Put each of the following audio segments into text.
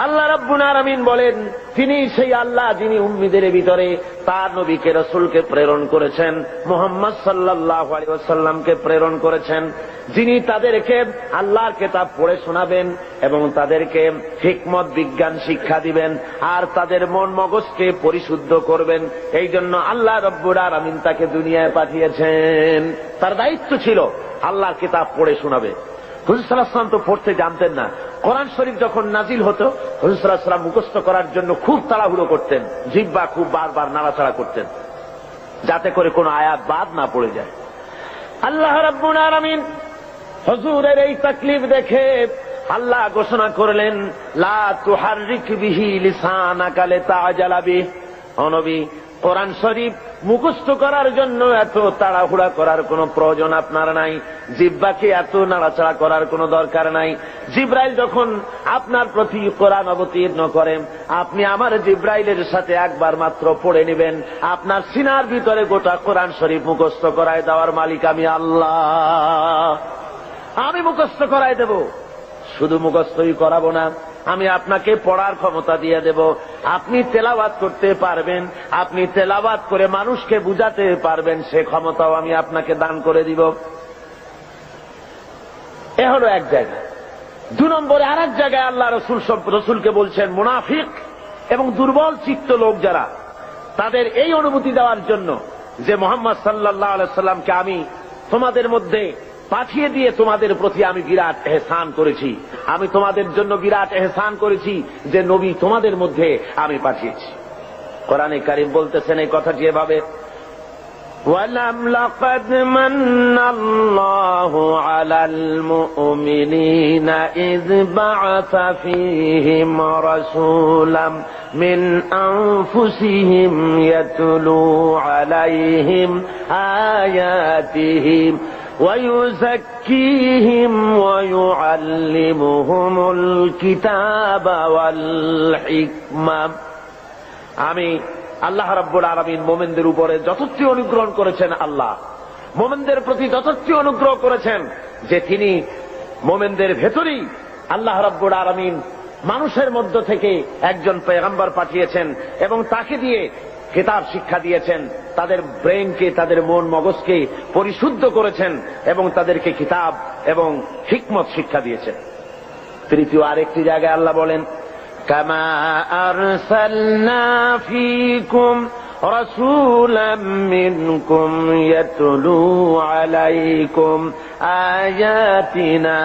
আল্লাহ রাব্বুল আলামিন বলেন, তিনি সেই আল্লাহ যিনি উম্মীদের ভিতরে তার নবীকে রাসূলকে প্রেরণ করেছেন, মুহাম্মদ সাল্লাল্লাহু আলাইহি ওয়াসাল্লামকে প্রেরণ করেছেন, যিনি তাদেরকে আল্লাহর কিতাব পড়ে শোনাবেন এবং তাদেরকে হিকমত বিজ্ঞান শিক্ষা দিবেন আর তাদের মন মগজকে পরিশুদ্ধ করবেন। এই জন্য আল্লাহ রাব্বুল আলামিন তাকে দুনিয়ায় পাঠিয়েছেন। তার দায়িত্ব ছিল আল্লাহর কিতাব পড়ে শোনাবে। হুজুর সাল্লাল্লাহু আলাইহি ওয়াসাল্লাম তো পড়তে জানতেন না। কোরআন শরীফ যখন নাজিল হতো, হুজুর সাল্লাল্লাহু আলাইহি ওয়াসাল্লাম মুখস্থ করার জন্য খুব তাড়াহুড়ো করতেন, জিহ্বা খুব বারবার নাড়াচাড়া করতেন, যাতে করে কোনো আয়াত বাদ না পড়ে যায়। আল্লাহ রাব্বুল আলামিন হুজুরের এই তাকলিফ দেখে আল্লাহ ঘোষণা করলেন, লা তুহাররিক বিহি লিসানাকা লিতাআজালা বিহি। ও নবী, কোরআন শরীফ মুখস্থ করার জন্য এত তাড়াহুড়া করার কোনো প্রয়োজন আপনার নাই, জিহ্বাকে এত নাড়াচাড়া করার কোনো দরকার নাই। জিবরাইল যখন আপনার প্রতি কোরআন অবতীর্ণ করেন, আপনি আমার জিবরাইলের সাথে একবার মাত্র পড়ে নেবেন, আপনার সিনার ভিতরে গোটা কোরআন শরীফ মুখস্থ করায় দেওয়ার মালিক আমি আল্লাহ। আমি মুখস্থ করায় দেব, শুধু মুখস্থই করাবো না, আমি আপনাকে পড়ার ক্ষমতা দিয়ে দেব। আপনি তেলাওয়াত করতে পারবেন, আপনি তেলাওয়াত করে মানুষকে বুঝাতে পারবেন, সে ক্ষমতাও আমি আপনাকে দান করে দিব। এ হলো এক জায়গায়। 2 নম্বরে আর এক জায়গায় আল্লাহ রসুলকে বলছেন, মুনাফিক এবং দুর্বল চিত্ত লোক যারা, তাদের এই অনুভূতি দেওয়ার জন্য যে মুহাম্মদ সাল্লাল্লাহু আলাইহি সাল্লামকে আমি তোমাদের মধ্যে পাঠিয়ে দিয়ে তোমাদের প্রতি আমি বিরাট এহসান করেছি, আমি তোমাদের জন্য বিরাট এহসান করেছি যে নবী তোমাদের মধ্যে আমি পাঠিয়েছি। কোরআনে কারীম বলতেছেন এই কথাটি এভাবে, ওয়ালাম লাকাদ মান্নাল্লাহু আলাল মুমিনিনা ইয বা'আসা ফীহিম রাসূলাম মিন আনফুসিহিম ইয়াতলু আলাইহিম আয়াতিহি ويزكيهم ويعلمهم الكتاب والحكمة। আমি আল্লাহ রাব্বুল আলামিন মুমিনদের উপরে যথার্থ অনুগ্রহ করেছেন, আল্লাহ মুমিনদের প্রতি যথার্থ অনুগ্রহ করেছেন যে তিনি মুমিনদের ভেতরেই আল্লাহ রাব্বুল আলামিন মানুষের মধ্য থেকে একজন পয়গম্বর পাঠিয়েছেন এবং তাকে দিয়ে কিতাব শিক্ষা দিয়েছেন, তাদের ব্রেনকে, তাদের মন মগজকে পরিশুদ্ধ করেছেন এবং তাদেরকে কিতাব এবং হিকমত শিক্ষা দিয়েছেন। তৃতীয় আরেকটি জায়গায় আল্লাহ বলেন, কামা আরসালনা ফীকুম রাসূলাম মিনকুম ইয়াতলু আলাইকুম আয়াতিনা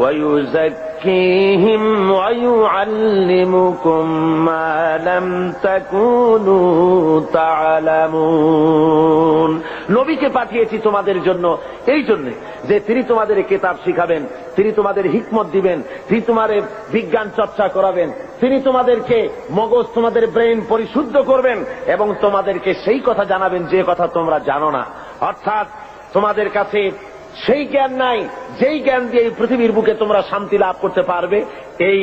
ويزكيهم ويعلمكم ما لم تكونوا تعلمون। নবীকে পাঠিয়েছি তোমাদের জন্য এই জন্য যে তিনি তোমাদের কিতাব শিখাবেন, তিনি তোমাদের হিকমত দিবেন, তিনি তোমাদের বিজ্ঞান চর্চা করাবেন, তিনি তোমাদেরকে মগজ, তোমাদের ব্রেন পরিশুদ্ধ করবেন এবং তোমাদেরকে সেই কথা জানাবেন যে কথা তোমরা জানো না। অর্থাৎ তোমাদের কাছে সেই জ্ঞান নাই যেই জ্ঞান দিয়ে এই পৃথিবীর বুকে তোমরা শান্তি লাভ করতে পারবে, এই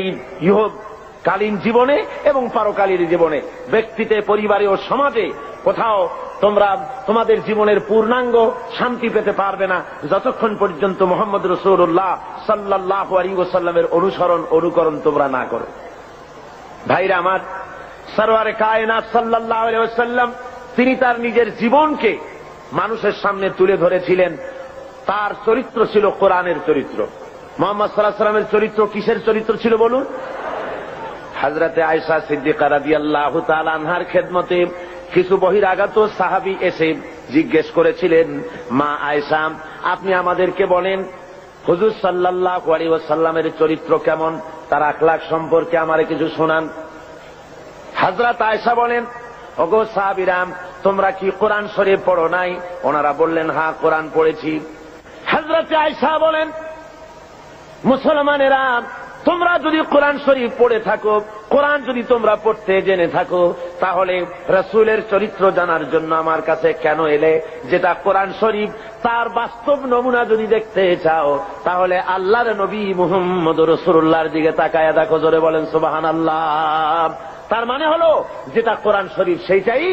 ইহকালীন জীবনে এবং পারকালীন জীবনে, ব্যক্তিতে, পরিবারে ও সমাজে কোথাও তোমরা তোমাদের জীবনের পূর্ণাঙ্গ শান্তি পেতে পারবে না যতক্ষণ পর্যন্ত মুহাম্মদ রাসূলুল্লাহ সাল্লাল্লাহু আলাইহি ওয়াসাল্লামের অনুকরণ তোমরা না করো। ভাইরা আমার, সরওয়ারে কায়নাত সাল্লাল্লাহু আলাইহি ওয়াসাল্লাম তিনি তার নিজের জীবনকে মানুষের সামনে তুলে ধরেছিলেন। তার চরিত্র ছিল কোরআনের চরিত্র। মুহাম্মদ সাল্লাল্লাহু আলাইহি ওয়াসাল্লামের চরিত্র কিসের চরিত্র ছিল বলুন? হযরতে আয়েশা সিদ্দিকা রাদিয়াল্লাহু তাআলা আনহার খেদমতে কিছু বহিরাগত সাহাবী এসে জিজ্ঞেস করেছিলেন, মা আয়েশা, আপনি আমাদেরকে বলেন হুজুর সাল্লাল্লাহু আলাইহি ওয়াসাল্লামের চরিত্র কেমন, তার আখলাক সম্পর্কে আমারে কিছু শোনান। হযরত আয়েশা বলেন, ওগো সাহাবীরাম, তোমরা কি কোরআন শরীফ পড়ো নাই? ওনারা বললেন, হ্যাঁ কোরআন পড়েছি। হযরত আয়েশা বলেন, মুসলমানেরা, তোমরা যদি কোরআন শরীফ পড়ে থাকো, কোরআন যদি তোমরা পড়তে জেনে থাকো, তাহলে রাসূলের চরিত্র জানার জন্য আমার কাছে কেন এলে? যেটা কোরআন শরীফ তার বাস্তব নমুনা যদি দেখতে চাও, তাহলে আল্লাহর নবী মুহাম্মদুর রাসূলুল্লাহর দিকে তাকায়া দেখো। জোরে বলেন সুবহানাল্লাহ। তার মানে হলো যেটা কোরআন শরীফ সেইটাই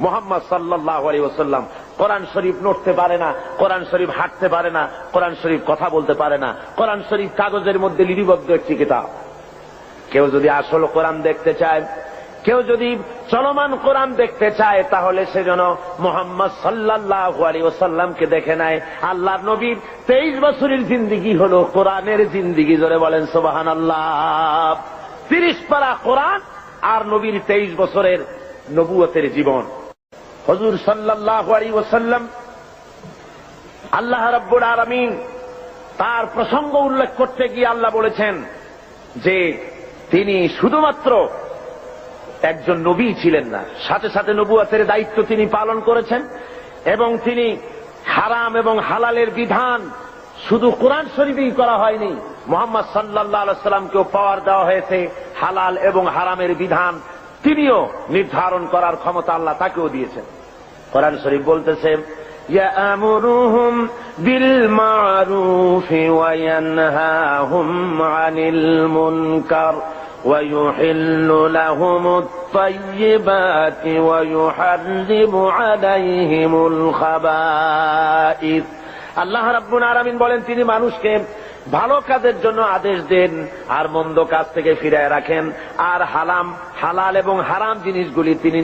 মুহাম্মদ সাল্লাল্লাহু আলাইহি ওয়াসাল্লাম। কোরআন শরীফ নড়তে পারে না, কোরআন শরীফ হাঁটতে পারে না, কোরআন শরীফ কথা বলতে পারে না, কোরআন শরীফ কাগজের মধ্যে লিপিবদ্ধ একটি কিতাব। কেউ যদি আসল কোরআন দেখতে চায়, কেউ যদি চলমান কোরআন দেখতে চায়, তাহলে সে যেন মুহাম্মদ সাল্লাল্লাহু আলাইহি ওয়াসাল্লামকে দেখে নেয়। আল্লাহর নবীর 23 বছরের জিন্দেগি হলো কোরআনের জিন্দেগি। জোরে বলেন সুবহানাল্লাহ। 30 পারা কোরআন আর নবীর 23 বছরের নবুয়তের জীবন। হুজুর সাল্লাল্লাহু আলাইহি ওয়াসাল্লাম, আল্লাহ রাব্বুল আলামিন তার প্রসঙ্গ উল্লেখ করতে গিয়ে আল্লাহ বলেছেন যে তিনি শুধুমাত্র একজন নবী ছিলেন না, সাথে সাথে নবুয়তের দায়িত্ব তিনি পালন করেছেন। এবং তিনি হারাম এবং হালালের বিধান শুধু কোরআন শরীফেই করা হয়নি, মুহাম্মদ সাল্লাল্লাহু আলাইহি ওয়াসাল্লামকেও পাওয়ার দেওয়া হয়েছে হালাল এবং হারামের বিধান তিনিও নির্ধারণ করার ক্ষমতা আল্লাহ তাকেও দিয়েছেন। কোরআন শরীফ বলতেছে, ইয়ামুরুহুম বিল মারুফি ওয়া ইয়ানহাহুম আনিল মুনকার ওয়া ইউহিল্লু লাহুমুত তাইয়্যিবাতি ওয়া ইউহাররিমু আলাইহিমুল খাবাইস। আল্লাহ রাব্বুল আলামিন বলেন, তিনি মানুষকে ভালো কাজের জন্য আদেশ দেন আর মন্দ কাজ থেকে ফিরায় রাখেন, আর হালাল এবং হারাম জিনিসগুলি তিনি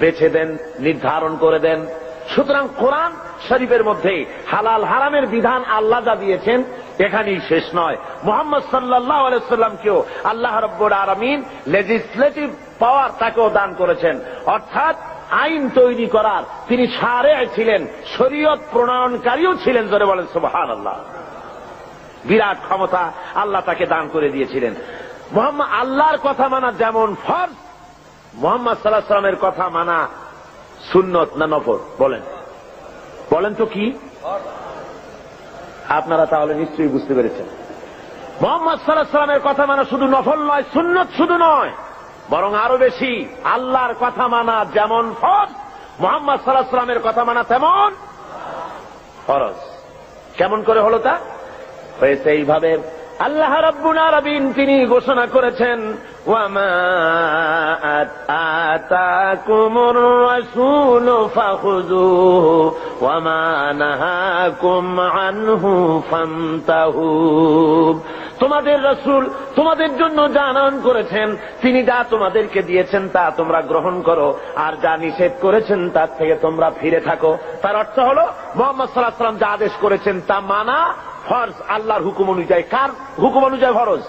বেছে দেন, নির্ধারণ করে দেন। সুতরাং কোরআন শরীফের মধ্যে হালাল হারামের বিধান আল্লাহ যা দিয়েছেন এখানেই শেষ নয়, মুহাম্মদ সাল্লাল্লাহু আলাইহি ওয়াসাল্লামকেও আল্লাহ রাব্বুল আলামিন লেজিসলেটিভ পাওয়ার তাকেও দান করেছেন, অর্থাৎ আইন তৈরি করার তিনি শারে ছিলেন, শরীয়ত প্রণয়নকারীও ছিলেন। জোরে বলেন সুবহানাল্লাহ। বিরাট ক্ষমতা আল্লাহ তাকে দান করে দিয়েছিলেন। মুহাম্মদ আল্লাহর কথা মানা যেমন ফরজ, মুহাম্মদ সাল্লাল্লাহু আলাইহি ওয়াসাল্লামের কথা মানা সুন্নত না নফল? বলেন তো কি? আপনারা তাহলে নিশ্চয়ই বুঝতে পেরেছেন। মুহাম্মদ সাল্লাল্লাহু আলাইহি ওয়াসাল্লামের কথা মানা শুধু নফল নয়, সুন্নত শুধু নয়, বরং আরো বেশি। আল্লাহর কথা মানা যেমন ফরজ, মুহাম্মদ সাল্লাল্লাহু আলাইহি ওয়াসাল্লামের কথা মানা তেমন ফরজ। কেমন করে হলো তা? হয়েছে এইভাবে, আল্লাহ রাব্বুল আলামিন তিনি ঘোষণা করেছেন, ওয়ামা আতাকুমুর রাসূলু ফাখুযুহু ওয়ামা নাহাকুম আনহু ফান্তাহু। তোমাদের রাসূল তোমাদের জন্য যা আনয়ন করেছেন, তিনি যা তোমাদেরকে দিয়েছেন তা তোমরা গ্রহণ করো, আর যা নিষেধ করেছেন তার থেকে তোমরা ফিরে থাকো। তার অর্থ হলো মুহাম্মদ সাল্লাল্লাহু আলাইহি ওয়াসাল্লাম যা আদেশ করেছেন তা মানা ফরজ, আল্লাহর হুকুম অনুযায়ী। কার হুকুম অনুযায়ী ফরজ?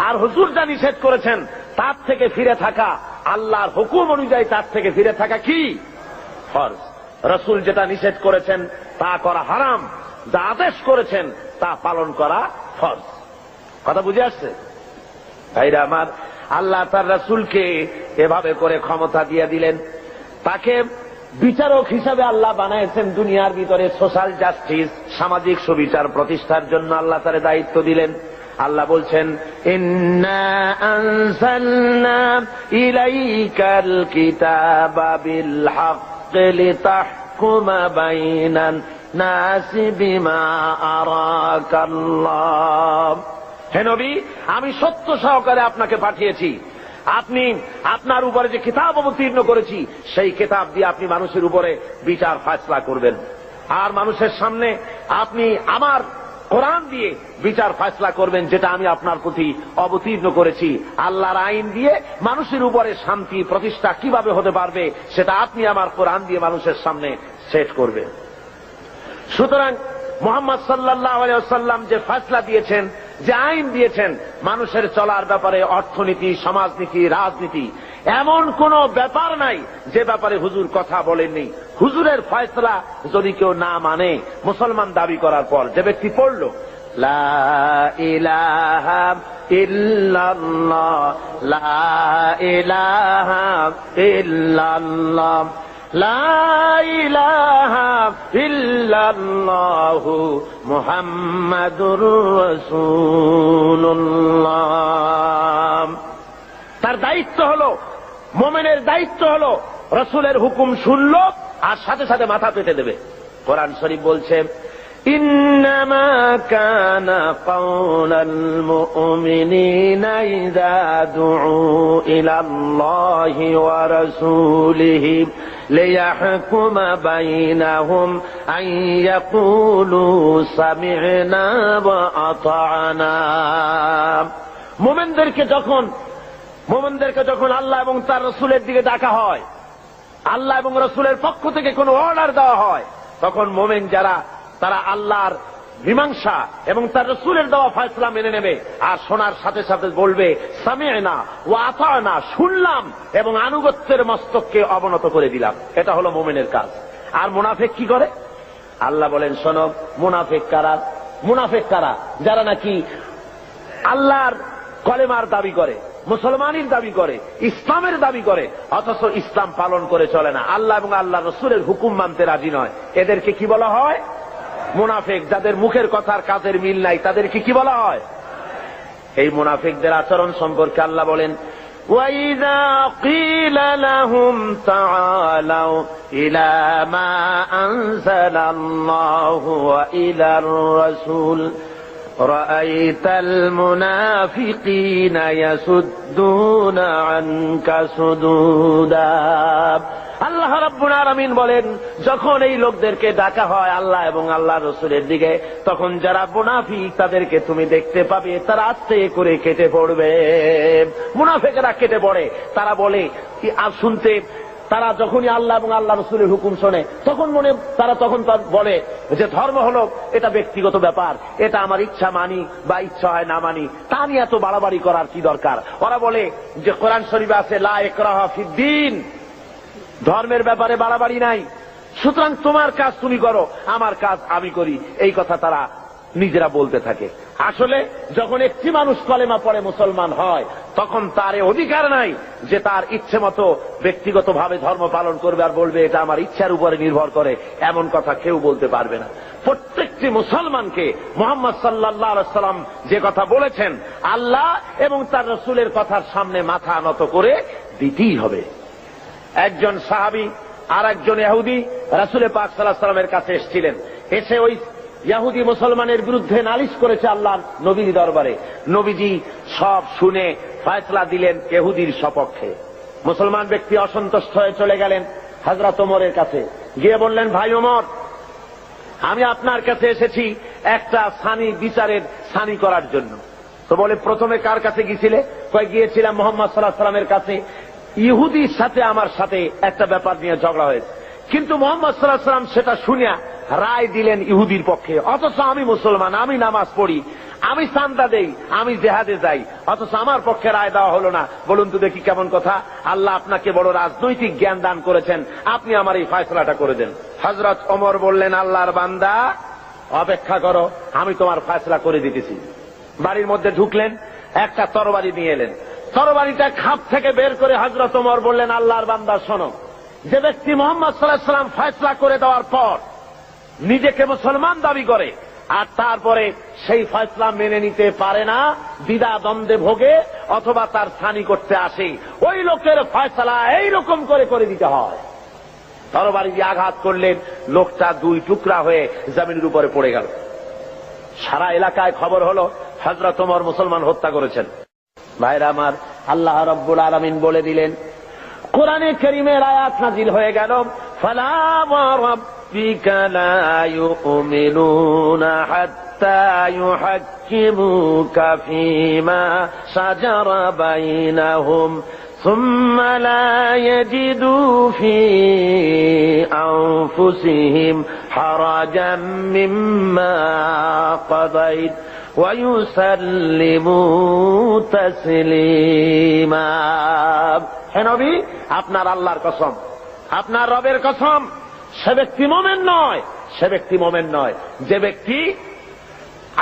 আর হুজুর যা নিষেধ করেছেন তার থেকে ফিরে থাকা, আল্লাহর হুকুম অনুযায়ী তার থেকে ফিরে থাকা কি? ফরজ। রাসূল যেটা নিষেধ করেছেন তা করা হারাম, যা আদেশ করেছেন তা পালন করা ফরজ। কথা বুঝে আসছে ভাইরা আমার? আল্লাহ তার রাসূলকে এভাবে করে ক্ষমতা দিয়ে দিলেন, তাকে বিচারক হিসাবে আল্লাহ বানাইছেন দুনিয়ার ভিতরে। সোশ্যাল জাস্টিস, সামাজিক সুবিচার প্রতিষ্ঠার জন্য আল্লাহ তার দায়িত্ব দিলেন। আল্লাহ বলছেন, ইন্না আনজালনা ইলাইকাল কিতাবা বিল হাক্কি লিতাহকুমা বাইনান নাসি বিমা আরাকাল্লাহ। হে নবী, আমি সত্য সহকারে আপনাকে পাঠিয়েছি। আপনি আপনার উপরে যে কিতাব অবতীর্ণ করেছি সেই কিতাব দিয়ে আপনি মানুষের উপরে বিচার ফায়সালা করবেন, আর মানুষের সামনে আপনি আমার কোরআন দিয়ে বিচার ফায়সালা করবেন, যেটা আমি আপনার প্রতি অবতীর্ণ করেছি। আল্লাহর আইন দিয়ে মানুষের উপরে শান্তি প্রতিষ্ঠা কিভাবে হতে পারবে সেটা আপনি আমার কোরআন দিয়ে মানুষের সামনে সেট করবেন। সুতরাং মুহাম্মদ সাল্লাল্লাহু আলাইহি ওয়াসাল্লাম যে ফায়সালা দিয়েছেন, যে আইন দিয়েছেন, মানুষের চলার ব্যাপারে অর্থনীতি, সমাজনীতি, রাজনীতি, এমন কোন ব্যাপার নাই যে ব্যাপারে হুজুর কথা বলেননি। হুজুরের ফয়সালা যদি কেউ না মানে, মুসলমান দাবি করার পর যে ব্যক্তি পড়ল লা ইলাহা ইল্লাল্লাহ, লা ইলাহা ইল্লাল্লাহ, লা ইলাহা ইল্লাল্লাহু মুহাম্মাদুর রাসূলুল্লাহ, তার দায়িত্ব হলো, মুমিনের দায়িত্ব হলো রাসূলের হুকুম শুনল আর সাথে সাথে মাথা পেতে দেবে। কোরআন শরীফ বলছে, ইন্নামা কানা কাওলাল মুমিনিনা ইযা দুউ ইলাল্লাহি ওয়া রাসূলিহি লিয়াহকুমা বাইনাহুম আন ইয়াকুলু সামি'না ওয়া আতা'না। মোমেনদেরকে যখন আল্লাহ এবং তার রসুলের দিকে ডাকা হয়, আল্লাহ এবং রসুলের পক্ষ থেকে কোনো অর্ডার দেওয়া হয়, তখন মোমেন যারা তারা আল্লাহর মীমাংসা এবং তার রসুলের দেওয়া ফয়সালা মেনে নেবে, আর শোনার সাথে সাথে বলবে সামি'না ওয়া আতা'না, শুনলাম এবং আনুগত্যের মস্তককে অবনত করে দিলাম। এটা হলো মোমেনের কাজ। আর মুনাফিক কি করে? আল্লাহ বলেন, শোনো, মুনাফিক কারা? যারা নাকি আল্লাহর কলেমার দাবি করে, মুসলমানের দাবি করে, ইসলামের দাবি করে, অথচ ইসলাম পালন করে চলে না, আল্লাহ এবং আল্লাহ রসুলের হুকুম মানতে রাজি নয়। এদেরকে কি বলা হয়? মুনাফিক। যাদের মুখের কথার কাজের মিল নাই, তাদেরকে কি বলা হয়? এই মুনাফিকদের আচরণ সম্পর্কে আল্লাহ বলেন, وَإِذَا قِيلَ لَهُمْ تَعَالَوْا إِلَى مَا أَنزَلَ اللَّهُ وَإِلَى الرَّسُولِ رَأَيْتَ الْمُنَافِقِينَ يَصُدُّونَ عَنكَ صُدُودًا। আল্লাহ রাব্বুল আলামিন বলেন, যখন এই লোকদেরকে ডাকা হয় আল্লাহ এবং আল্লাহ রসুলের দিকে, তখন যারা মুনাফিক তাদেরকে তুমি দেখতে পাবে তারা আস্তে করে কেটে পড়বে। মুনাফিকরা কেটে পড়ে। তারা বলে আর শুনতে, তারা যখনই আল্লাহ এবং আল্লাহ রসুলের হুকুম শোনে তখন তখন বলে যে ধর্ম হলো এটা ব্যক্তিগত ব্যাপার, এটা আমার ইচ্ছা মানি বা ইচ্ছা হয় না মানি, তা নিয়ে এত বাড়াবাড়ি করার কি দরকার। ওরা বলে যে কোরআন শরীফে আছে লা ইকরাহা ফিদ্দীন, ধর্মের ব্যাপারে বাড়াবাড়ি নাই, সুতরাং তোমার কাজ তুমি করো, আমার কাজ আমি করি। এই কথা তারা নিজেরা বলতে থাকে। আসলে যখন একটি মানুষ কলেমা পড়ে মুসলমান হয়, তখন তার অধিকার নাই যে তার ইচ্ছে মতো ব্যক্তিগতভাবে ধর্ম পালন করবে আর বলবে এটা আমার ইচ্ছার উপরে নির্ভর করে, এমন কথা কেউ বলতে পারবে না। প্রত্যেকটি মুসলমানকে মুহাম্মদ সাল্লাল্লাহু আলাইহি সাল্লাম যে কথা বলেছেন, আল্লাহ এবং তার রসুলের কথার সামনে মাথা নত করে দিতেই হবে। একজন সাহাবী আর একজন ইহুদি রাসূল পাক সাল্লাল্লাহু আলাইহি সাল্লামের কাছে এসেছিলেন। এসে ওই ইহুদি মুসলমানের বিরুদ্ধে নালিশ করেছে আল্লাহর নবীর দরবারে। নবীজি সব শুনে ফয়সালা দিলেন ইহুদির সপক্ষে। মুসলমান ব্যক্তি অসন্তুষ্ট হয়ে চলে গেলেন হযরত ওমরের কাছে, গিয়ে বললেন, ভাই ওমর, আমি আপনার কাছে এসেছি একটা বিচারের সানি করার জন্য। তো বলে, প্রথমে কার কাছে গিয়েছিলে? গিয়েছিলাম মুহাম্মদ সাল্লাল্লাহু আলাইহি সাল্লামের কাছে। ইহুদির সাথে আমার সাথে একটা ব্যাপার নিয়ে ঝগড়া হয়েছে, কিন্তু মুহাম্মদ সাল্লাল্লাহু আলাইহি সাল্লাম সেটা শুনিয়া রায় দিলেন ইহুদির পক্ষে। অথচ আমি মুসলমান, আমি নামাজ পড়ি, আমি চাঁদা দেই, আমি জেহাদে যাই, অথচ আমার পক্ষে রায় দেওয়া হলো না। বলুন তো দেখি কেমন কথা। আল্লাহ আপনাকে বড় রাজনৈতিক জ্ঞান দান করেছেন, আপনি আমার এই ফয়সালাটা করে দেন। হযরত ওমর বললেন, আল্লাহর বান্দা, অপেক্ষা করো, আমি তোমার ফয়সালা করে দিতেছি। বাড়ির মধ্যে ঢুকলেন, একটা তরবারি নিয়ে এলেন। তরবারিটা খাপ থেকে বের করে হযরত ওমর বললেন, আল্লাহর বান্দা শোনো, যে ব্যক্তি মুহাম্মদ সাল্লাল্লাহু আলাইহি সাল্লাম ফয়সালা করে দেওয়ার পর নিজেকে মুসলমান দাবি করে আর তারপরে সেই ফয়সালা মেনে নিতে পারে না, দ্বিধা দ্বন্দ্বে ভোগে অথবা তার ছানি করতে আসে, ওই লোকের ফয়সালা এইরকম করে দিতে হয়। তরবারি দিয়ে আঘাত করলেন, লোকটা দুই টুকরা হয়ে জমিনের উপরে পড়ে গেল। সারা এলাকায় খবর হলো হযরত ওমর মুসলমান হত্যা করেছেন। ভাইরা আমার, আল্লাহ রাব্বুল আলামিন বলে দিলেন, কোরআনে কারীমের আয়াত নাযিল হয়ে গেল, ফালা ওয়া রাব্বিকা লা ইউমিনুনা হাত্তা ইউহাক্কিমুকা ফীমা শাজারা বাইনাহুম সুম্মা লা ইয়াজিদু ফী আনফুসিহিম হারাজাম মিম্মা কাযাইত وَيُسَلِّمُوا تَسْلِيمًا। হে নবী, আপনার আল্লাহর কসম, আপনার রবের কসম, সে ব্যক্তি মুমিন নয়, যে ব্যক্তি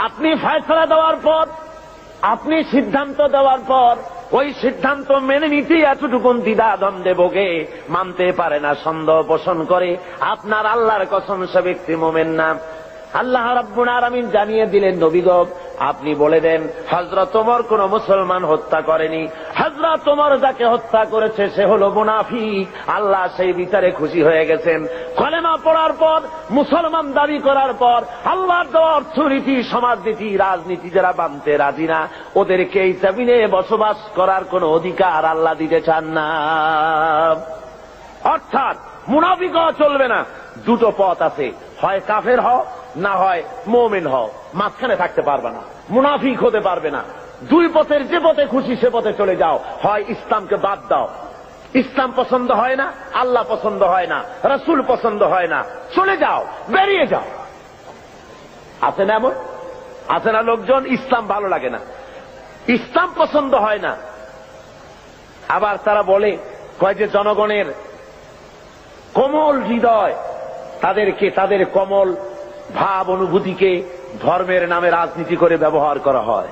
আপনি ফয়সালা দেওয়ার পর, আপনি সিদ্ধান্ত দেওয়ার পর ওই সিদ্ধান্ত মেনে নিতেই এতটুকুন দ্বিধা দ্বন্দ্বে ভোগে, মানতে পারে না, সন্দেহ পোষণ করে, আপনার আল্লাহর কসম, সে ব্যক্তি মুমিন না। আল্লাহ রাব্বুল আলামিন জানিয়ে দিলেন, নবী গো, আপনি বলে দেন হযরত ওমর কোন মুসলমান হত্যা করেনি, হযরত ওমর যাকে হত্যা করেছে সে হলো মুনাফিক। আল্লাহ সেই বিচারে খুশি হয়ে গেছেন। কলেমা পড়ার পর, মুসলমান দাবি করার পর আল্লাহর দেওয়া অর্থনীতি, সমাজনীতি, রাজনীতি যারা মানতে রাজি না, ওদেরকে এই জমিনে বসবাস করার কোন অধিকার আল্লাহ দিতে চান না। অর্থাৎ মুনাফিক হওয়া চলবে না। দুটো পথ আছে, হয় কাফের হও, না হয় মুমিন হও, মাঝখানে থাকতে পারবে না, মুনাফিক হতে পারবে না। দুই পথের যে পথে খুশি সে পথে চলে যাও, হয় ইসলামকে বাদ দাও। ইসলাম পছন্দ হয় না, আল্লাহ পছন্দ হয় না, রাসূল পছন্দ হয় না, চলে যাও, বেরিয়ে যাও। আছে না এমন? আছে না লোকজন ইসলাম ভালো লাগে না, ইসলাম পছন্দ হয় না, আবার তারা বলে কয় যে জনগণের কোমল হৃদয়, তাদেরকে তাদের কোমল ভাব অনুভূতিকে ধর্মের নামে রাজনীতি করে ব্যবহার করা হয়।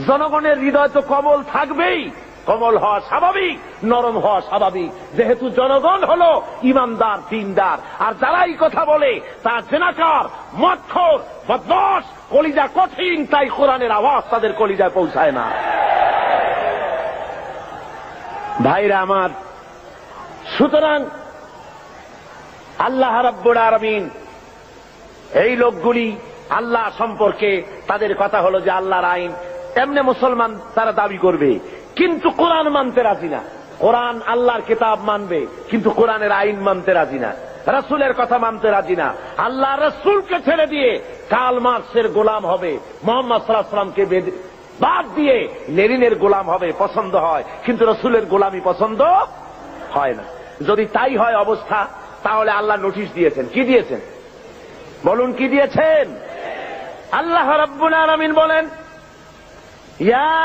জনগণের হৃদয় তো কোমল থাকবেই, কোমল হওয়া স্বাভাবিক, নরম হওয়া স্বাভাবিক, যেহেতু জনগণ হলো ইমানদার দিনদার। আর যারাই কথা বলে তারা জেনাকার, মদখোর, বদমাশ, কলিজা কঠিন, তাই কোরআনের আওয়াজ তাদের কলিজায় পৌঁছায় না। ভাইরা আমার, সুতরাং আল্লাহ রাব্বুল আলামিন এই লোকগুলি আল্লাহ সম্পর্কে তাদের কথা হলো যে আল্লাহর আইন, এমনি মুসলমান তারা দাবি করবে কিন্তু কোরআন মানতে রাজি না। কোরআন আল্লাহর কিতাব মানবে কিন্তু কোরআনের আইন মানতে রাজি না, রাসূলের কথা মানতে রাজি না। আল্লাহ রাসূলকে ছেড়ে দিয়ে কার্ল মার্কসের গোলাম হবে, মুহাম্মদ সাল্লাল্লাহু আলাইহি ওয়াসাল্লামকে বাদ দিয়ে লেনিনের গোলাম হবে, পছন্দ হয়, কিন্তু রাসূলের গোলামি পছন্দ হয় না। যদি তাই হয় অবস্থা, তাহলে আল্লাহ নোটিশ দিয়েছেন। কি দিয়েছেন বলুন? কি দিয়েছেন? আল্লাহ রাব্বুল আলামিন বলেন, ইয়া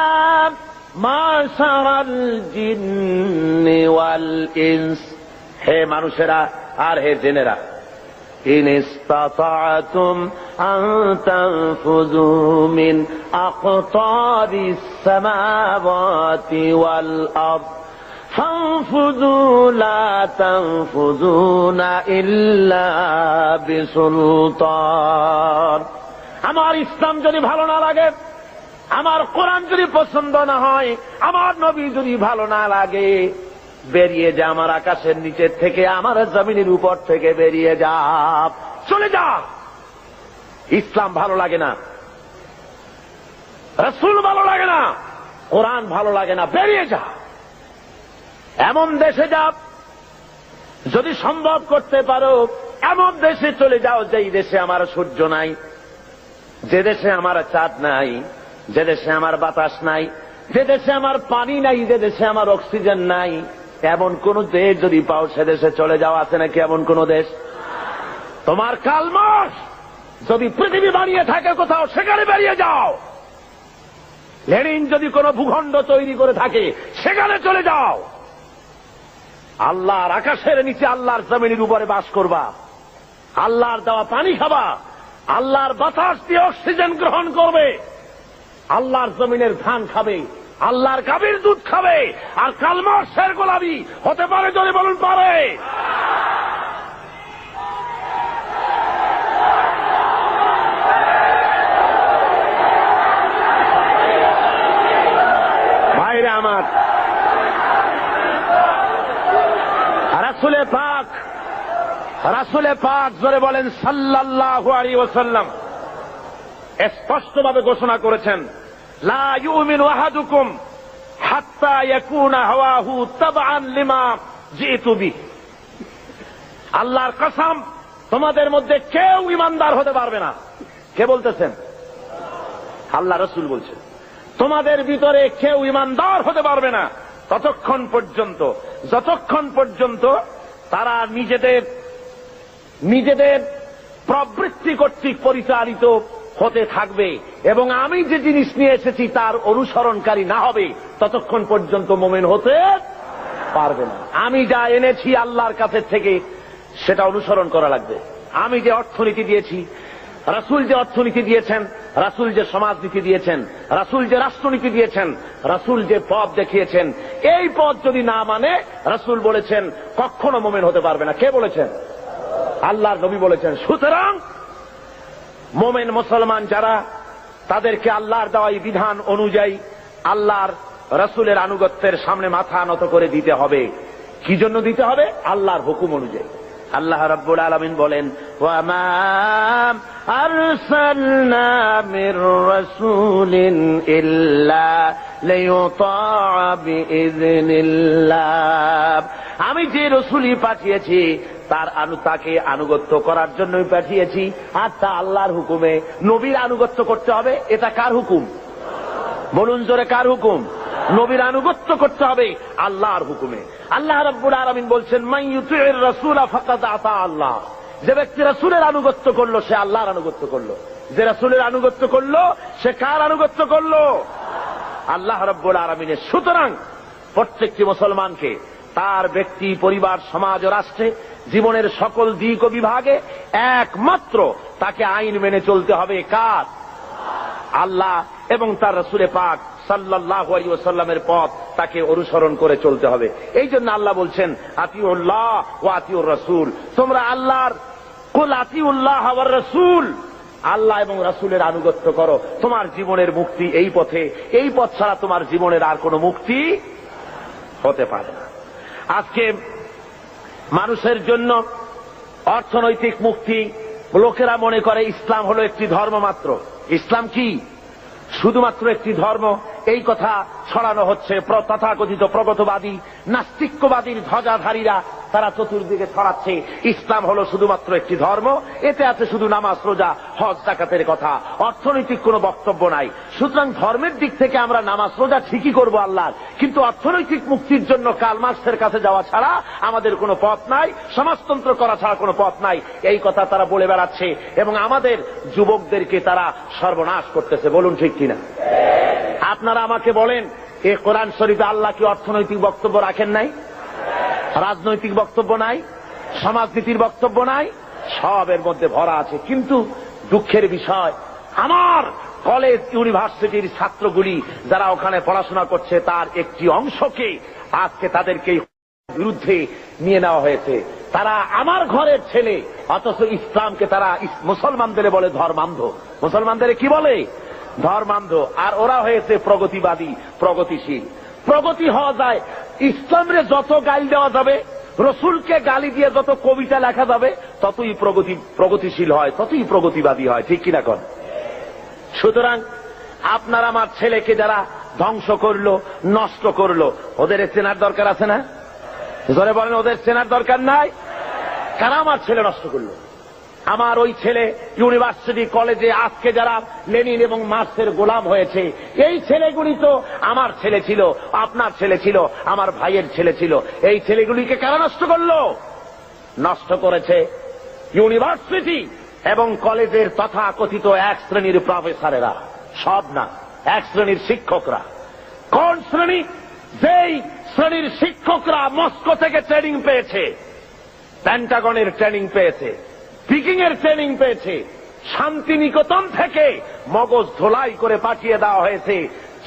মাশারাল জিন্নি ওয়াল ইনস, হে মানুষেরা আর হে জিনেরা, ইন ইসতাতা'তুম আন তানফুযু মিন আকতারিস সামাওয়াতি ওয়াল আরদ ফানফুযু লা তানফুযুনা ইল্লা বিসুলতান। আমার ইসলাম যদি ভালো না লাগে, আমার কোরআন যদি পছন্দ না হয়, আমার নবী যদি ভালো না লাগে, বেরিয়ে যা আমার আকাশের নিচের থেকে, আমার জমিনের উপর থেকে বেরিয়ে যা, চলে যা। ইসলাম ভালো লাগে না, রাসূল ভালো লাগে না, কোরআন ভালো লাগে না, বেরিয়ে যা। এমন দেশে যা, যদি সম্ভব করতে পারো এমন দেশে চলে যাও যেই দেশে আমার সূর্য নাই, যে দেশে আমার চাঁদ নাই, যে দেশে আমার বাতাস নাই, যে দেশে আমার পানি নাই, যে দেশে আমার অক্সিজেন নাই, এমন কোন দেশ যদি পাও সে দেশে চলে যাও। আছে নাকি এমন কোন দেশ? তোমার কার্ল মার্কস যদি পৃথিবী বানিয়ে থাকে কোথাও, সেখানে বেরিয়ে যাও। লেনিন যদি কোন ভূখণ্ড তৈরি করে থাকে, সেখানে চলে যাও। আল্লাহর আকাশের নিচে, আল্লাহর জমিনের উপরে বাস করবা, আল্লাহর দেওয়া পানি খাবা, আল্লাহর বাতাস দিয়ে অক্সিজেন গ্রহণ করবে, আল্লাহর জমিনের ধান খাবে, আল্লাহর গাভীর দুধ খাবে। আর কার্ল মার্কসের গোলামি হতে পারে? যদি বলুন পারে। ভাইরা আমার, রাসূলে পাক জোরে বলেন সাল্লাল্লাহু আলাইহি ওয়াসাল্লাম স্পষ্টভাবে ঘোষণা করেছেন, লা ইউমিনু আহাদুকুম হাত্তা ইয়াকুনা হাওয়াহু তাবআন লিমা জিতু বিহি। আল্লাহর কসম, তোমাদের মধ্যে কেউ ঈমানদার হতে পারবে না। কে বলতেছেন? আল্লাহ রাসূল বলছেন, তোমাদের ভিতরে কেউ ঈমানদার হতে পারবে না ততক্ষণ পর্যন্ত, যতক্ষণ পর্যন্ত তারা নিজেদের প্রবৃত্তি কর্তৃক পরিচালিত হতে থাকবে এবং আমি যে জিনিস নিয়ে এসেছি তার অনুসরণকারী না হবে, ততক্ষণ পর্যন্ত মুমিন হতে পারবে না। আমি যা এনেছি আল্লাহর কাছে থেকে, সেটা অনুসরণ করা লাগবে। আমি যে অর্থনীতি দিয়েছি, রাসূল যে অর্থনীতি দিয়েছেন, রাসূল যে সমাজনীতি দিয়েছেন, রাসূল যে রাষ্ট্রনীতি দিয়েছেন, রাসূল যে পথ দেখিয়েছেন, এই পথ যদি না মানে, রাসূল বলেছেন কখনো মুমিন হতে পারবে না। কে বলেছেন? আল্লাহর নবী বলেছেন। সুতরাং মুমিন মুসলমান যারা, তাদেরকে আল্লাহর দেওয়া এই বিধান অনুযায়ী আল্লাহর রাসূলের আনুগত্যের সামনে মাথা নত করে দিতে হবে। কি জন্য দিতে হবে? আল্লাহর হুকুম অনুযায়ী। আল্লাহ রাব্বুল আলামিন বলেন, ওয়া মা আরসালনা মির রাসূলিন ইল্লা লিয়ুতা'a বিইذনিল্লাহ। আমি যে রাসূলই পাঠিয়েছি তাকে আনুগত্য করার জন্যই পাঠিয়েছি, আর তা আল্লাহর হুকুমে। নবীর আনুগত্য করতে হবে, এটা কার হুকুম? বলুন জোরে, কার হুকুম? নবীর আনুগত্য করতে হবে আল্লাহর হুকুমে। আল্লাহ রাব্বুল আলামিন বলছেন, মান ইউতিউর রাসূলা ফাকাদ আতা আল্লাহ। যে ব্যক্তি রাসূলের আনুগত্য করলো সে আল্লাহর আনুগত্য করলো। যে রাসূলের আনুগত্য করলো সে কার আনুগত্য করলো? আল্লাহ রাব্বুল আলামিনের। সুতরাং প্রত্যেকটি মুসলমানকে তার ব্যক্তি, পরিবার, সমাজ ও রাষ্ট্রে জীবনের সকল দিক ও বিভাগে একমাত্র তাকে আইন মেনে চলতে হবে। কার? আল্লাহ এবং তার রাসূল পাক সাল্লাল্লাহু আলাইহি ওয়াসাল্লামের পথ তাকে অনুসরণ করে চলতে হবে। এই জন্য আল্লাহ বলছেন, আতিউল্লাহ ওয়া আতিউর রাসূল। তোমরা আল্লাহর, কুল আতিউল্লাহ ওয়ার রাসূল, আল্লাহ এবং রাসূলের আনুগত্য করো। তোমার জীবনের মুক্তি এই পথে। এই পথ ছাড়া তোমার জীবনের আর কোনো মুক্তি হতে পারে না। আজকে মানুষের জন্য অর্থনৈতিক মুক্তি, লোকেরা মনে করে ইসলাম হলো একটি ধর্ম মাত্র। ইসলাম কি? শুধুমাত্র একটি ধর্ম। এই কথা ছড়ানো হচ্ছে তথাকথিত প্রগতবাদী, নাস্তিক্যবাদীর ধ্বজাধারীরা। তারা চতুর্দিকে ছড়াচ্ছে ইসলাম হলো শুধুমাত্র একটি ধর্ম, এতে আছে শুধু নামাজ, রোজা, হজ, যাকাতের কথা, অর্থনৈতিক কোনো বক্তব্য নাই। সুতরাং ধর্মের দিক থেকে আমরা নামাজ, রোজা ঠিকই করব আল্লাহর, কিন্তু অর্থনৈতিক মুক্তির জন্য কার্ল মার্কসের কাছে যাওয়া ছাড়া আমাদের কোনো পথ নাই, সমাজতন্ত্র করা ছাড়া কোনো পথ নাই। এই কথা তারা বলে বেড়াচ্ছে এবং আমাদের যুবকদেরকে তারা সর্বনাশ করতেছে। বলুন ঠিক কিনা? আপনারা আমাকে বলেন, এ কোরআন শরীফে আল্লাহ কি অর্থনৈতিক বক্তব্য রাখেন নাই? রাজনৈতিক বক্তব্য নাই? সমাজনীতির বক্তব্য নাই? সব এর মধ্যে ভরা আছে। কিন্তু দুঃখের বিষয়, আমার কলেজ, ইউনিভার্সিটির ছাত্রগুলি যারা ওখানে পড়াশোনা করছে তার একটি অংশকে আজকে তাদেরকে বিরুদ্ধে নিয়ে নেওয়া হয়েছে। তারা আমার ঘরের ছেলে, অথচ ইসলামকে তারা মুসলমানদের বলে ধর্মান্ধ। মুসলমানদের কি বলে? ধর্মান্ধ। আর ওরা হয়েছে প্রগতিবাদী, প্রগতিশীল। প্রগতি হওয়া যায়, ইসলামরে যত গালি দেওয়া যাবে, রসুলকে গালি দিয়ে যত কবিতা লেখা যাবে, ততই প্রগতিশীল হয়, ততই প্রগতিবাদী হয়। ঠিক কিনা কন? সুতরাং আপনার আমার ছেলেকে যারা ধ্বংস করলো, নষ্ট করলো, ওদের চেনার দরকার আছে না? জোরে বলেন, ওদের চেনার দরকার নাই? কারা আমার ছেলে নষ্ট করলো? আমার ওই ছেলে ইউনিভার্সিটি, কলেজে আজকে যারা লেনিন এবং মার্কসের গোলাম হয়েছে, এই ছেলেগুলি তো আমার ছেলে ছিল, আপনার ছেলে ছিল, আমার ভাইয়ের ছেলে ছিল। এই ছেলেগুলিকে কারা নষ্ট করলো? নষ্ট করেছে ইউনিভার্সিটি এবং কলেজের তথাকথিত এক শ্রেণীর প্রফেসরেরা। সব না, এক শ্রেণীর শিক্ষকরা। কোন শ্রেণী? যেই শ্রেণীর শিক্ষকরা মস্কো থেকে ট্রেনিং পেয়েছে, পেন্টাগনের ট্রেনিং পেয়েছে, পিকিং এর ট্রেনিং পেয়েছে, শান্তিনিকেতন থেকে মগজ ধোলাই করে পাঠিয়ে দেওয়া হয়েছে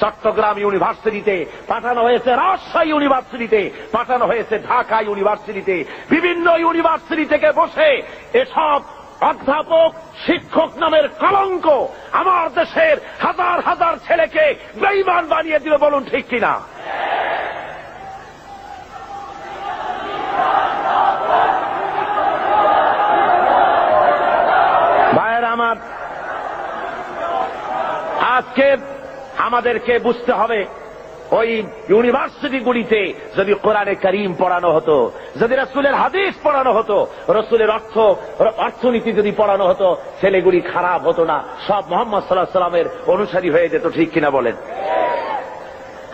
চট্টগ্রাম ইউনিভার্সিটিতে, পাঠানো হয়েছে রাজশাহী ইউনিভার্সিটিতে, পাঠানো হয়েছে ঢাকা ইউনিভার্সিটিতে। বিভিন্ন ইউনিভার্সিটি থেকে বসে এসব অধ্যাপক, শিক্ষক নামের কলঙ্ক আমার দেশের হাজার হাজার ছেলেকে বেঈমান বানিয়ে দিল। বলুন ঠিক কিনা? ভাইয়েরা আমার, আজকে আমাদেরকে বুঝতে হবে, ওই ইউনিভার্সিটিগুলিতে যদি কোরআনে কারীম পড়ানো হতো, যদি রাসূলের হাদিস পড়ানো হতো, রাসূলের অর্থনীতি যদি পড়ানো হতো, ছেলেগুলি খারাপ হতো না, সব মুহাম্মদ সাল্লাল্লাহু আলাইহি ওয়াসাল্লামের অনুসারী হয়ে যেত। ঠিক কিনা বলেন?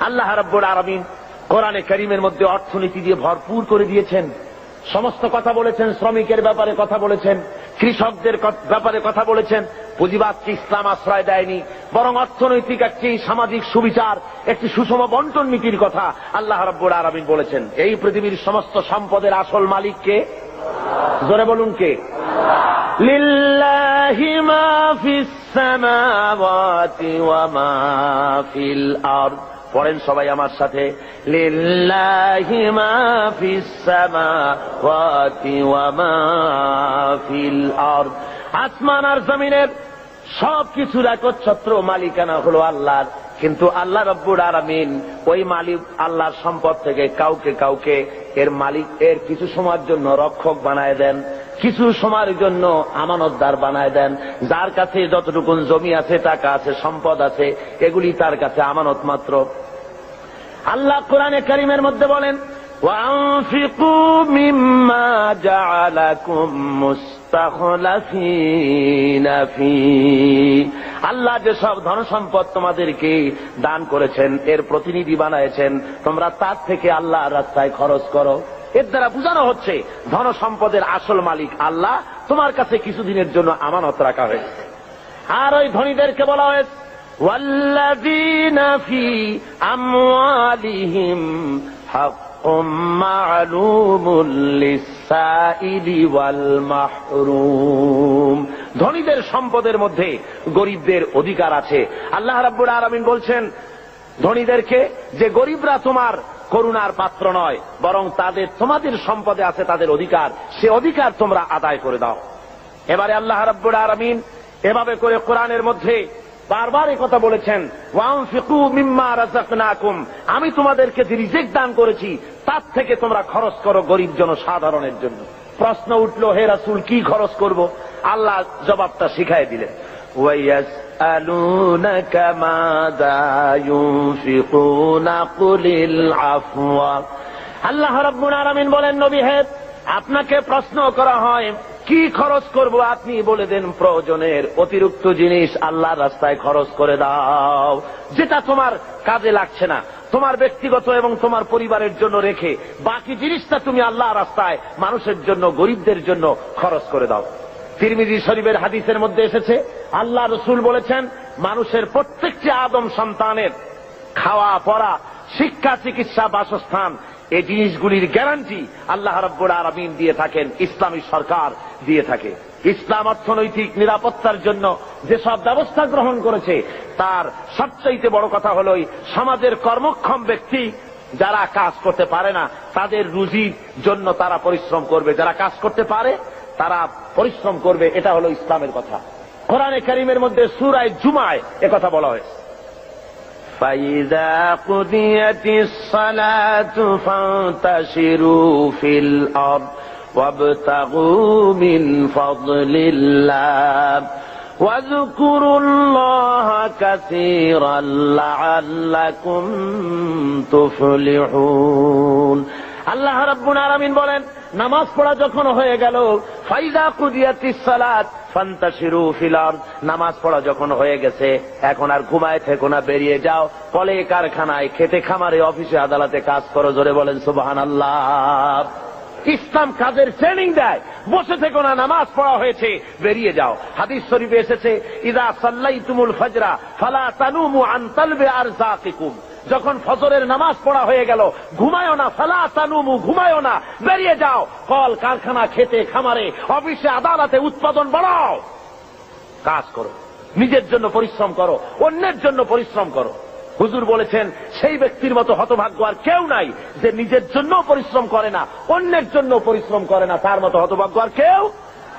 আল্লাহ রাব্বুল আলামিন কোরআনে কারীমের মধ্যে অর্থনীতি দিয়ে ভরপুর করে দিয়েছেন। সমস্ত কথা বলেছেন, শ্রমিকের ব্যাপারে কথা বলেছেন, কৃষকদের ব্যাপারে কথা বলেছেন। পুঁজিবাদকে ইসলাম আশ্রয় দেয়নি, বরং অর্থনৈতিক একটি সামাজিক সুবিচার, একটি সুষম বন্টন নীতির কথা আল্লাহ রাব্বুল আলামিন বলেছেন। এই পৃথিবীর সমস্ত সম্পদের আসল মালিক কে? জোরে বলুন কে? লিল্লাহি মা ফিস সামাওয়াতি ওয়া মা ফিল আরদ। পড়েন সবাই আমার সাথে, লিল্লাহি মা ফিস সামাওয়াতি ওয়া মা ফিল আরদ। আসমান আর জমিনের সবকিছুর একচ্ছত্র মালিকানা হলো আল্লাহর। কিন্তু আল্লাহ রাব্বুল আলামিন ওই মালিক আল্লাহর সম্পদ থেকে কাউকে কাউকে এর মালিক, এর কিছু সময়ের জন্য রক্ষক বানায় দেন, কিছু সময়ের জন্য আমানতদার বানায় দেন। যার কাছে যতটুকু জমি আছে, টাকা আছে, সম্পদ আছে, এগুলি তার কাছে আমানত মাত্র। আল্লাহ কোরআনে কারীমের মধ্যে বলেন, وأنفقوا مما جعلكم مستخلفين فيه। আল্লাহ যেসব ধন সম্পদ তোমাদেরকে দান করেছেন, এর প্রতিনিধি বানাইছেন, তোমরা তার থেকে আল্লাহর রাস্তায় খরচ করো। এর দ্বারা বোঝানো হচ্ছে ধন সম্পদের আসল মালিক আল্লাহ, তোমার কাছে কিছুদিনের জন্য আমানত রাখা হয়েছে। আর ওই ধনীদেরকে বলা হয়েছে ওয়াল্লাযীনা ফী আমওয়ালিহিম হাক্কুম মা'লুমুল লিস-সাইলি ওয়াল মাহরুম। ধনীদের সম্পদের মধ্যে গরিবদের অধিকার আছে। আল্লাহ রাব্বুল আলামিন বলছেন ধনীদেরকে যে গরিবরা তোমার করুণার পাত্র নয়, বরং তোমাদের সম্পদে আছে তাদের অধিকার, সে অধিকার তোমরা আদায় করে দাও। এবারে আল্লাহ রাব্বুল আলামিন এভাবে করে কোরআনের মধ্যে বারবার এই কথা বলেছেন, ওয়ানফিকু মিম্মা রাযাকনাকুম, আমি তোমাদেরকে যে রিজিক দান করেছি তার থেকে তোমরা খরচ করো গরিব জনসাধারণের জন্য। প্রশ্ন উঠলো, হে রাসূল কি খরচ করব? আল্লাহ জবাবটা শিখায় দিলেন, ওয়ায়াসআলুনাকা মাযা ইউনফিকুনা কুলিল আফওয়া। আল্লাহ রাব্বুল আলামিন বলেন, নবী হে, আপনাকে প্রশ্ন করা হয় কি খরচ করব, আপনি বলে দেন প্রয়োজনের অতিরিক্ত জিনিস আল্লাহর রাস্তায় খরচ করে দাও, যেটা তোমার কাজে লাগছে না, তোমার ব্যক্তিগত এবং তোমার পরিবারের জন্য রেখে বাকি জিনিসটা তুমি আল্লাহর রাস্তায় মানুষের জন্য, গরিবদের জন্য খরচ করে দাও। তিরমিজি শরীফের হাদিসের মধ্যে এসেছে, আল্লাহ রাসূল বলেছেন মানুষের প্রত্যেকটি আদম সন্তানের খাওয়া পড়া, শিক্ষা, চিকিৎসা, বাসস্থান, এই জিনিসগুলির গ্যারান্টি আল্লাহ রাব্বুল আলামিন দিয়ে থাকেন, ইসলামী সরকার দিয়ে থাকে। ইসলাম অর্থনৈতিক নিরাপত্তার জন্য যেসব ব্যবস্থা গ্রহণ করেছে তার সবচেয়ে বড় কথা হলো সমাজের কর্মক্ষম ব্যক্তি যারা কাজ করতে পারে না তাদের রুজির জন্য তারা পরিশ্রম করবে, যারা কাজ করতে পারে তারা পরিশ্রম করবে, এটা হলো ইসলামের কথা। কোরআনে কারীমের মধ্যে সূরা জুমায় একথা বলা হয়েছে, فَإِذَا قُضِيَتِ الصَّلَاةُ فَانتَشِرُوا فِي الْأَرْضِ وَابْتَغُوا مِنْ فَضْلِ اللَّهِ وَاذْكُرُوا اللَّهَ كَثِيرًا لَعَلَّكُمْ تُفْلِحُونَ। আল্লাহ রাব্বুল আলামিন বলেন, নামাজ পড়া যখন হয়ে গেল, ফাইদা কুদিয়াতিস সালাত ফান্তাশিরু ফিল আরদ, নামাজ পড়া যখন হয়ে গেছে এখন আর ঘুমায় থেকো না, বেরিয়ে যাও, কলে কারখানায়, খেতে খামারে, অফিসে আদালতে কাজ করো। জোরে বলেন সুবহানাল্লাহ। ইসলাম কাজের ট্রেনিং দেয়, বসে থেকো না, নামাজ পড়া হয়েছে বেরিয়ে যাও। হাদিস শরীফে এসেছে, ইযা সাল্লাইতুমুল ফাজরা ফালা তানুমু আন তালবি আরযাকিকুম, যখন ফজরের নামাজ পড়া হয়ে গেল ঘুমায়ও না, ফালা তানুমু, ঘুমায়ও না, বেরিয়ে যাও, কল কারখানা, খেতে খামারে, অফিসে আদালতে উৎপাদন বাড়াও, কাজ করো, নিজের জন্য পরিশ্রম করো, অন্যের জন্য পরিশ্রম করো। হুজুর বলেছেন সেই ব্যক্তির মতো হতভাগ্য আর কেউ নাই যে নিজের জন্য পরিশ্রম করে না, অন্যের জন্য পরিশ্রম করে না, তার মতো হতভাগ্য আর কেউ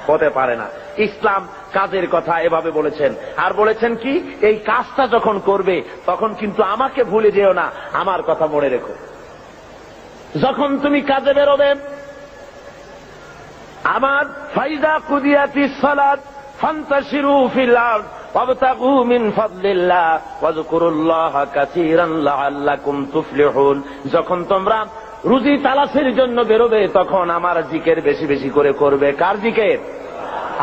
হতে পারে না। ইসলাম কাজের কথা এভাবে বলেছেন, আর বলেছেন কি, এই কাজটা যখন করবে তখন কিন্তু আমাকে ভুলে যেও না, আমার কথা মনে রেখো। যখন তুমি কাজে বেরোবে, আমার ফাইদা কুদিয়াতিস সালাত ফান্তাশিরু ফিল আরদ ওয়াবতাগু মিন ফাদলিল্লাহ ওয়াযকুরুল্লাহা কাসীরান লাআল্লাকুম তুফলিহুন, যখন তোমরা রুজি তালাশের জন্য বেরোবে তখন আমার জিকির বেশি বেশি করে করবে। কার জিকির?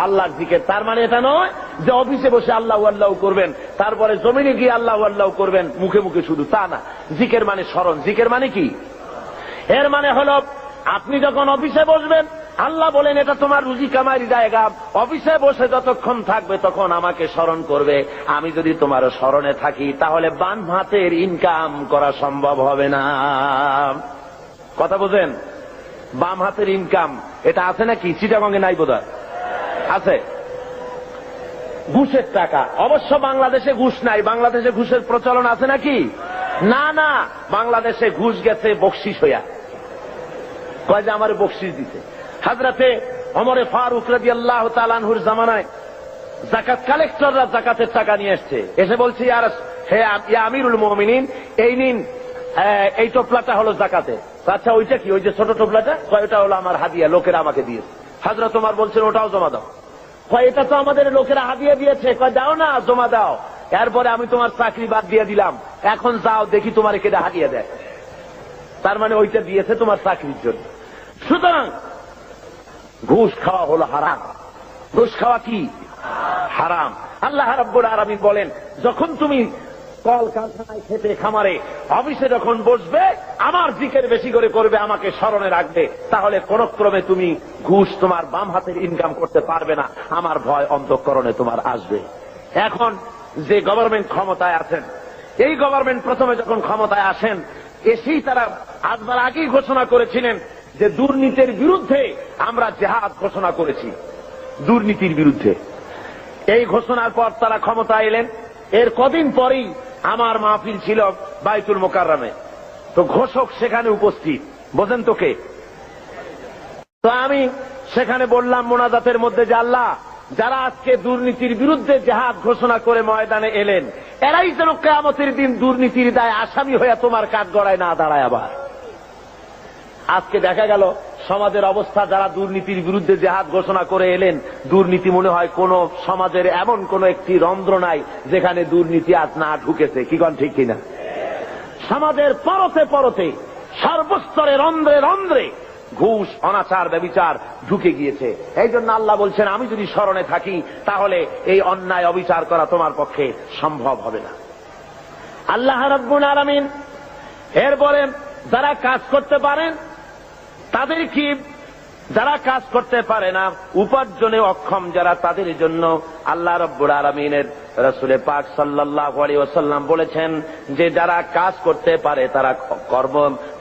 আল্লাহর জিকির। তার মানে এটা নয় যে অফিসে বসে আল্লাহু আল্লাহ করবেন, তারপরে জমিনে গিয়ে আল্লাহু আল্লাহ করবেন মুখে মুখে শুধু, তা না। জিকির মানে স্মরণ। জিকির মানে কি? এর মানে হলো আপনি যখন অফিসে বসবেন, আল্লাহ বলেন এটা তোমার রুজি কামাইয়ের জায়গা, অফিসে বসে যতক্ষণ থাকবে তখন আমাকে স্মরণ করবে। আমি যদি তোমার স্মরণে থাকি তাহলে বাম হাতের ইনকাম করা সম্ভব হবে না। কথা বোঝেন? বাম হাতের ইনকাম এটা আছে নাকি? চিটাগঙ্গে নাই বোধহয়, আছে। ঘুষের টাকা, অবশ্য বাংলাদেশে ঘুষ নাই। বাংলাদেশে ঘুষের প্রচলন আছে নাকি? না না, বাংলাদেশে ঘুষ গেছে বকশিস হইয়া। কয় যে আমার বকশিস দিতে। হযরতে ওমর ফারুক রাদিয়াল্লাহু তাআলা আনহুর জামানায় যাকাত কালেক্টররা যাকাতের টাকা নিয়ে আসছে, এসে বলছে, হে আমিরুল মুমিনিন, এই নিন, এই টোপলাটা হলো যাকাতে। আচ্ছা ওইটা কি? ওই যে ছোট টোপলাটা? ওইটা হলো আমার হাদিয়া, লোকেরা আমাকে দিয়েছে। হযরত ওমর বলছেন ওটাও জমা দাও। কয় এটা তো আমাদের লোকেরা হাদিয়া দিয়েছে। কয় দাও না, জমা দাও। এরপরে আমি তোমার চাকরি বাদ দিয়ে দিলাম, এখন যাও দেখি তোমার কেটে হাদিয়া দেয়। তার মানে ওইটা দিয়েছে তোমার চাকরির জন্য। সুতরাং ঘুষ খাওয়া হলো হারাম। ঘুষ খাওয়া কি হারাম। আল্লাহ রাব্বুল আলামিন বলেন, যখন তুমি কলকারখানায়, খেতে খামারে, অফিসে যখন বসবে, আমার জিকির বেশি করে করবে, আমাকে স্মরণে রাখবে, তাহলে কোন ক্রমে তুমি ঘুষ তোমার বাম হাতের ইনকাম করতে পারবে না। আমার ভয় অন্তঃকরণে তোমার আসবে। এখন যে গভর্নমেন্ট ক্ষমতায় আছেন, এই গভর্নমেন্ট প্রথমে যখন ক্ষমতায় আসেন, এসেই তারা আসবার আগেই ঘোষণা করেছিলেন যে দুর্নীতির বিরুদ্ধে আমরা জিহাদ ঘোষণা করেছি, দুর্নীতির বিরুদ্ধে। এই ঘোষণার পর তারা ক্ষমতায় এলেন। এর কদিন পরেই আমার মাহফিল ছিল বাইতুল মোকাররমে। তো ঘোষক সেখানে উপস্থিত, বোঝেন তো কে? তো আমি সেখানে বললাম মোনাজাতের মধ্যে যে আল্লাহ, যারা আজকে দুর্নীতির বিরুদ্ধে জিহাদ ঘোষণা করে ময়দানে এলেন, এরাই যেন কিয়ামতের দিন দুর্নীতির দায় আসামি হয়ে তোমার কাঠগড়ায় না দাঁড়ায়। আবার আজকে দেখা গেল সমাজের অবস্থা, যারা দুর্নীতির বিরুদ্ধে জিহাদ ঘোষণা করে এলেন, দুর্নীতি মনে হয় কোন সমাজের এমন কোন একটি রন্ধ্র নাই যেখানে দুর্নীতি আজ না ঢুকেছে। কি কোন ঠিক কিনা? সমাজের পরতে পরতে, সর্বস্তরে, রন্ধ্রে রন্ধ্রে ঘুষ, অনাচার, ব্যভিচার ঢুকে গিয়েছে। এই জন্য আল্লাহ বলছেন, আমি যদি স্মরণে থাকি তাহলে এই অন্যায় অবিচার করা তোমার পক্ষে সম্ভব হবে না। আল্লাহ রাব্বুল আলামিন এরপরে যারা কাজ করতে পারেন তাদের কি, যারা কাজ করতে পারে না, উপার্জনে অক্ষম যারা, তাদের জন্য আল্লাহ রাব্বুল আলামিনের রাসূল পাক সাল্লাল্লাহু আলাইহি ওয়াসাল্লাম বলেছেন যে যারা কাজ করতে পারে, তারা কর্ম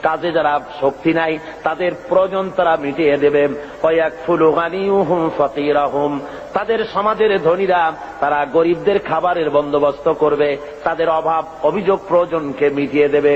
কাজে যারা শক্তি নাই, তাদের প্রয়োজন তারা মিটিয়ে দেবে। ওয়ায়াকফুলু গানিয়ুহুম ফাকিরাহুম, তাদের সমাজের ধনীরা তারা গরিবদের খাবারের বন্দোবস্ত করবে, তাদের অভাব অভিযোগ প্রয়োজনকে মিটিয়ে দেবে।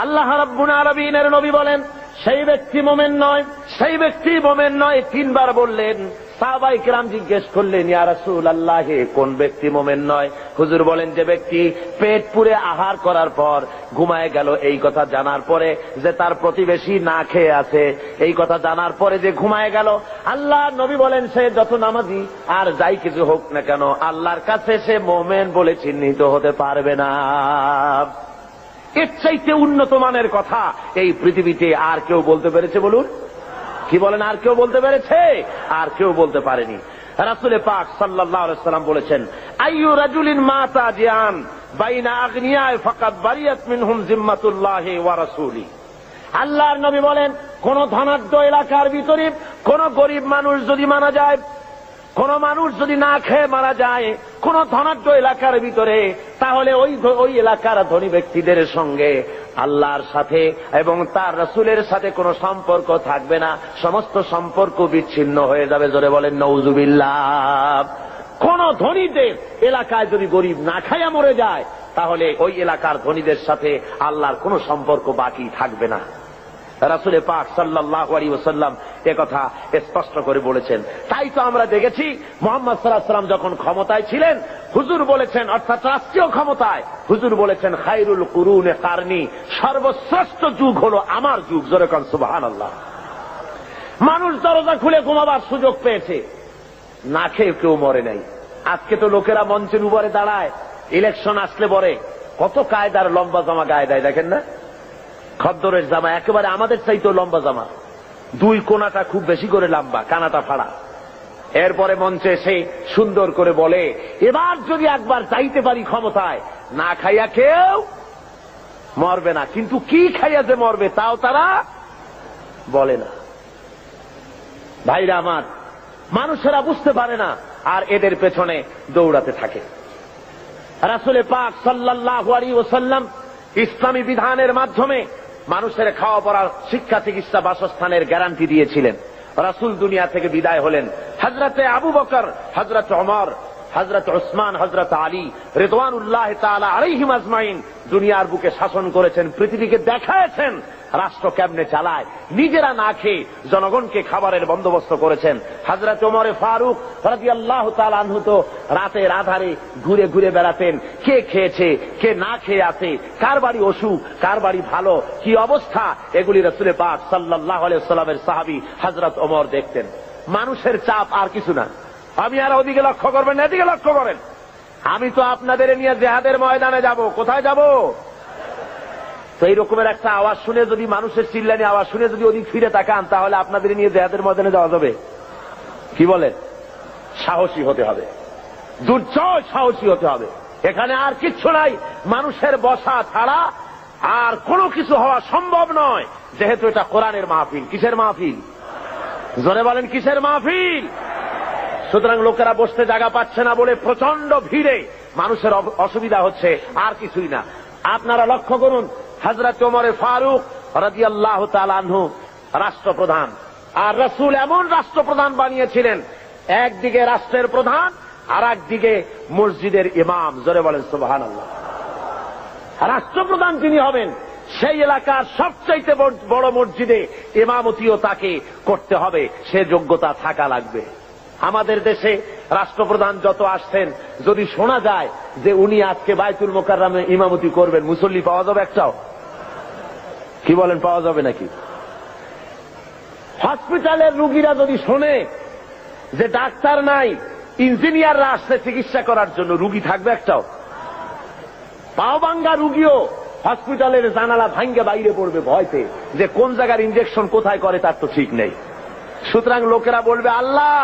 আল্লাহ রাব্বুল আলামিনের নবী বলেন, সেই ব্যক্তি মুমিন নয়, সেই ব্যক্তি মুমিন নয়। তিনবার বললেন। সাহাবায়ে কেরাম জিজ্ঞেস করলেন, ইয়া রাসূলুল্লাহ, কোন ব্যক্তি মুমিন নয়? হুজুর বলেন, যে ব্যক্তি পেট পুরে আহার করার পর ঘুমায় গেল, এই কথা জানার পরে যে তার প্রতিবেশী না খেয়ে আছে, এই কথা জানার পরে যে ঘুমায় গেল। আল্লাহ নবী বলেন, সে যত নামাজি আর যাই কিছু হোক না কেন, আল্লাহর কাছে সে মুমিন বলে চিহ্নিত হতে পারবে না। এর চাইতে উন্নত মানের কথা এই পৃথিবীতে আর কেউ বলতে পেরেছে? বলুন, কি বলেন? আর কেউ বলতে পেরেছে? আর কেউ বলতে পারেনি। রাসূল পাক সাল্লাল্লাহু আলাইহি ওয়াসাল্লাম বলেছেন, আইয়ু রাজুলিন মাতা জিয়ান বাইনা আগনিয়া ফাকাদ বারিয়াত মিনহুম জিম্মাতুল্লাহি ওয়া রাসূলি। আল্লাহর নবী বলেন, কোন ধনাঢ্য এলাকার ভিতরে কোন গরিব মানুষ যদি মারা যায়, কোন মানুষ যদি না খেয়ে মারা যায় কোন ধনাঢ্য এলাকার ভিতরে, তাহলে ওই এলাকার ধনী ব্যক্তিদের সঙ্গে আল্লাহর সাথে এবং তার রাসূলের সাথে কোনো সম্পর্ক থাকবে না, সমস্ত সম্পর্ক বিচ্ছিন্ন হয়ে যাবে। জোরে বলেন নাউযুবিল্লাহ। কোন ধনীদের এলাকায় যদি গরিব না খাইয়া মরে যায়, তাহলে ওই এলাকার ধনীদের সাথে আল্লাহর কোনো সম্পর্ক বাকি থাকবে না। রাসূল পাক সাল্লাল্লাহু আলাইহি ওয়াসাল্লাম একথা স্পষ্ট করে বলেছেন। তাই তো আমরা দেখেছি মুহাম্মদ সাল্লাল্লাহু আলাইহি ওয়াসাল্লাম যখন ক্ষমতায় ছিলেন, হুজুর বলেছেন, অর্থাৎ রাষ্ট্রীয় ক্ষমতায়, হুজুর বলেছেন, খায়রুল কুরুনে কারনি, সর্বশ্রেষ্ঠ যুগ হলো আমার যুগ। জোরে কোন সুবহানাল্লাহ। মানুষ দরজা খুলে ঘুমাবার সুযোগ পেয়েছে, না খেয়ে কেউ মরে নাই। আজকে তো লোকেরা মঞ্চের উপরে দাঁড়ায়, ইলেকশন আসলে পরে কত কায়দার লম্বা জামা গায়ে দেয়, দেখেন না? খদ্দরের জামা একেবারে আমাদের চাইতেও লম্বা জামা, দুই কোনাটা খুব বেশি করে লম্বা, কানাটা ফাড়া। এরপরে মঞ্চে এসে সুন্দর করে বলে, এবার যদি একবার চাইতে পারি ক্ষমতায়, না খাইয়া কেউ মরবে না, কিন্তু কি খাইয়া যে মরবে তাও তারা বলে না। ভাইরা আমার, মানুষেরা বুঝতে পারে না, আর এদের পেছনে দৌড়াতে থাকে। রাসূল পাক সাল্লাল্লাহু আলাইহি ওয়াসাল্লাম ইসলামী বিধানের মাধ্যমে মানুষের খাওয়া পড়ার, শিক্ষা, চিকিৎসা, বাসস্থানের গ্যারান্টি দিয়েছিলেন। রাসূল দুনিয়া থেকে বিদায় হলেন। হযরতে আবু বকর, হযরত ওমর, হযরত উসমান, হযরত আলী রিদওয়ানুল্লাহ তাআলা আলাইহিম আজমাইন দুনিয়ার বুকে শাসন করেছেন, পৃথিবীকে দেখায়েছেন রাষ্ট্র কেমনে চালায়। নিজেরা না খেয়ে জনগণকে খাবারের বন্দোবস্ত করেছেন। হযরত ওমর ফারুক রাদিয়াল্লাহু তাআলা আনহু তো রাতের আধারে ঘুরে ঘুরে বেড়াতেন, কে খেয়েছে, কে না খেয়ে আছে, কার বাড়ি অসুখ, কার বাড়ি ভালো, কি অবস্থা, এগুলি রাসূল পাক সাল্লাল্লাহু আলাইহি ওয়াসাল্লামের সাহাবী হযরত ওমর দেখতেন। মানুষের চাপ আর কিছু না। আমি আর ওদিকে লক্ষ্য করবেন, এদিকে লক্ষ্য করেন। আমি তো আপনাদের নিয়ে জিহাদের ময়দানে যাব। কোথায় যাব? তো এই রকমের একটা আওয়াজ শুনে যদি মানুষের চিল্লানি আওয়াজ শুনে যদি ওদিক ফিরে তাকান, তাহলে আপনাদের নিয়ে জিহাদের ময়দানে যাওয়া যাবে? কি বলেন? সাহসী হতে হবে, দুর্জয় সাহসী হতে হবে। এখানে আর কিচ্ছু নাই, মানুষের বসা ছাড়া আর কোনো কিছু হওয়া সম্ভব নয়, যেহেতু এটা কোরআনের মাহফিল। কিসের মাহফিল? জোরে বলেন, কিসের মাহফিল? সুতরাং লোকেরা বসতে জায়গা পাচ্ছে না বলে প্রচন্ড ভিড়ে মানুষের অসুবিধা হচ্ছে, আর কিছুই না। আপনারা লক্ষ্য করুন, হযরত ওমর ফারুক রাদিয়াল্লাহু তাআলা আনহু রাষ্ট্রপ্রধান, আর রাসূল এমন রাষ্ট্রপ্রধান বানিয়েছিলেন, একদিকে রাষ্ট্রের প্রধান আর একদিকে মসজিদের ইমাম। জোরে বলেন সুবহানাল্লাহ। রাষ্ট্রপ্রধান যিনি হবেন, সেই এলাকার সবচাইতে বড় মসজিদে ইমামতিও তাকে করতে হবে, সে যোগ্যতা থাকা লাগবে। আমাদের দেশে রাষ্ট্রপ্রধান যত আসছেন, যদি শোনা যায় যে উনি আজকে বাইতুল মোকাররমে ইমামতি করবেন, মুসল্লি পাওয়া যাবে একটাও? কি বলেন, পাওয়া যাবে নাকি? হসপিটালের রুগীরা যদি শোনে যে ডাক্তার নাই, ইঞ্জিনিয়াররা আসছে চিকিৎসা করার জন্য, রুগী থাকবে একটাও? পাও ভাঙ্গা রুগীও হসপিটালের জানালা ভাঙ্গে বাইরে পড়বে ভয়তে, যে কোন জায়গার ইনজেকশন কোথায় করে তার তো ঠিক নেই। সুতরাং লোকেরা বলবে, আল্লাহ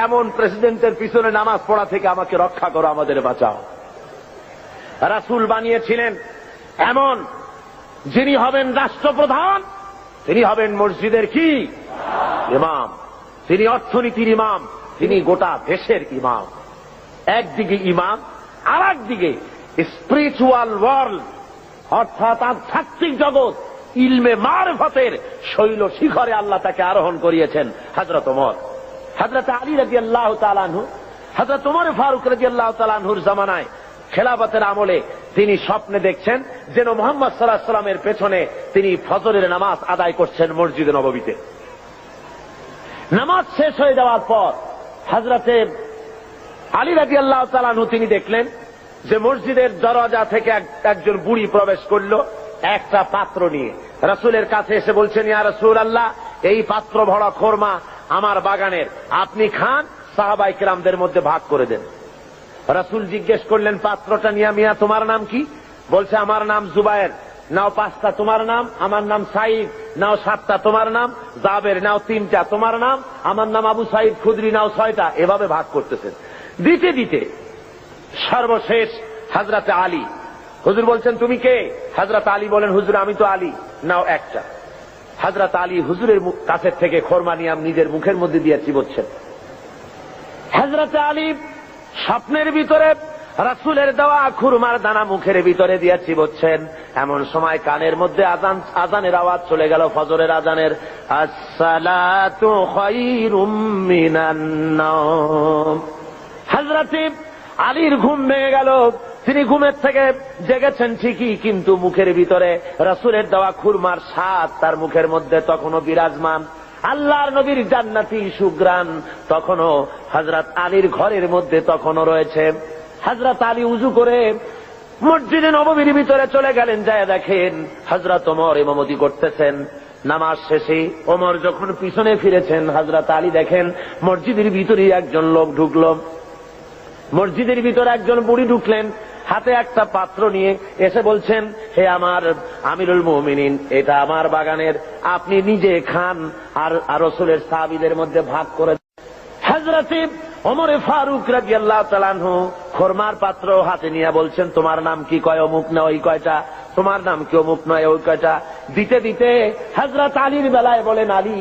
এমন প্রেসিডেন্টের পিছনে নামাজ পড়া থেকে আমাকে রক্ষা করো, আমাদের বাঁচাও। রাসূল বানিয়েছিলেন এমন, যিনি হবেন রাষ্ট্রপ্রধান, তিনি হবেন মসজিদের কি ইমাম, তিনি অর্থনীতির ইমাম, তিনি গোটা দেশের ইমাম। একদিকে ইমাম, আর একদিকে স্পিরিচুয়াল ওয়ার্ল্ড, অর্থাৎ আধ্যাত্মিক জগৎ, ইলমে মারফতের শৈল শিখরে আল্লাহ তাকে আরোহণ করিয়েছেন হযরত ওমর। হযরত আলী রাদিয়াল্লাহু তাআলা আনহু, হযরত ওমর ফারুক রাদিয়াল্লাহু তাআলা আনহুর জামানায় খেলাফতের আমলে তিনি স্বপ্নে দেখছেন যেন মুহাম্মদ সাল্লাল্লাহু আলাইহি ওয়াসাল্লামের পেছনে তিনি ফজরের নামাজ আদায় করছেন মসজিদে নববীতে। নামাজ শেষ হয়ে যাওয়ার পর হযরত আলী রাদিয়াল্লাহু তাআলা আনহু তিনি দেখলেন যে মসজিদের দরজা থেকে একজন বুড়ি প্রবেশ করলো একটা পাত্র নিয়ে। রাসূলের কাছে এসে বলছেন, ইয়া রাসূলুল্লাহ, এই পাত্র ভরা খোরমা আমার বাগানের, আপনি খান, সাহাবায়ে কেরামদের মধ্যে ভাগ করে দেন। রাসূল জিজ্ঞেস করলেন, পাত্রটা নিয়া মিয়া তোমার নাম কি? বলছে, আমার নাম জুবায়ের। নাও 5টা তোমার নাম, আমার নাম সাঈদ। নাও 7টা তোমার নাম, জাবের। নাও 3টা তোমার নাম, আমার নাম আবু সাঈদ খুদরি। নাও 6টা। এভাবে ভাগ করতেছেন। দিতে দিতে সর্বশেষ হযরত আলী, হুজুর বলছেন তুমি কে? হযরত আলী বলেন, হুজুর আমি তো আলী। নাও 1টা। হযরত আলী হুজুরের কাছের থেকে খোরমা নিয়ে নিজের মুখের মধ্যে দিয়ে চিবোচ্ছেন। হযরত আলী স্বপ্নের ভিতরে রাসূলের দেওয়া খুরমার দানা মুখের ভিতরে দিয়ে চিবোচ্ছেন। এমন সময় কানের মধ্যে আজানের আওয়াজ চলে গেল, ফজরের আজানের, আসসালাতু খায়রুম মিনান নাওম। হযরত আলীর ঘুম ভেঙে গেল। তিনি ঘুমের থেকে জেগেছেন ঠিকই, কিন্তু মুখের ভিতরে রাসূলের দেওয়া খুরমার স্বাদ তার মুখের মধ্যে তখনও বিরাজমান। আল্লাহর নবীর জান্নাতি সুগ্রাণ তখনও হযরত আলীর ঘরের মধ্যে তখনও রয়েছে। হযরত আলী উযু করে মসজিদে নববীর ভিতরে চলে গেলেন, যায় দেখেন হযরত ওমর ইমামতি করতেছেন। নামাজ শেষে ওমর যখন পিছনে ফিরেছেন, হযরত আলী দেখেন মসজিদের ভিতরে একজন লোক ঢুকলো। মসজিদের ভিতরে একজন বুড়ি ঢুকলেন, হাতে একটা পাত্র নিয়ে এসে বলছেন, হে আমার আমিরুল মুমিনিন, এটা আমার বাগানের, আপনি নিজে খান আর রাসূলের সাহাবীদের মধ্যে ভাগ করে। হযরত ওমর ফারুক রাদিয়াল্লাহু তাআলা আনহু খোরমার পাত্র হাতে নিয়ে বলছেন, তোমার নাম কি? কয় অমুক না ওই কয়টা। তোমার নাম কি? অমুক নয় ওই কয়টা। দিতে দিতে হযরত আলীর বেলায় বলেন, আলী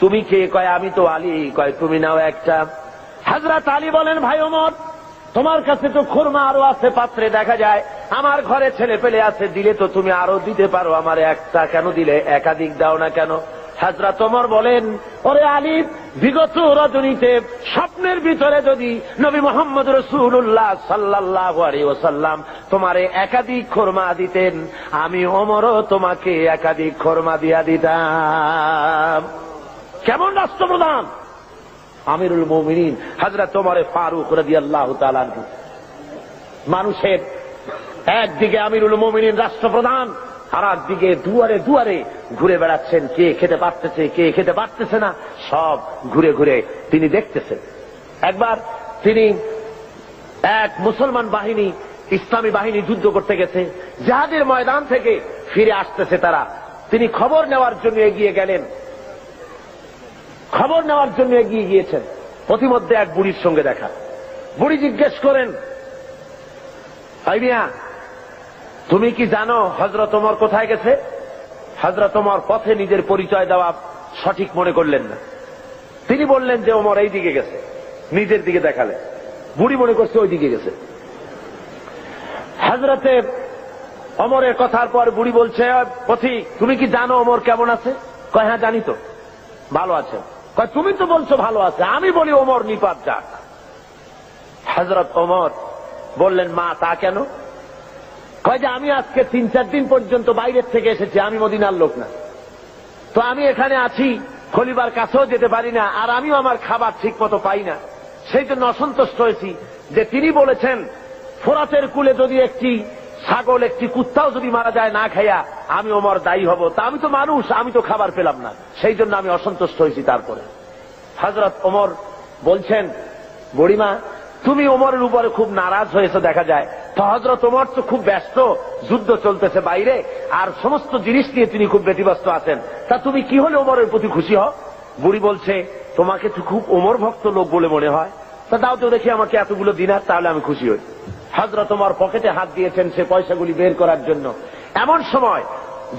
তুমি কে? কয় আমি তো আলী। কয় তুমি নাও 1টা। হযরত আলী বলেন, ভাই ওমর, তোমার কাছে তো খুরমা আরো আছে পাত্রে দেখা যায়, আমার ঘরে ছেলে পেলে আছে, দিলে তো তুমি আরো দিতে পারো, আমার 1টা কেন দিলে? একাধিক দাও না কেন? হযরত ওমর বলেন, ওরে আলী, বিগত রজনীতে স্বপ্নের ভিতরে যদি নবী মুহাম্মদ রাসূলুল্লাহ সাল্লাল্লাহু আলাইহি ওয়াসাল্লাম তোমারে একাধিক খুরমা দিতেন, আমি ওমরও তোমাকে একাধিক খুরমা দিয়া দিতাম। কেমন রাষ্ট্রপ্রধান! আমিরুল মুমিনিন হযরত ওমর ফারুক রাদিয়াল্লাহু তাআলা আনহু। মানুষের একদিকে আমিরুল মুমিনিন রাষ্ট্রপ্রধান, আর একদিকে দুয়ারে দুয়ারে ঘুরে বেড়াচ্ছেন, কে খেতে পারতেছে কে খেতে পারতেছে না, সব ঘুরে ঘুরে তিনি দেখতেছেন। একবার তিনি এক মুসলমান বাহিনী, ইসলামী বাহিনী যুদ্ধ করতে গেছে, জিহাদের ময়দান থেকে ফিরে আসতেছে তারা। তিনি খবর নেওয়ার জন্য এগিয়ে গেলেন, খবর নেওয়ার জন্য এগিয়ে গিয়েছেন। প্রতিমধ্যে এক বুড়ির সঙ্গে দেখা। বুড়ি জিজ্ঞেস করেন, ভাই মিয়া, তুমি কি জানো হযরত ওমর কোথায় গেছে? হযরত ওমর পথে নিজের পরিচয় দেওয়া সঠিক মনে করলেন না। তিনি বললেন যে ওমর এই দিকে গেছে, নিজের দিকে দেখালেন। বুড়ি মনে করছে ওই দিকে গেছে। হযরতে ওমরের কথার পর বুড়ি বলছে, পথিক তুমি কি জানো ওমর কেমন আছে? কয় হ্যাঁ জানি তো, ভালো আছে। কয় তুমি তো বলছো ভালো আছে, আমি বলি ওমর নিপাত যাক। হযরত ওমর বললেন, মা তা কেন? কয় যে আমি আজকে 3-4 দিন পর্যন্ত বাইরের থেকে এসেছি, আমি মদিনার লোক না, তো আমি এখানে আছি, খলিফার কাছেও যেতে পারি না, আর আমিও আমার খাবার ঠিক মতো পাই না। সেই জন্য অসন্তুষ্ট হয়েছি যে তিনি বলেছেন ফোরাতের কূলে যদি একটি ছাগল, একটি কুত্তাও যদি মারা যায় না খাইয়া, আমি ওমর দায়ী হব। তা আমি তো মানুষ, আমি তো খাবার পেলাম না, সেই জন্য আমি অসন্তুষ্ট হয়েছি। তারপরে হযরত ওমর বলছেন, বুড়িমা তুমি ওমরের উপরে খুব নারাজ হয়েছে দেখা যায়। তো হযরত ওমর তো খুব ব্যস্ত, যুদ্ধ চলতেছে বাইরে, আর সমস্ত জিনিস নিয়ে তিনি খুব ব্যতিব্যস্ত আছেন, তা তুমি কি হলে ওমরের প্রতি খুশি হও? বুড়ি বলছে, তোমাকে তো খুব ওমর ভক্ত লোক বলে মনে হয়, তা দাও তো দেখি আমাকে এতগুলো দিনার, তাহলে আমি খুশি হই। হযরত ওমর পকেটে হাত দিয়েছেন সে পয়সাগুলি বের করার জন্য। এমন সময়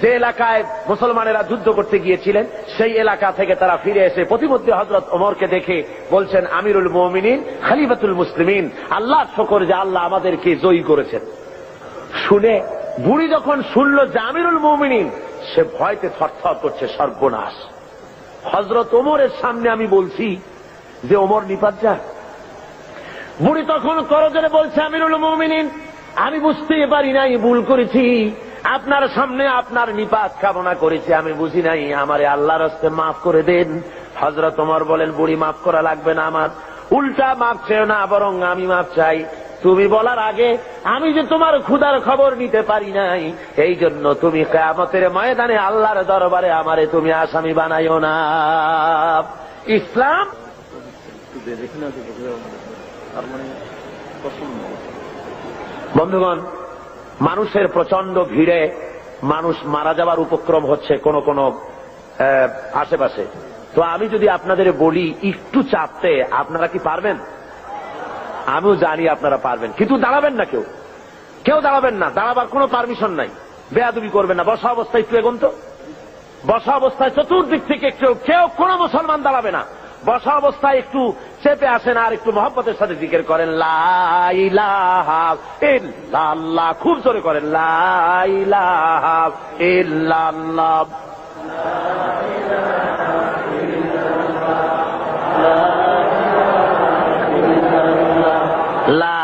যে এলাকায় মুসলমানেরা যুদ্ধ করতে গিয়েছিলেন, সেই এলাকা থেকে তারা ফিরে এসে প্রতিমধ্যে হযরত ওমরকে দেখে বলছেন, আমিরুল মুমিনিন খলিফাতুল মুসলিমিন, আল্লাহর শুকর যে আল্লাহ আমাদেরকে জয়ী করেছেন। শুনে বুড়ি যখন শুনল যে আমিরুল মুমিনিন, সে ভয়তে থরথর করছে, সর্বনাশ, হযরত ওমরের সামনে আমি বলছি যে ওমর নিপাত যাক। বুড়ি তখন করজোরে বলছে, আমিরুল মুমিনিন আমি বুঝতেই পারি নাই, ভুল করেছি, আপনার সামনে আপনার নিপাত কামনা করেছি, আমি বুঝি নাই, আমারে আল্লাহর রাস্তে মাফ করে দেন। হযরত ওমর বলেন, বুড়ি মাফ করা লাগবে না আমার, উল্টা মাফ চেও না, বরং আমি মাফ চাই। তুমি বলার আগে আমি যে তোমার ক্ষুধার খবর নিতে পারি নাই, এই জন্য তুমি কিয়ামতের ময়দানে আল্লাহর দরবারে আমারে তুমি আসামি বানাইও না। ইসলাম বন্ধুগণ, মানুষের প্রচন্ড ভিড়ে মানুষ মারা যাবার উপক্রম হচ্ছে কোন কোন আশেপাশে। তো আমি যদি আপনাদের বলি একটু চাপতে, আপনারা কি পারবেন? আমিও জানি আপনারা পারবেন, কিন্তু দাঁড়াবেন না, কেউ দাঁড়াবেন না, দাঁড়াবার কোনো পারমিশন নাই, বেয়াদবি করবেন না। বসা অবস্থায় একটু এগোন তো, বসা অবস্থায় চতুর্দিক থেকে কেউ কোনো মুসলমান দাঁড়াবে না। বসা অবস্থায় একটু চেপে আসেন আর একটু মহব্বতের সাথে জিকির করেন, লা ইলাহা ইল্লাল্লাহ, খুব জোরে করেন, লা ইলাহা ইল্লাল্লাহ, লা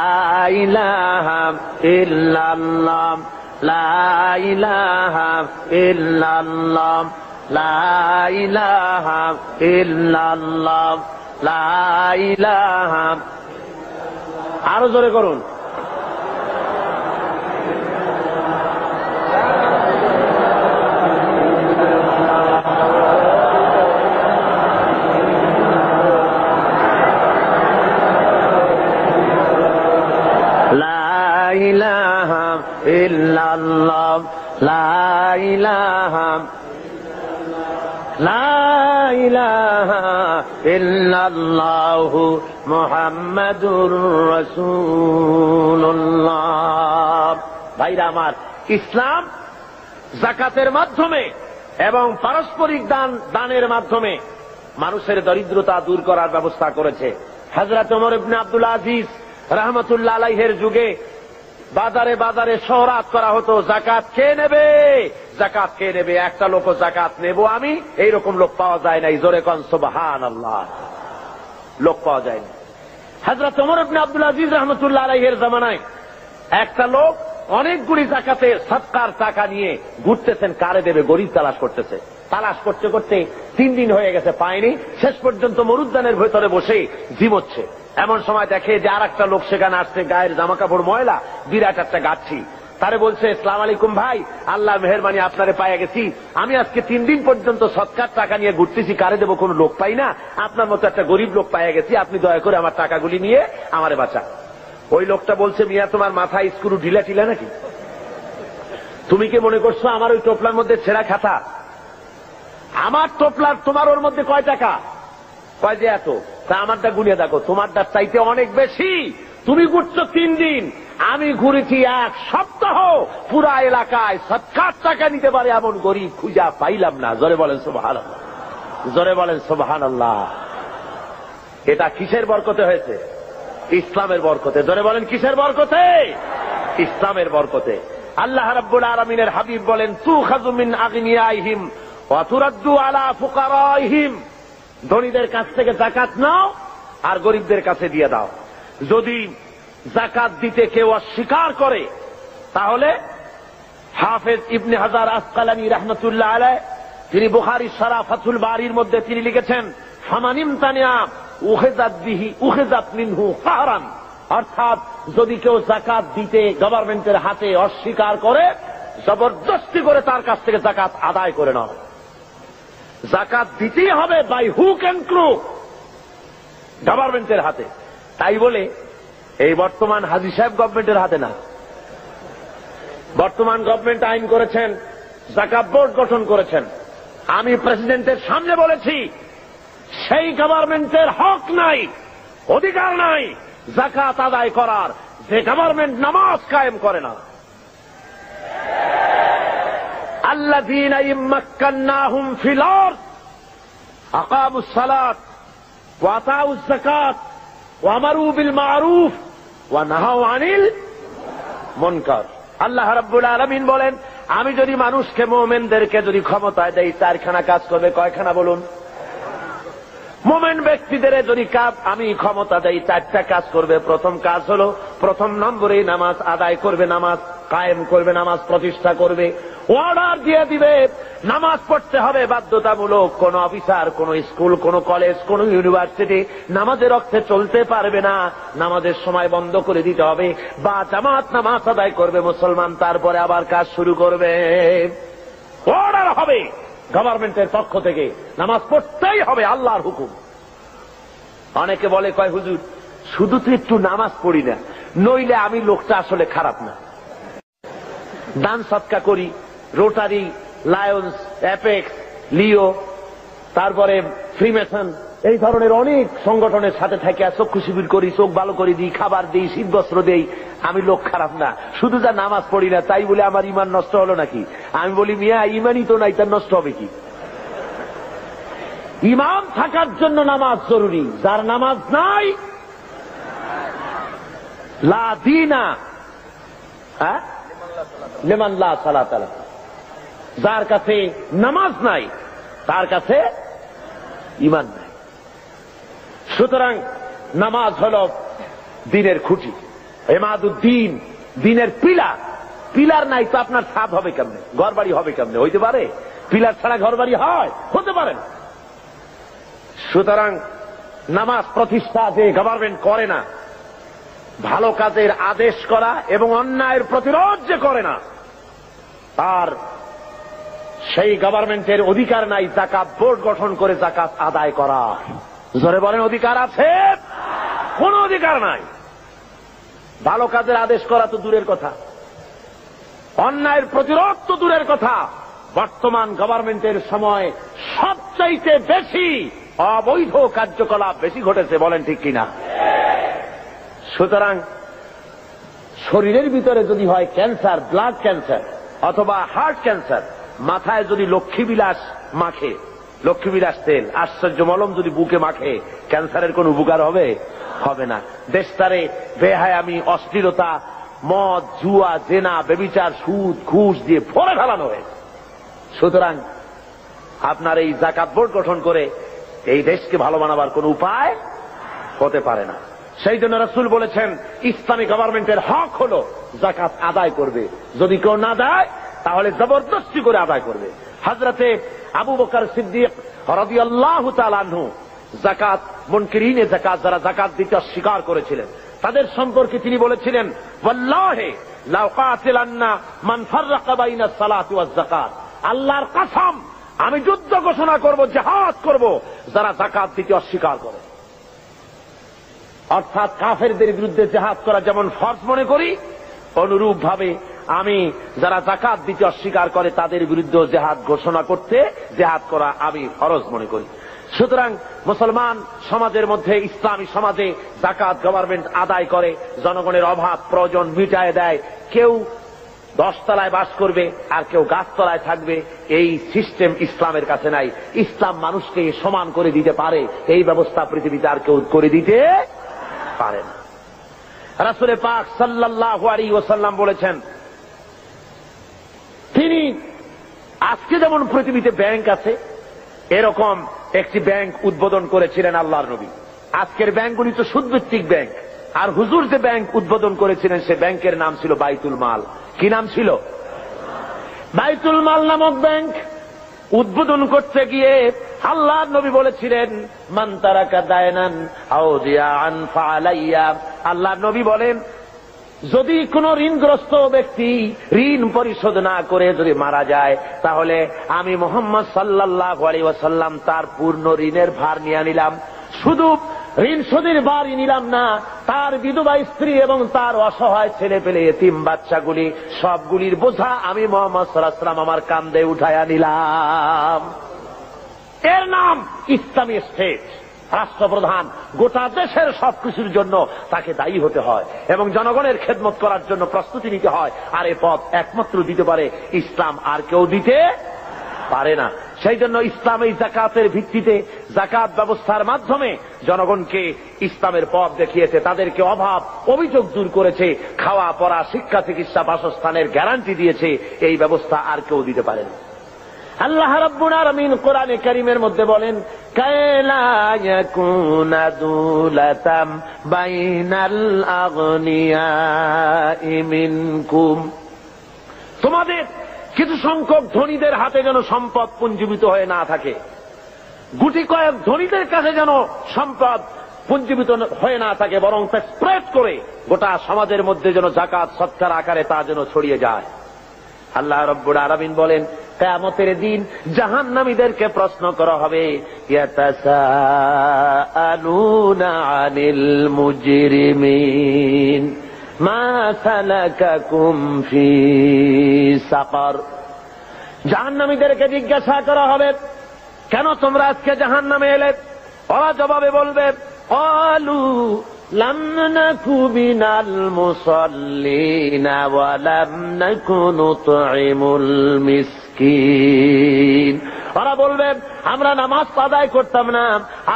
ইলাহা ইল্লাল্লাহ, লা ইলাহা ইল্লাল্লাহ, লা ইলাহা ইল্লাল্লাহ, লা ইলাহা। আরো জোরে করুন, লা ইলাহা ইল্লাল্লাহ, লা ইলাহা, লা ইলাহা ইল্লাল্লাহু মুহাম্মাদুর রাসূলুল্লাহ। ভাইরা আমার, ইসলাম যাকাতের মাধ্যমে এবং পারস্পরিক দানের মাধ্যমে মানুষের দরিদ্রতা দূর করার ব্যবস্থা করেছে। হযরত ওমর ইবনে আব্দুল আজিজ রাহমাতুল্লাহ আলাইহির যুগে বাজারে বাজারে শহরাত করা হতো, যাকাত কে নেবে, যাকাত কে নেবে, একটা লোক যাকাত নেব আমি, এইরকম লোক পাওয়া যায় নাই। জোরে কোন সুবহানাল্লাহ, লোক পাওয়া যায় না। হযরত ওমর ইবনে আব্দুল আজিজ রাহমাতুল্লাহ আলাইহির জামানায় একটা লোক অনেকগুলি যাকাতের সদকার টাকা নিয়ে ঘুরতেছেন, কারে দেবে, গরিব তালাশ করতেছে। তালাশ করতে করতে 3 দিন হয়ে গেছে, পায়নি। শেষ পর্যন্ত মরুদ্যানের ভেতরে বসে ঝিমোচ্ছে। এমন সময় দেখে যে আর একটা লোক সেখানে আসছে, গায়ের জামা কাপড় ময়লা, বিরাট একটা গাচ্ছি। তারে বলছে, আসসালামু আলাইকুম ভাই, আল্লাহর মেহেরবানি আপনারে পাইয়া গেছি, আমি আজকে 3 দিন পর্যন্ত সদকার টাকা নিয়ে ঘুরতেছি, কারে দেবো কোনো লোক পাই না, আপনার মতো একটা গরিব লোক পাইয়া গেছি, আপনি দয়া করে আমার টাকাগুলি নিয়ে আমারে বাঁচা। ওই লোকটা বলছে, মিয়া তোমার মাথায় স্ক্রু ঢিলা টিলা নাকি? তুমি কি মনে করছো আমার ওই টোপলার মধ্যে ছেঁড়া খাতা? আমার টোপলার তোমার ওর মধ্যে কয় টাকা? কয় যে এত। তা আমারটা গুনিয়ে দেখো, তোমারটা চাইতে অনেক বেশি। তুমি ঘুরছো 3 দিন, আমি ঘুরেছি 1 সপ্তাহ। পুরা এলাকায় 70 টাকা নিতে পারে এমন গরিব খুঁজা পাইলাম না। জোরে বলেন সুবহানাল্লাহ, জোরে বলেন সুবহানাল্লাহ। এটা কিসের বরকতে হয়েছে? ইসলামের বরকতে। জোরে বলেন কিসের বরকতে? ইসলামের বরকতে। আল্লাহ রাব্বুল আলামিনের হাবিব বলেন, তুখাযু মিন আগনিয়াইহিম ওয়া তুরাদ্দু আলা ফুকারাইহিম। ধনীদের কাছ থেকে যাকাত নাও আর গরিবদের কাছে দিয়ে দাও। যদি যাকাত দিতে কেউ অস্বীকার করে তাহলে হাফেজ ইবনে হাজার আসকালানী রাহমাতুল্লাহ আলাইহি তিনি বুখারী শরহ ফাথুল বারীর মধ্যে তিনি লিখেছেন, ফামানিম তানিয়া উখিযাত বিহি উখিযাত মিনহু কাহরান। অর্থাৎ যদি কেউ যাকাত দিতে গভর্নমেন্টের হাতে অস্বীকার করে, জবরদস্তি করে তার কাছ থেকে যাকাত আদায় করে নাও। যাকাত দিতেই হবে বাই হুক এন্ড ক্রুক, গভর্নমেন্টের হাতে। তাই বলে এই বর্তমান হাজী সাহেব গভর্নমেন্টের হাতে না। বর্তমান গভর্নমেন্ট আইন করেছেন, যাকাত বোর্ড গঠন করেছেন। আমি প্রেসিডেন্টের সামনে বলেছি, সেই গভর্নমেন্টের হক নাই, অধিকার নাই যাকাত আদায় করার, যে গভর্নমেন্ট নামাজ কায়েম করে না। আল্লাযীনা ইম্মাক্কান্নাহুম ফিল আরদ আকামুস সালাত ওয়া আতাউজ যাকাত ওয়া আমারু বিল মা'রুফ ওয়া নাহাউ আনিল মুনকার। আল্লাহ রাব্বুল আলামিন বলেন, আমি যদি মানুষকে মুমিনদেরকে যদি ক্ষমতায় দেই 4খানা কাজ করবে। কয়খানা বলুন? মুমিন ব্যক্তিদের যদি আমি ক্ষমতা দেই 4টা কাজ করবে। প্রথম কাজ হলো, প্রথম নম্বরে নামাজ আদায় করবে, নামাজ কায়েম করবে, নামাজ প্রতিষ্ঠা করবে। অর্ডার দিয়ে দিবে নামাজ পড়তে হবে বাধ্যতামূলক। কোন অফিসার, কোন স্কুল, কোন কলেজ, কোন ইউনিভার্সিটি নামাজের অর্থে চলতে পারবে না। নামাজের সময় বন্ধ করে দিতে হবে, বা জামাত নামাজ আদায় করবে মুসলমান, তারপরে আবার কাজ শুরু করবে। অর্ডার হবে গভর্নমেন্টের পক্ষ থেকে, নামাজ পড়তেই হবে, আল্লাহর হুকুম। অনেকে বলে, কয় হুজুর শুধু তো একটু নামাজ পড়ি না, নইলে আমি লোকটা আসলে খারাপ না। দান সৎকা করি, রোটারি, লায়ন্স, অ্যাপেক্স, লিও, তারপরে ফ্রিমেসন, এই ধরনের অনেক সংগঠনের সাথে থাকে, চক্ষু শিবির করি, চোখ ভালো করে দিই, খাবার দিই, শীতবস্ত্র দেই, আমি লোক খারাপ না। শুধু যা নামাজ পড়ি না তাই বলে আমার ইমান নষ্ট হলো নাকি? আমি বলি, মিয়া ইমানই তো নাই, তার নষ্ট হবে কি? ইমান থাকার জন্য নামাজ জরুরি। যার নামাজ নাই, লা দীনা লিমান লা সালাত লাহু। যার কাছে নামাজ নাই তার কাছে ইমান নাই। সুতরাং নামাজ হল দিনের খুঁটি, ইমাদুদ্দিন, দিনের পিলার। পিলার নাই তো আপনার ছাদ হবে কেমনে, ঘর বাড়ি হবে কেমনে? হইতে পারে? পিলার ছাড়া ঘর বাড়ি হয়? হতে পারে না। সুতরাং নামাজ প্রতিষ্ঠা যে গভর্নমেন্ট করে না, ভালো কাজের আদেশ করা এবং অন্যায়ের প্রতিরোধ যে করে না, তার সেই গভর্নমেন্টের অধিকার নাই যাকাত বোর্ড গঠন করে যাকাত আদায় করা। জোরে বলেন, অধিকার আছে? কোন অধিকার নাই। ভালো কাজের আদেশ করা তো দূরের কথা, অন্যায়ের প্রতিরোধ তো দূরের কথা। বর্তমান গভর্নমেন্টের সময় সবচাইতে বেশি অবৈধ কার্যকলাপ বেশি ঘটেছে, বলেন ঠিক কিনা? সুতরাং শরীরের ভিতরে যদি হয় ক্যান্সার, ব্লাড ক্যান্সার অথবা হার্ট ক্যান্সার, মাথায় যদি লক্ষ্মীবিলাস মাখে, লক্ষ্মীবিলাস তেল, আশ্চর্য মলম যদি বুকে মাখে, ক্যান্সারের কোন উপকার হবে? হবে না। দেশটারে বেহায়ামি, অশ্লীলতা, মদ, জুয়া, জেনা, ব্যভিচার, সুদ, ঘুষ দিয়ে ভরে ফেলানো হয়েছে। সুতরাং আপনার এই যাকাত বোর্ড গঠন করে এই দেশকে ভালো বানাবার কোন উপায় হতে পারে না। সেই জন্য রাসূল বলেছেন, ইসলামী গভর্নমেন্টের হক হলো যাকাত আদায় করবে। যদি কেউ না দেয় তাহলে জবরদস্তি করে আদায় করবে। হযরতে আবু বকর সিদ্দিক রাদিয়াল্লাহু তাআলা আনহু যাকাত, মুনকিরিনে যাকাত, যারা যাকাত দিতে অস্বীকার করেছিলেন, তাদের সম্পর্কে তিনি বলেছিলেন, ওয়াল্লাহি লা কাতিলান্না মান ফাররাকা বাইনাস সালাতি ওয়াজ যাকাত। আল্লাহর কসম, আমি যুদ্ধ ঘোষণা করব, জিহাদ করব যারা যাকাত দিতে অস্বীকার করে। অর্থাৎ কাফেরদের বিরুদ্ধে জিহাদ করা যেমন ফরজ মনে করি, অনুরূপ ভাবে আমি যারা যাকাত দিতে অস্বীকার করে তাদের বিরুদ্ধে জেহাদ ঘোষণা করতে, জেহাদ করা আমি ফরজ মনে করি। সুতরাং মুসলমান সমাজের মধ্যে, ইসলামী সমাজে যাকাত গভর্নমেন্ট আদায় করে, জনগণের অভাব প্রয়োজন মিটায় দেয়। কেউ 10 তলায় বাস করবে আর কেউ গাছতলায় থাকবে, এই সিস্টেম ইসলামের কাছে নাই। ইসলাম মানুষকে সমান করে দিতে পারে, এই ব্যবস্থা পৃথিবীতে আর কেউ করে দিতে পারে না। রাসূল পাক সাল্লাল্লাহু আলাইহি ওয়াসাল্লাম বলেছেন, তিনি আজকে যেমন পৃথিবীতে ব্যাংক আছে, এরকম একটি ব্যাংক উদ্বোধন করেছিলেন আল্লাহর নবী। আজকের ব্যাংকগুলি তো সুদভিত্তিক ব্যাংক, আর হুজুর যে ব্যাংক উদ্বোধন করেছিলেন সে ব্যাংকের নাম ছিল বাইতুল মাল। কি নাম ছিল? বাইতুল মাল নামক ব্যাংক উদ্বোধন করতে গিয়ে আল্লাহর নবী বলেছিলেন, মান তারাকা দায়নান আও দিয়ান ফালাইয়া। আল্লাহর নবী বলেন, যদি কোন ঋণগ্রস্ত ব্যক্তি ঋণ পরিশোধ না করে যদি মারা যায়, তাহলে আমি মুহাম্মদ সাল্লাল্লাহু আলাইহি ওয়াসাল্লাম তার পূর্ণ ঋণের ভার নিয়ে নিলাম। শুধু ঋণ শোধের ভারই নিলাম না, তার বিধবা স্ত্রী এবং তার অসহায় ছেলে পেলে এতিম বাচ্চাগুলি সবগুলির বোঝা আমি মুহাম্মদ সাল্লাল্লাহু আলাইহি ওয়াসাল্লাম আমার কাঁধে উঠায়া নিলাম। এর নাম ইসলামী স্টেট। রাষ্ট্রপ্রধান গোটা দেশের সবকিছুর জন্য তাকে দায়ী হতে হয় এবং জনগণের খেদমত করার জন্য প্রস্তুতি নিতে হয়। আর এ পথ একমাত্র দিতে পারে ইসলাম, আর কেউ দিতে পারে না। সেই জন্য ইসলাম এই যাকাতের ভিত্তিতে, যাকাত ব্যবস্থার মাধ্যমে জনগণকে ইসলামের পথ দেখিয়েছে, তাদেরকে অভাব অভিযোগ দূর করেছে, খাওয়া পড়া শিক্ষা চিকিৎসা বাসস্থানের গ্যারান্টি দিয়েছে। এই ব্যবস্থা আর কেউ দিতে পারে না। আল্লাহ রাব্বুল আলামিন কোরআনে কারীমের মধ্যে বলেন, কায়লা ইয়াকুনা দুলাতাম বাইনাল আগনিয়াই মিনকুম। তোমাদের কিছু সংখ্যক ধনীদের হাতে যেন সম্পদ পুঞ্জীভূত হয়ে না থাকে, গুটি কয়েক ধনীদের কাছে যেন সম্পদ পুঞ্জীভূত হয়ে না থাকে, বরং তা স্প্রেড করে গোটা সমাজের মধ্যে যেন যাকাত সৎকার আকারে তা যেন ছড়িয়ে যায়। আল্লাহ রাব্বুল আলামিন বলেন, কিয়ামতের দিন জাহান্নামীদেরকে প্রশ্ন করা হবে, ইয়াতাসাআলুনা আনিল মুজরিমিন মা সালাকাকুম ফি সাকার। জাহান্নামীদেরকে জিজ্ঞাসা করা হবে, কেন তোমরা আজকে জাহান্নামে এলে? ওরা জবাবে বলবে, ক্বালু লাম নাকু মিনাল মুসাল্লিনা ওয়া লাম নাকু নুতঈমুল মিসকিন। ওরা বলবে, আমরা নামাজ আদায় করতাম না,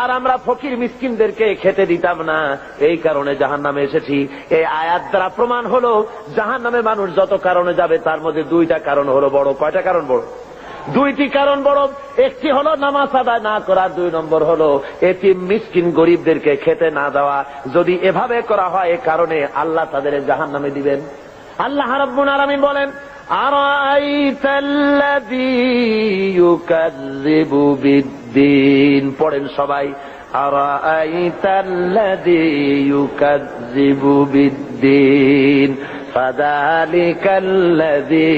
আর আমরা ফকির মিসকিনদেরকে খেতে দিতাম না, এই কারণে জাহান্নামে এসেছি। এই আয়াত দ্বারা প্রমাণ হলো জাহান্নামে মানুষ যত কারণে যাবে তার মধ্যে দুইটা কারণ হলো বড়। কয়টা কারণ বড়? দুইটি কারণ বড়। একটি হলো নামাজ আদায় না করা, 2 নম্বর হলো এতিম মিসকিন গরিবদেরকে খেতে না দেওয়া। যদি এভাবে করা হয়, এ কারণে আল্লাহ তাদের জাহান্নামে দিবেন। আল্লাহ রাব্বুল আলামিন বলেন, আরাআইতাল্লাযী ইউকাযযিবু বিদ্দীন। পড়েন সবাই, আরাআইতাল্লাযী ইউকাযযিবু বিদ্দীন ফাযালিকাল্লাযী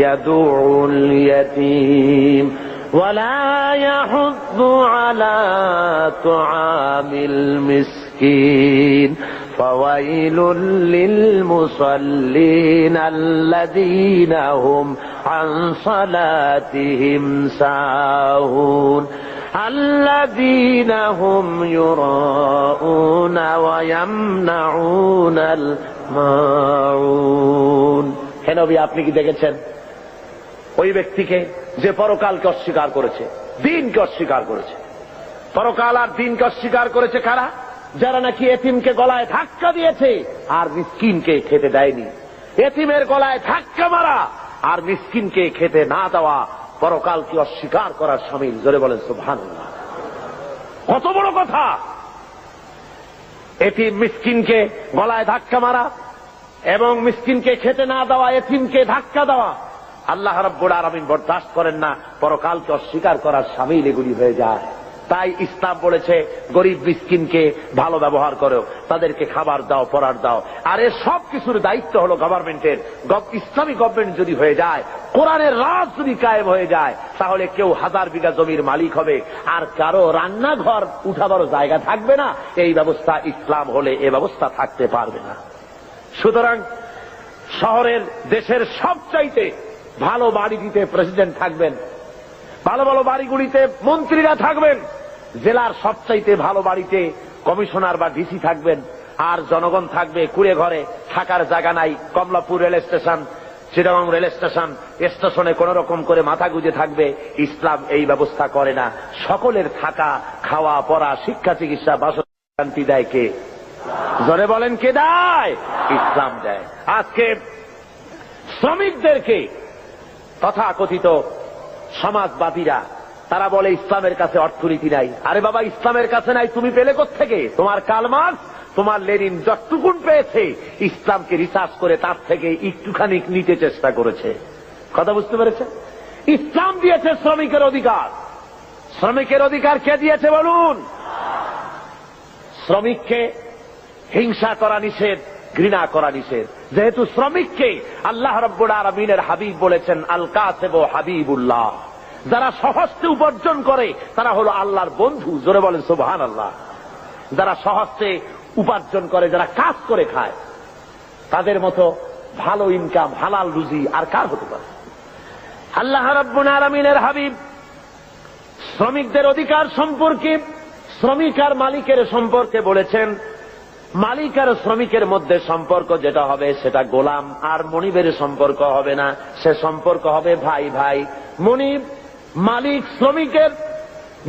ইয়াদুউল ইয়াতীম ওয়া লা ইয়াহুদ্দু আলা তুআমিল মিসকিন ফাওয়াইলুল লিল মুসাল্লিন আল্লাযীনা হুম আন সালাতিহিম সাহুন আল্লাযীনা হুম ইউরাউনা ওয়া ইয়ামনাউনাল মাউন। হে নবী, আপনি কি দেখেছেন ওই ব্যক্তিকে যে পরকালকে অস্বীকার করেছে, দিনকে অস্বীকার করেছে? পরকাল আর দিনকে অস্বীকার করেছে কারা? যারা নাকি এতিমকে গলায় ধাক্কা দিয়েছে আর মিসকিনকে খেতে দেয়নি। এতিমের গলায় ধাক্কা মারা আর মিসকিনকে খেতে না দেওয়া পরকালকে অস্বীকার করার শামিল। জোরে বলেন সুবহানাল্লাহ। কত বড় কথা! এতিম মিসকিনকে গলায় ধাক্কা মারা এবং মিসকিনকে খেতে না দেওয়া, এতিমকে ধাক্কা দেওয়া আল্লাহ রাব্বুল আলামিন বরদাস্ত করেন না। পরকালকে অস্বীকার করার শামিল এগুলি হয়ে যায়। তাই ইসলাম বলেছে, গরিব মিসকিনকে ভালো ব্যবহার করো, তাদেরকে খাবার দাও, পড়ার দাও। আর এর সব কিছুর দায়িত্ব হলো গভর্নমেন্টের। ইসলামী গভর্নমেন্ট যদি হয়ে যায়, কোরআনের রাজ যদি কায়েম হয়ে যায়, তাহলে কেউ 1000 বিঘা জমির মালিক হবে, আর কারো রান্নাঘর উঠাবারও জায়গা থাকবে না। এই ব্যবস্থা ইসলাম হলে এ ব্যবস্থা থাকতে পারবে না। সুতরাং শহরের দেশের সবচাইতে ভালো বাড়িটিতে প্রেসিডেন্ট থাকবেন, ভালো ভালো বাড়িগুলিতে মন্ত্রীরা থাকবেন, জেলার সবচাইতে ভালো বাড়িতে কমিশনার বা ডিসি থাকবেন, আর জনগণ থাকবে কুড়ে ঘরে, থাকার জায়গা নাই। Kamalapur rail station, Chittagong rail station, স্টেশনে কোন রকম করে মাথা গুজে থাকবে। ইসলাম এই ব্যবস্থা করে না। সকলের থাকা, খাওয়া, পড়া, শিক্ষা, চিকিৎসা, বাসস্থান দেয় কে? জোরে বলেন, কে দেয়? ইসলাম দেয়। আজকে শ্রমিকদেরকে তথাকথিত সমাজবাদীরা তারা বলে ইসলামের কাছে অর্থনীতি নাই। আরে বাবা, ইসলামের কাছে নাই, তুমি পেলে কোত্থেকে? তোমার কার্ল মার্কস, তোমার লেনিন যতটুকুন পেয়েছে ইসলামকে রিসার্চ করে তার থেকে একটুখানি নিতে চেষ্টা করেছে। কথা বুঝতে পেরেছে? ইসলাম দিয়েছে শ্রমিকের অধিকার। শ্রমিকের অধিকার কে দিয়েছে বলুন? শ্রমিককে হিংসা করা নিষেধ, ঘৃণা করা নিষেধ। যেহেতু শ্রমিককে আল্লাহ রাব্বুল আলামিনের হাবিব বলেছেন আল কাসিব হাবিবুল্লাহ, যারা সহজে উপার্জন করে তারা হলো আল্লাহর বন্ধু। জোরে বলেন সুবহানাল্লাহ। যারা সহজে উপার্জন করে, যারা কাজ করে খায়, তাদের মতো ভালো ইনকাম, হালাল রুজি আর কার হতে পারে? আল্লাহ রাব্বুল আলামিনের হাবিব শ্রমিকদের অধিকার সম্পর্কে, শ্রমিক আর মালিকের সম্পর্কে বলেছেন, মালিক আর শ্রমিকের মধ্যে সম্পর্ক যেটা হবে সেটা গোলাম আর মনিবের সম্পর্ক হবে না, সে সম্পর্ক হবে ভাই ভাই। মনিব, মালিক, শ্রমিকের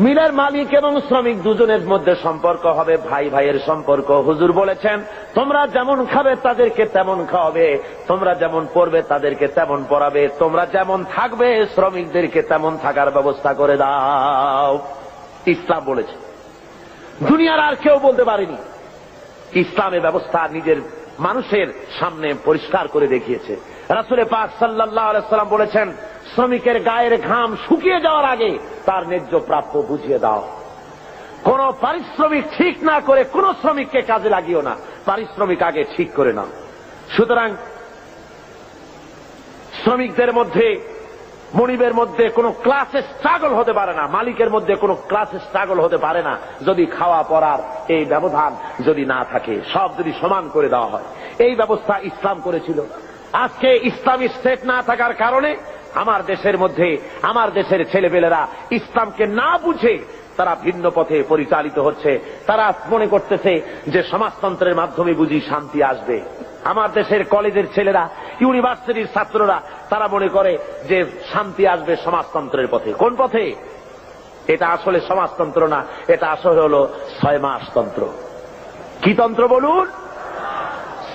মিলের মালিক এবং শ্রমিক দুজনের মধ্যে সম্পর্ক হবে ভাই ভাইয়ের সম্পর্ক। হুজুর বলেছেন, তোমরা যেমন খাবে তাদেরকে তেমন খাওয়াবে, তোমরা যেমন পড়বে তাদেরকে তেমন পড়াবে, তোমরা যেমন থাকবে শ্রমিকদেরকে তেমন থাকার ব্যবস্থা করে দাও। ইসলাম বলেছে, দুনিয়ার আর কেউ বলতে পারেনি। ইসলামের ব্যবস্থা নিজের মানুষের সামনে পরিষ্কার করে দেখিয়েছে। রাসূল পাক সাল্লাল্লাহু আলাইহি ওয়াসাল্লাম বলেছেন, শ্রমিকের গায়ের ঘাম শুকিয়ে যাওয়ার আগে তার ন্যায্য প্রাপ্য বুঝিয়ে দাও। কোন পারিশ্রমিক ঠিক না করে কোন শ্রমিককে কাজে লাগিও না, পারিশ্রমিক আগে ঠিক করে নাও। সুতরাং শ্রমিকদের মধ্যে, মনিবের মধ্যে কোনো ক্লাসে স্ট্রাগল হতে পারে না, মালিকের মধ্যে কোনো ক্লাসে স্ট্রাগল হতে পারে না, যদি খাওয়া পড়ার এই ব্যবধান যদি না থাকে, সব যদি সমান করে দেওয়া হয়। এই ব্যবস্থা ইসলাম করেছিল। আজকে ইসলামী স্টেট না থাকার কারণে আমার দেশের মধ্যে, আমার দেশের ছেলেপেলেরা ইসলামকে না বুঝে তারা ভিন্ন পথে পরিচালিত হচ্ছে। তারা মনে করতেছে যে সমাজতন্ত্রের মাধ্যমে বুঝি শান্তি আসবে। আমার দেশের কলেজের ছেলেরা, ইউনিভার্সিটির ছাত্ররা তারা মনে করে যে শান্তি আসবে সমাজতন্ত্রের পথে। কোন পথে? এটা আসলে সমাজতন্ত্র না, এটা আসলে হলো 6 মাস তন্ত্র। কি তন্ত্র বলুন?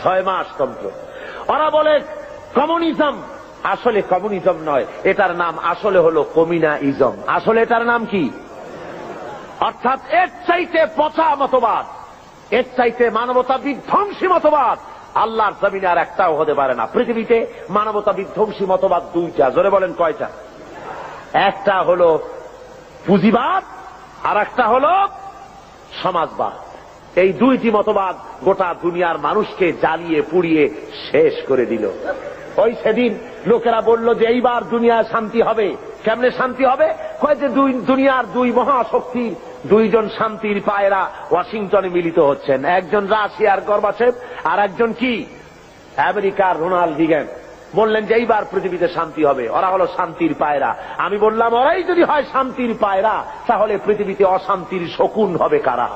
6 মাস তন্ত্র। ওরা বলে কমিউনিজম, আসলে কমিউনিজম নয়, এটার নাম আসলে হলো কমিউনাইজম। আসলে এটার নাম কি? অর্থাৎ এর চাইতে পচা মতবাদ, এর চাইতে মানবতা বিধ্বংসী মতবাদ আল্লাহর জমিনে আর একটাও হতে পারে না। পৃথিবীতে মানবতা বিধ্বংসী মতবাদ 2টা। জোরে বলেন কয়টা? একটা হলো পুঁজিবাদ আর একটা হলো সমাজবাদ। এই 2টি মতবাদ গোটা দুনিয়ার মানুষকে জ্বালিয়ে পুড়িয়ে শেষ করে দিল। ওই সেদিন লোকেরা বলল যে এইবার দুনিয়ায় শান্তি হবে। কেমনে শান্তি হবে? কয় যে দুনিয়ার 2 মহাশক্তি, 2জন শান্তির পায়রা ওয়াশিংটনে মিলিত হচ্ছেন। একজন রাশিয়ার গর্বাচেভ আর একজন কি আমেরিকার রোনাল্ড রিগান। বললেন যে এইবার পৃথিবীতে শান্তি হবে। ওরা হলো শান্তির পায়রা। আমি বললাম, ওরাই যদি হয় শান্তির পায়রা, তাহলে পৃথিবীতে অশান্তির শকুন হবে কারা?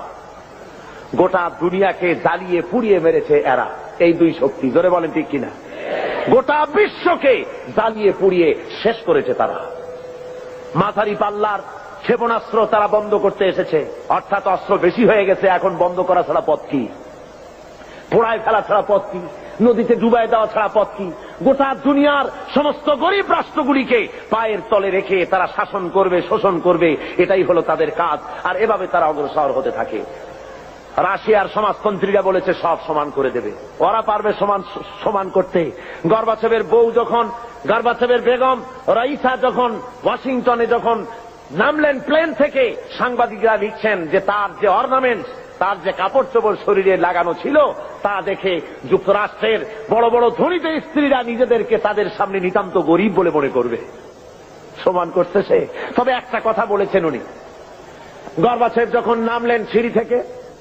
গোটা দুনিয়াকে জ্বালিয়ে পুড়িয়ে মেরেছে এরা, এই 2 শক্তি। জোরে বলেন ঠিক কিনা? গোটা বিশ্বকে জ্বালিয়ে পুড়িয়ে শেষ করেছে তারা। মাঝারি পাল্লার ক্ষেপণাস্ত্র তারা বন্ধ করতে এসেছে, অর্থাৎ অস্ত্র বেশি হয়ে গেছে, এখন বন্ধ করা ছাড়া পথ কি? পোড়ায় ফেলা ছাড়া পথ কি? নদীতে ডুবাই দেওয়া ছাড়া পথ কি? গোটা দুনিয়ার সমস্ত গরিব রাষ্ট্রগুলিকে পায়ের তলে রেখে তারা শাসন করবে, শোষণ করবে, এটাই হলো তাদের কাজ। আর এভাবে তারা অগ্রসর হতে থাকে। রাশিয়ার সমাজতন্ত্রীরা বলেছে সব সমান করে দেবে, ওরা পারবে সমান করতে। গর্বাচেভের বউ যখন, গর্বাচেভের বেগম রাইসা যখন ওয়াশিংটনে যখন নামলেন প্লেন থেকে, সাংবাদিকরা লিখছেন যে তার যে অর্নামেন্টস, তার যে কাপড় চোপড় শরীরে লাগানো ছিল তা দেখে যুক্তরাষ্ট্রের বড় বড় ধনীত স্ত্রীরা নিজেদেরকে তাদের সামনে নিতান্ত গরিব বলে মনে করবে। সমান করছে সে। তবে একটা কথা বলেছেন উনি, গর্বাচেভ যখন নামলেন সিঁড়ি থেকে,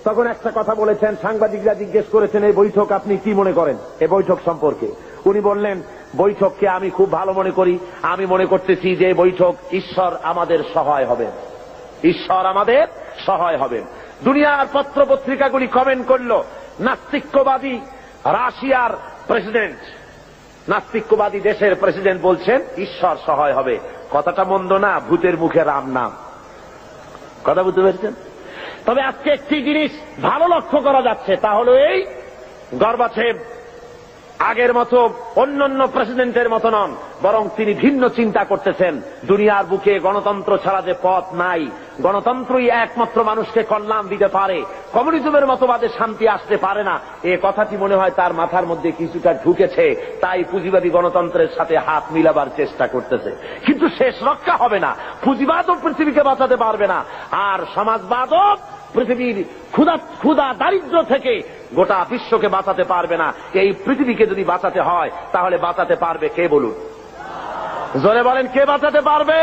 তখন একটা কথা বলেছেন। সাংবাদিকরা জিজ্ঞেস করেছেন, এই বৈঠক আপনি কি মনে করেন, এই বৈঠক সম্পর্কে? উনি বললেন, বৈঠককে আমি খুব ভালো মনে করি, আমি মনে করতেছি যে বৈঠক ঈশ্বর আমাদের সহায় হবেন, ঈশ্বর আমাদের সহায় হবেন। দুনিয়ার পত্র পত্রিকাগুলি কমেন্ট করলো, নাস্তিক্যবাদী রাশিয়ার প্রেসিডেন্ট, নাস্তিক্যবাদী দেশের প্রেসিডেন্ট বলছেন ঈশ্বর সহায় হবে। কথাটা মন্দ না, ভূতের মুখে রাম নাম। কথা বুঝতে পেরেছেন? তবে আজকে একটি জিনিস ভালো লক্ষ্য করা যাচ্ছে, তা হলো এই, গর্বাচেভ আগের মতো অন্যান্য প্রেসিডেন্টের মতো নন, বরং তিনি ভিন্ন চিন্তা করতেছেন। দুনিয়ার বুকে গণতন্ত্র ছাড়া যে পথ নাই, গণতন্ত্রই একমাত্র মানুষকে কল্যাণ দিতে পারে, কমিউনিজমের মতবাদে শান্তি আসতে পারে না, এ কথাটি মনে হয় তার মাথার মধ্যে কিছুটা ঢুকেছে। তাই পুঁজিবাদী গণতন্ত্রের সাথে হাত মিলাবার চেষ্টা করতেছে। কিন্তু শেষ রক্ষা হবে না, পুঁজিবাদও পৃথিবীকে বাঁচাতে পারবে না, আর সমাজবাদও পৃথিবীর ক্ষুধা দারিদ্র্য থেকে গোটা বিশ্বকে বাঁচাতে পারবে না। এই পৃথিবীকে যদি বাঁচাতে হয় তাহলে বাঁচাতে পারবে কে বলুন? জোরে বলেন, কে বাঁচাতে পারবে?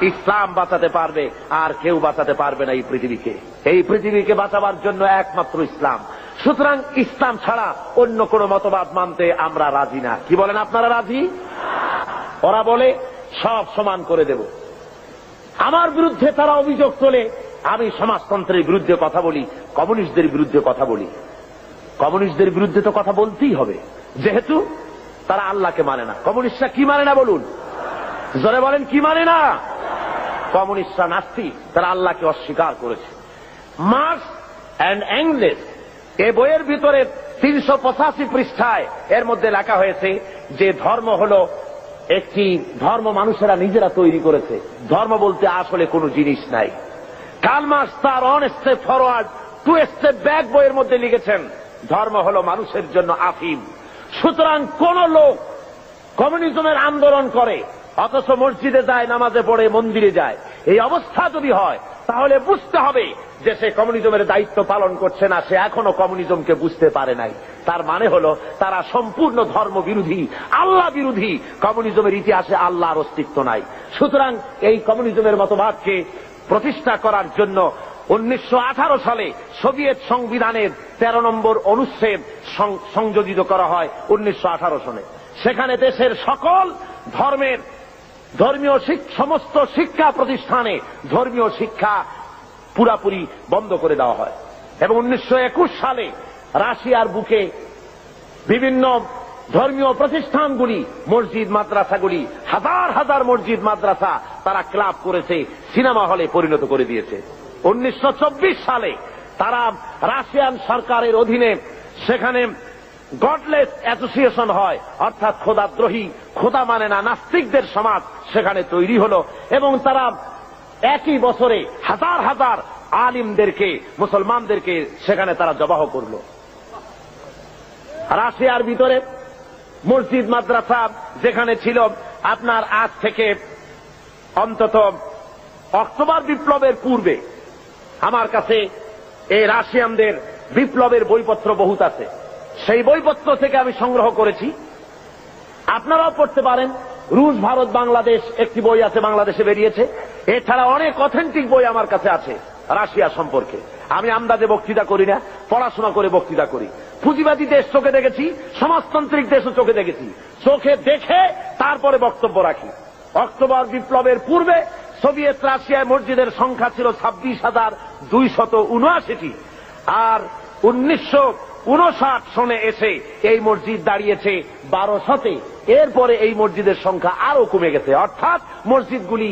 ইসলাম বাঁচাতে পারবে, আর কেউ বাঁচাতে পারবে না এই পৃথিবীকে। এই পৃথিবীকে বাঁচাবার জন্য একমাত্র ইসলাম। সুতরাং ইসলাম ছাড়া অন্য কোন মতবাদ মানতে আমরা রাজি না। কি বলেন, আপনারা রাজি? ওরা বলে সব সমান করে দেব। আমার বিরুদ্ধে তারা অভিযোগ তোলে, আমি সমাজতন্ত্রের বিরুদ্ধে কথা বলি, কমিউনিস্টদের বিরুদ্ধে কথা বলি। কমিউনিস্টদের বিরুদ্ধে তো কথা বলতেই হবে, যেহেতু তারা আল্লাহকে মানে না। কমিউনিস্টরা কি মানে না বলুন? জোরে বলেন, কি মানে না? কমিউনিস্টরা নাস্তিক, তারা আল্লাহকে অস্বীকার করেছে। মার্কস অ্যান্ড এঙ্গেলস এই বইয়ের ভিতরে 385 পৃষ্ঠায় এর মধ্যে লেখা হয়েছে যে ধর্ম হলো একটি ধর্ম মানুষেরা নিজেরা তৈরি করেছে। ধর্ম বলতে আসলে কোনো জিনিস নাই। কার্ল মার্কস তার on step forward to step back বইয়ের মধ্যে লিখেছেন, ধর্ম হলো মানুষের জন্য আফিম। সুতরাং কোন লোক কমিউনিজমের আন্দোলন করে অথচ মসজিদে যায়, নামাজে পড়ে, মন্দিরে যায়, এই অবস্থা যদি হয় তাহলে বুঝতে হবে যে সে কমিউনিজমের দায়িত্ব পালন করছে না, সে এখনো কমিউনিজমকে বুঝতে পারে নাই। তার মানে হলো তারা সম্পূর্ণ ধর্ম বিরোধী, আল্লাহ বিরোধী। কমিউনিজমের ইতিহাসে আল্লাহর অস্তিত্ব নাই। সুতরাং এই কমিউনিজমের মতবাদকে প্রতিষ্ঠা করার জন্য 1918 সালে সোভিয়েত সংবিধানের 13 নম্বর অনুচ্ছেদ সংযোজিত করা হয় 1918 সনে। সেখানে দেশের সকল ধর্মের ধর্মীয় সমস্ত শিক্ষা প্রতিষ্ঠানে ধর্মীয় শিক্ষা পুরাপুরি বন্ধ করে দেওয়া হয়। এবং 1921 সালে রাশিয়ার বুকে বিভিন্ন ধর্মীয় প্রতিষ্ঠানগুলি, মসজিদ মাদ্রাসাগুলি, হাজার হাজার মসজিদ মাদ্রাসা তারা ক্লাব করেছে, সিনেমা হলে পরিণত করে দিয়েছে। 1924 সালে তারা রাশিয়ান সরকারের অধীনে সেখানে গডলেস অ্যাসোসিয়েশন হয়, অর্থাৎ খোদাদ্রোহী, খোদা মানে না নাস্তিকদের সমাজ সেখানে তৈরি হলো। এবং তারা একই বছরে হাজার হাজার আলিমদেরকে, মুসলমানদেরকে সেখানে তারা জবাহ করল। রাশিয়ার ভিতরে মসজিদ মাদ্রাসা যেখানে ছিল, আপনার আজ থেকে অন্তত অক্টোবর বিপ্লবের পূর্বে আমার কাছে এই রাশিয়ানদের বিপ্লবের বইপত্র বহুত আছে। সেই বইপত্র থেকে আমি সংগ্রহ করেছি, আপনারাও পড়তে পারেন। রুশ, ভারত, বাংলাদেশ একটি বই আছে, বাংলাদেশে বেরিয়েছে। এছাড়া অনেক অথেন্টিক বই আমার কাছে আছে রাশিয়া সম্পর্কে। আমি আন্দাজে বক্তৃতা করি না, পড়াশোনা করে বক্তৃতা করি। পুঁজিবাদী দেশ চোখে দেখেছি, সমাজতান্ত্রিক দেশও চোখে দেখেছি। চোখে দেখে তারপরে বক্তব্য রাখি। অক্টোবর বিপ্লবের পূর্বে সোভিয়েত রাশিয়ায় মসজিদের সংখ্যা ছিল 26,279টি, আর 1959 সনে এসে এই মসজিদ দাঁড়িয়েছে 1200-তে। এরপরে এই মসজিদের সংখ্যা আরো কমে গেছে, অর্থাৎ মসজিদগুলি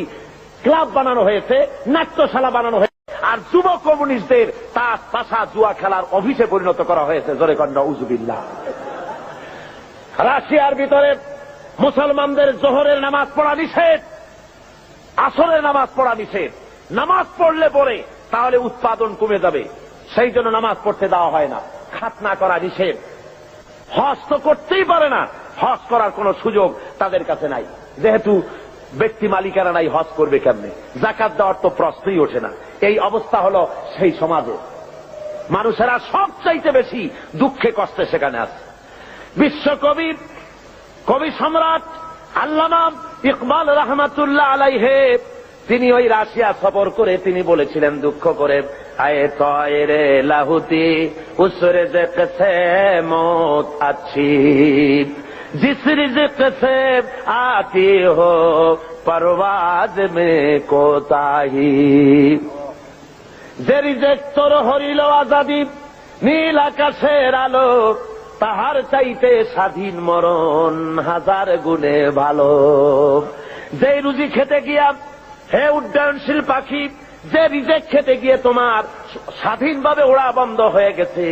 ক্লাব বানানো হয়েছে, নাট্যশালা বানানো হয়েছে, আর যুব কমিউনিস্টদের তাস, তাসা, জুয়া খেলার অফিসে পরিণত করা হয়েছে। জোরে কন্যা উজুবিল্লাহ। রাশিয়ার ভিতরে মুসলমানদের জোহরের নামাজ পড়া নিষেধ, আসরের নামাজ পড়া নিষেধ। নামাজ পড়লে পরে তাহলে উৎপাদন কমে যাবে, সেই জন্য নামাজ পড়তে দেওয়া হয় না। খাতনা করা নিষেধ। হজ তো করতেই পারে না, হজ করার কোন সুযোগ তাদের কাছে নাই, যেহেতু ব্যক্তি মালিকানা নাই, হজ করবে কেমনে? যাকাত দেওয়ার তো প্রশ্নই ওঠে না। এই অবস্থা হলো সেই সমাজে। মানুষেরা সবচাইতে বেশি দুঃখে কষ্টে সেখানে আছে। বিশ্বকবি, কবি সম্রাট আল্লামা ইকবাল রহমাতুল্লাহ আলাইহে তিনি ওই রাশিয়া সফর করে তিনি বলেছিলেন দুঃখ করে, আয়ে তয়রে লাহুতি উসরে যে কছে মত আছি, जिस रिज़्क़ से आती हो परवाज में कोताही। যে রিজেক তোর হরিল আজাদি, নীল আকাশের আলো, তাহার চাইতে স্বাধীন মরণ হাজার গুণে ভালো। যে রুজি খেতে গিয়া, হে উড্ডয়নশীল পাখি, যে রিজেক খেতে গিয়ে তোমার স্বাধীনভাবে ওড়া বন্ধ হয়ে গেছে,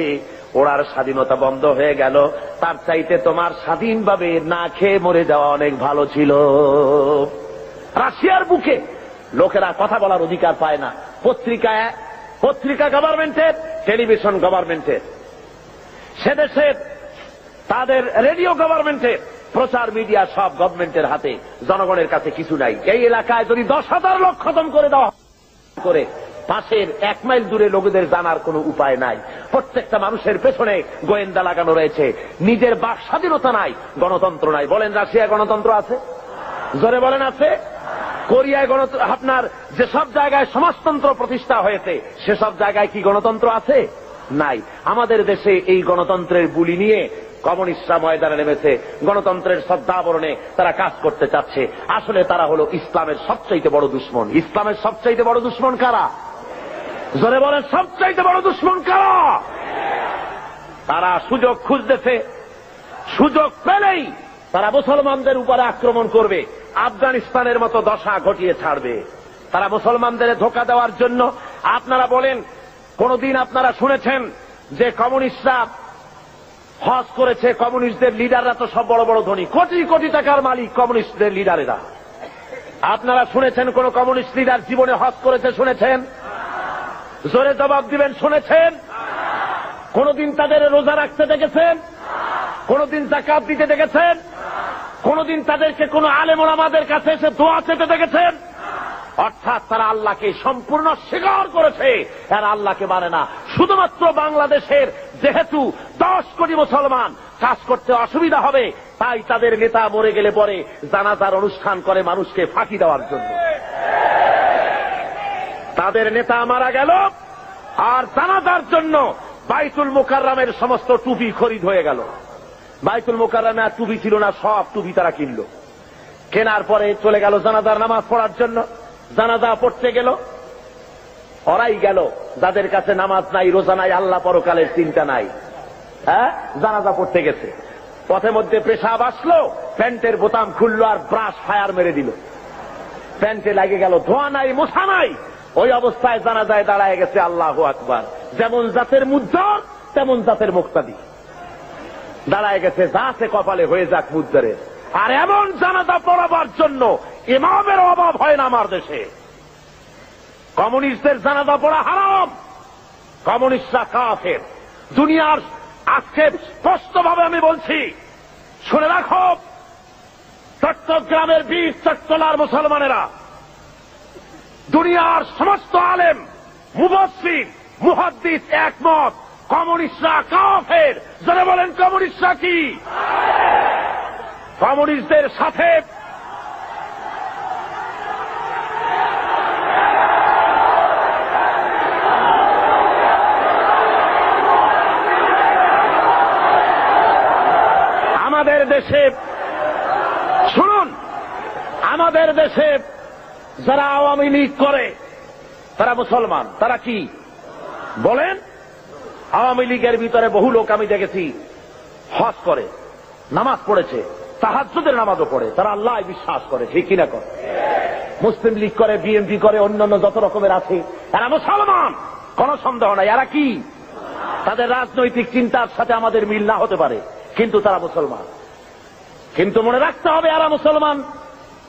ওড়ার স্বাধীনতা বন্ধ হয়ে গেল, তার চাইতে তোমার স্বাধীনভাবে না খেয়ে মরে যাওয়া অনেক ভালো ছিল। রাশিয়ার বুকে লোকেরা কথা বলার অধিকার পায় না। পত্রিকা গভর্নমেন্টের, টেলিভিশন গভর্নমেন্টের, সে দেশের তাদের রেডিও গভর্নমেন্টের, প্রচার মিডিয়া সব গভর্নমেন্টের হাতে, জনগণের কাছে কিছু নাই। এই এলাকায় যদি 10,000 লোক খতম করে দেওয়া করে, পাশের 1 মাইল দূরে লোকেদের জানার কোনো উপায় নাই। প্রত্যেকটা মানুষের পেছনে গোয়েন্দা লাগানো রয়েছে। নিজের বাক স্বাধীনতা নাই, গণতন্ত্র নাই। বলেন রাশিয়ায় গণতন্ত্র আছে? জোরে বলেন আছে? কোরিয়ায় গণতন্ত্র, আপনার যেসব জায়গায় সমাজতন্ত্র প্রতিষ্ঠা হয়েছে সেসব জায়গায় কি গণতন্ত্র আছে? নাই। আমাদের দেশে এই গণতন্ত্রের বুলি নিয়ে কমিউনিস্টরা ময়দানে নেমেছে, গণতন্ত্রের শ্রদ্ধাবরণে তারা কাজ করতে চাচ্ছে। আসলে তারা হলো ইসলামের সবচাইতে বড় দুশমন। ইসলামের সবচাইতে বড় দুশমন কারা? জোরে বলেন, সবচাইতে বড় দুশমন কারা? তারা সুযোগ খুঁজতেছে, সুযোগ পেলেই তারা মুসলমানদের উপরে আক্রমণ করবে, আফগানিস্তানের মতো দশা ঘটিয়ে ছাড়বে। তারা মুসলমানদের ধোঁকা দেওয়ার জন্য। আপনারা বলেন, কোনদিন আপনারা শুনেছেন যে কমিউনিস্টরা হজ করেছে? কমিউনিস্টদের লিডাররা তো সব বড় বড় ধনী, কোটি কোটি টাকার মালিক কমিউনিস্টদের লিডারেরা। আপনারা শুনেছেন কোন কমিউনিস্ট লিডার জীবনে হজ করেছে? শুনেছেন? জোরে জবাব দিবেন, শুনেছেন? কোনদিন তাদের রোজা রাখতে দেখেছেন? কোনদিন যাকাত দিতে দেখেছেন? কোনদিন তাদেরকে কোন আলেম ওলামাদের কাছে এসে দোয়া চেতে দেখেছেন? অর্থাৎ তারা আল্লাহকে সম্পূর্ণ স্বীকার করেছে, এরা আল্লাহকে মানে না। শুধুমাত্র বাংলাদেশের যেহেতু 10 কোটি মুসলমান, কাজ করতে অসুবিধা হবে, তাই তাদের নেতা মরে গেলে পরে জানাজার অনুষ্ঠান করে মানুষকে ফাঁকি দেওয়ার জন্য। তাদের নেতা মারা গেল আর জানাজার জন্য বাইতুল মুকাররমের সমস্ত টুপি খরিদ হয়ে গেল। বাইতুল মুকাররমে আর টুপি ছিল না, সব টুপি তারা কিনল। কেনার পরে চলে গেল জানাজার নামাজ পড়ার জন্য। জানাজা পড়তে গেল, ওরাই গেল যাদের কাছে নামাজ নাই, রোজা নাই, আল্লাহ পরকালের চিন্তা নাই। হ্যাঁ, জানাজা পড়তে গেছে, পথে মধ্যে পেশাব আসলো, প্যান্টের বোতাম খুললো আর ব্রাশ ফায়ার মেরে দিল। প্যান্টে লাগে গেল, ধোয়া নাই, মোছা নাই। ওই অবস্থায় জানাজায় দাঁড়ায় গেছে আল্লাহু আকবার। যেমন জাতের মুদ্দার তেমন জাতের মুক্তাদি দাঁড়ায় গেছে, যাতে কপালে হয়ে যাক মুদ্দারের। আর এমন জানাজা পড়াবার জন্য ইমামের অভাব হয় না আমার দেশে। কমিউনিস্টদের জানাজা পড়া হারাম, কমিউনিস্টরা কাফের। দুনিয়ার আজকে স্পষ্টভাবে আমি বলছি, শুনে রাখো, চট্টগ্রামের 20 চট্টলার মুসলমানেরা, দুনিয়ার সমস্ত আলেম, মুফাসসির, মুহাদ্দিস একমত, কমিউনিস্টরা কাফের। যারা বলেন কমিউনিস্টরা কি? কমিউনিস্টদের সাথে আমাদের দেশে, শুনুন, আমাদের দেশে যারা আওয়ামী লীগ করে তারা মুসলমান। তারা কি বলেন? আওয়ামী লীগের ভিতরে বহু লোক আমি দেখেছি হজ করে, নামাজ পড়েছে, তাহাজ্জুদের নামাজও পড়ে, তারা আল্লাহ বিশ্বাস করে, ঠিক কিনা করে? মুসলিম লীগ করে, বিএনপি করে, অন্যান্য যত রকমের আছে, এরা মুসলমান, কোন সন্দেহ নাই। এরা কি? তাদের রাজনৈতিক চিন্তার সাথে আমাদের মিল না হতে পারে, কিন্তু তারা মুসলমান। কিন্তু মনে রাখতে হবে, এরা মুসলমান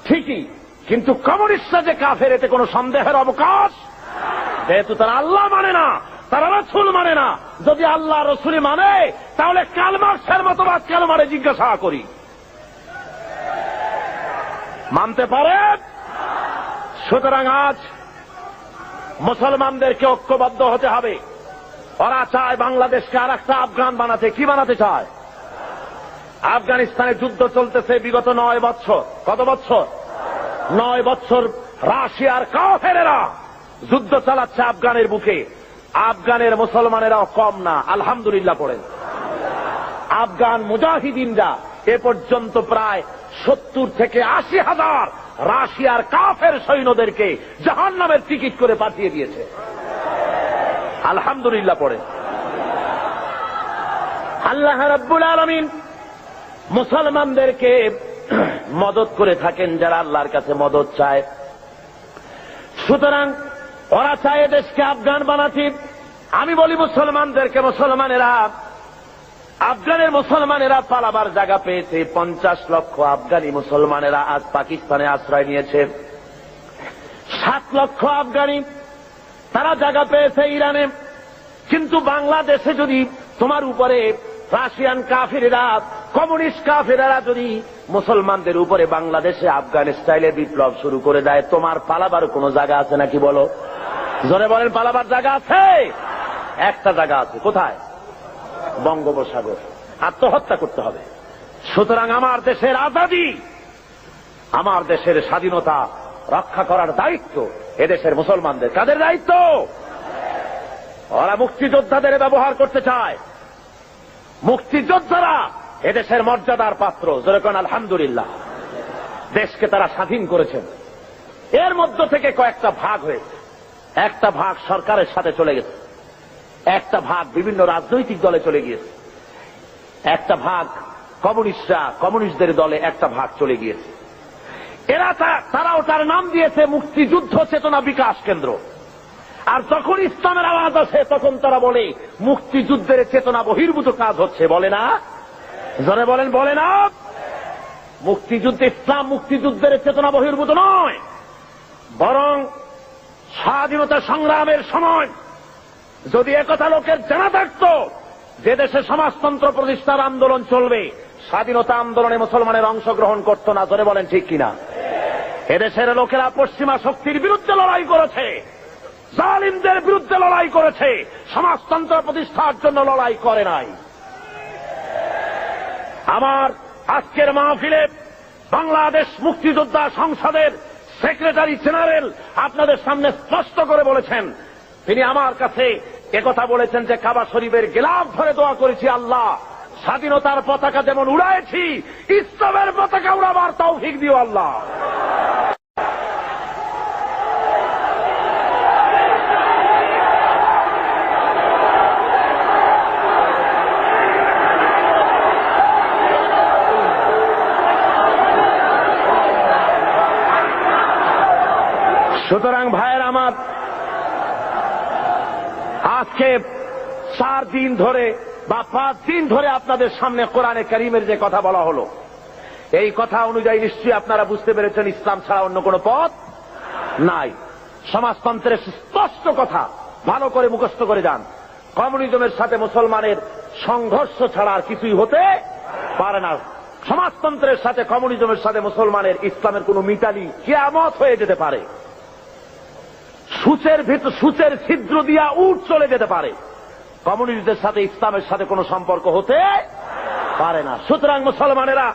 ঠিকই, কিন্তু কমিউনিস্টরা যে কাফের এতে কোনো সন্দেহের অবকাশ। যেহেতু তারা আল্লাহ মানে না, তারা রাসূল মানে না। যদি আল্লাহ রাসূল মানে, তাহলে কালমার্সের মতবাদ কালমারে জিজ্ঞাসা করি, মানতে পারে? সুতরাং আজ মুসলমানদেরকে ঐক্যবদ্ধ হতে হবে। ওরা চায় বাংলাদেশকে আর একটা আফগান বানাতে। কি বানাতে চায়? আফগানিস্তানে যুদ্ধ চলতেছে বিগত 9 বছর। কত বছর? 9 বছর রাশিয়ার কাফেরেরা যুদ্ধ চালাচ্ছে আফগানের বুকে। আফগানের মুসলমানেরাও কম না, আলহামদুলিল্লাহ পড়েন। আফগান মুজাহিদিনরা এ পর্যন্ত প্রায় 70 থেকে 80 হাজার রাশিয়ার কাফের সৈন্যদেরকে জাহান্নামের টিকিট করে পাঠিয়ে দিয়েছে। আলহামদুলিল্লাহ পড়ে। আল্লাহ রাব্বুল আলামিন মুসলমানদেরকে মদত করে থাকেন যারা আল্লাহর কাছে মদত চায়। সুতরাং ওরা চায় দেশকে আফগান বানাতে। আমি বলি মুসলমানদেরকে, আফগানের মুসলমানেরা পালাবার জায়গা পেয়েছে। 50 লক্ষ আফগানি মুসলমানেরা আজ পাকিস্তানে আশ্রয় নিয়েছে। 7 লক্ষ আফগানি তারা জায়গা পেয়েছে ইরানে। কিন্তু বাংলাদেশে যদি তোমার উপরে রাশিয়ান কাফিরেরা, কমিউনিস্ট কাফিরেরা যদি মুসলমানদের উপরে বাংলাদেশে আফগান স্টাইলে বিপ্লব শুরু করে দেয়, তোমার পালাবার কোনো জায়গা আছে নাকি বলো? জোরে বলেন, পালাবার জায়গা আছে? একটা জায়গা আছে। কোথায়? বঙ্গোপসাগর। আত্মহত্যা করতে হবে। সুতরাং আমার দেশের আজাদী, আমার দেশের স্বাধীনতা রক্ষা করার দায়িত্ব এদেশের মুসলমানদের। কাদের দায়িত্ব? ওরা মুক্তিযোদ্ধাদের ব্যবহার করতে চায়। মুক্তিযোদ্ধারা এদেশের মর্যাদার পাত্র। যেরকম আলহামদুলিল্লাহ, দেশকে তারা স্বাধীন করেছেন। এর মধ্য থেকে কয়েকটা ভাগ হয়েছে। একটা ভাগ সরকারের সাথে চলে গেছে, একটা ভাগ বিভিন্ন রাজনৈতিক দলে চলে গিয়েছে, একটা ভাগ কমিউনিস্টদের দলে একটা ভাগ চলে গিয়েছে। তারাও তার নাম দিয়েছে মুক্তিযুদ্ধ চেতনা বিকাশ কেন্দ্র। আর যখন ইসলামের আওয়াজ আসে তখন তারা বলে মুক্তিযুদ্ধের চেতনা বহির্ভূত কাজ হচ্ছে। বলে না? জনে বলেন, বলে না? মুক্তিযুদ্ধে ইসলাম মুক্তিযুদ্ধের চেতনা বহির্ভূত নয়, বরং স্বাধীনতা সংগ্রামের সময় যদি একথা লোকের জানা থাকত যে দেশে সমাজতন্ত্র প্রতিষ্ঠার আন্দোলন চলবে, স্বাধীনতা আন্দোলনে মুসলমানের অংশগ্রহণ করত না। জোরে বলেন ঠিক কিনা? এদেশের লোকেরা পশ্চিমা শক্তির বিরুদ্ধে লড়াই করেছে, জালিমদের বিরুদ্ধে লড়াই করেছে, সমাজতন্ত্র প্রতিষ্ঠার জন্য লড়াই করে নাই। আমার আজকের মাহফিলে বাংলাদেশ মুক্তিযোদ্ধা সংসদের সেক্রেটারি জেনারেল আপনাদের সামনে স্পষ্ট করে বলেছেন, তিনি আমার কাছে একথা বলেছেন যে কাবা শরীফের গিলাফ ধরে দোয়া করেছি, আল্লাহ স্বাধীনতার পতাকা যেমন উড়াইছি, ইসলামের পতাকা উড়াবার তৌফিক দিও আল্লাহ। সুতরাং ভাইয়ের আমার, আজকে 4 দিন ধরে বা 5 দিন ধরে আপনাদের সামনে কোরআনে কারীমের যে কথা বলা হলো, এই কথা অনুযায়ী নিশ্চয়ই আপনারা বুঝতে পেরেছেন ইসলাম ছাড়া অন্য কোনো পথ নাই। সমাজতন্ত্রের স্পষ্ট কথা ভালো করে মুখস্থ করে যান। কমিউনিজমের সাথে মুসলমানের সংঘর্ষ ছাড়া আর কিছুই হতে পারে না। সমাজতন্ত্রের সাথে কমিউনিজমের সাথে মুসলমানের ইসলামের কোন মিতালি কিয়ামত হয়ে যেতে পারে। সূচের ছিদ্র দিয়া উট চলে যেতে পারে, কমিউনিস্টদের সাথে ইসলামের সাথে কোনো সম্পর্ক হতে পারে না। সুতরাং মুসলমানেরা,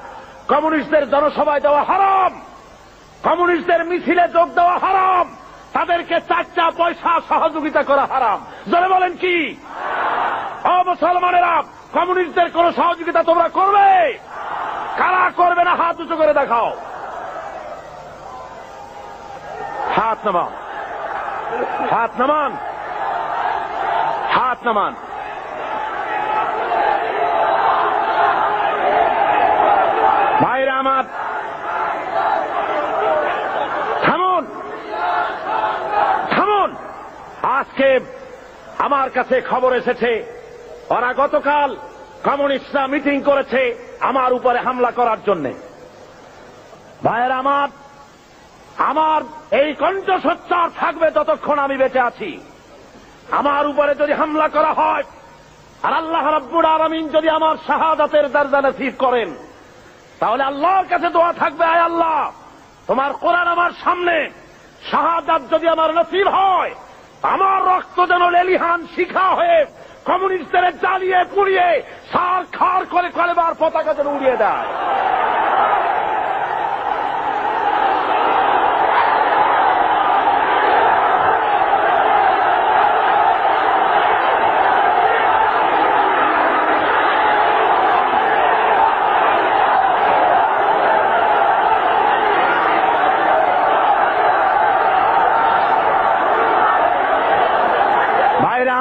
কমিউনিস্টদের জনসভায় দেওয়া হারাম, কমিউনিস্টদের মিছিলে যোগ দেওয়া হারাম, তাদেরকে 4 পয়সা সহযোগিতা করা হারাম। যারা বলেন কি? ও মুসলমানেরা, কমিউনিস্টদের কোন সহযোগিতা তোমরা করবে? কারা করবে না হাত উঁচু করে দেখাও। হাত নামান, হাত নামান, হাত নামান। ভাইরা আমার, থামুন, থামুন। আজকে আমার কাছে খবর এসেছে ওরা গতকাল কমিউনিস্টরা মিটিং করেছে আমার উপরে হামলা করার জন্য। ভাইরা আমার, আমার এই কণ্ঠস্বর থাকবে যতক্ষণ আমি বেঁচে আছি। আমার উপরে যদি হামলা করা হয় আর আল্লাহ রাব্বুল আলামিন যদি আমার শাহাদাতের দরজা নসিব করেন, তাহলে আল্লাহর কাছে দোয়া থাকবে, আয় আল্লাহ, তোমার কোরআন আমার সামনে, শাহাদাত যদি আমার নসিব হয়, আমার রক্ত যেন লেলিহান শিখা হয়ে কমিউনিস্টদের জ্বালিয়ে পুড়িয়ে সার খার করে কলেবার পতাকা যেন উড়িয়ে দেয়।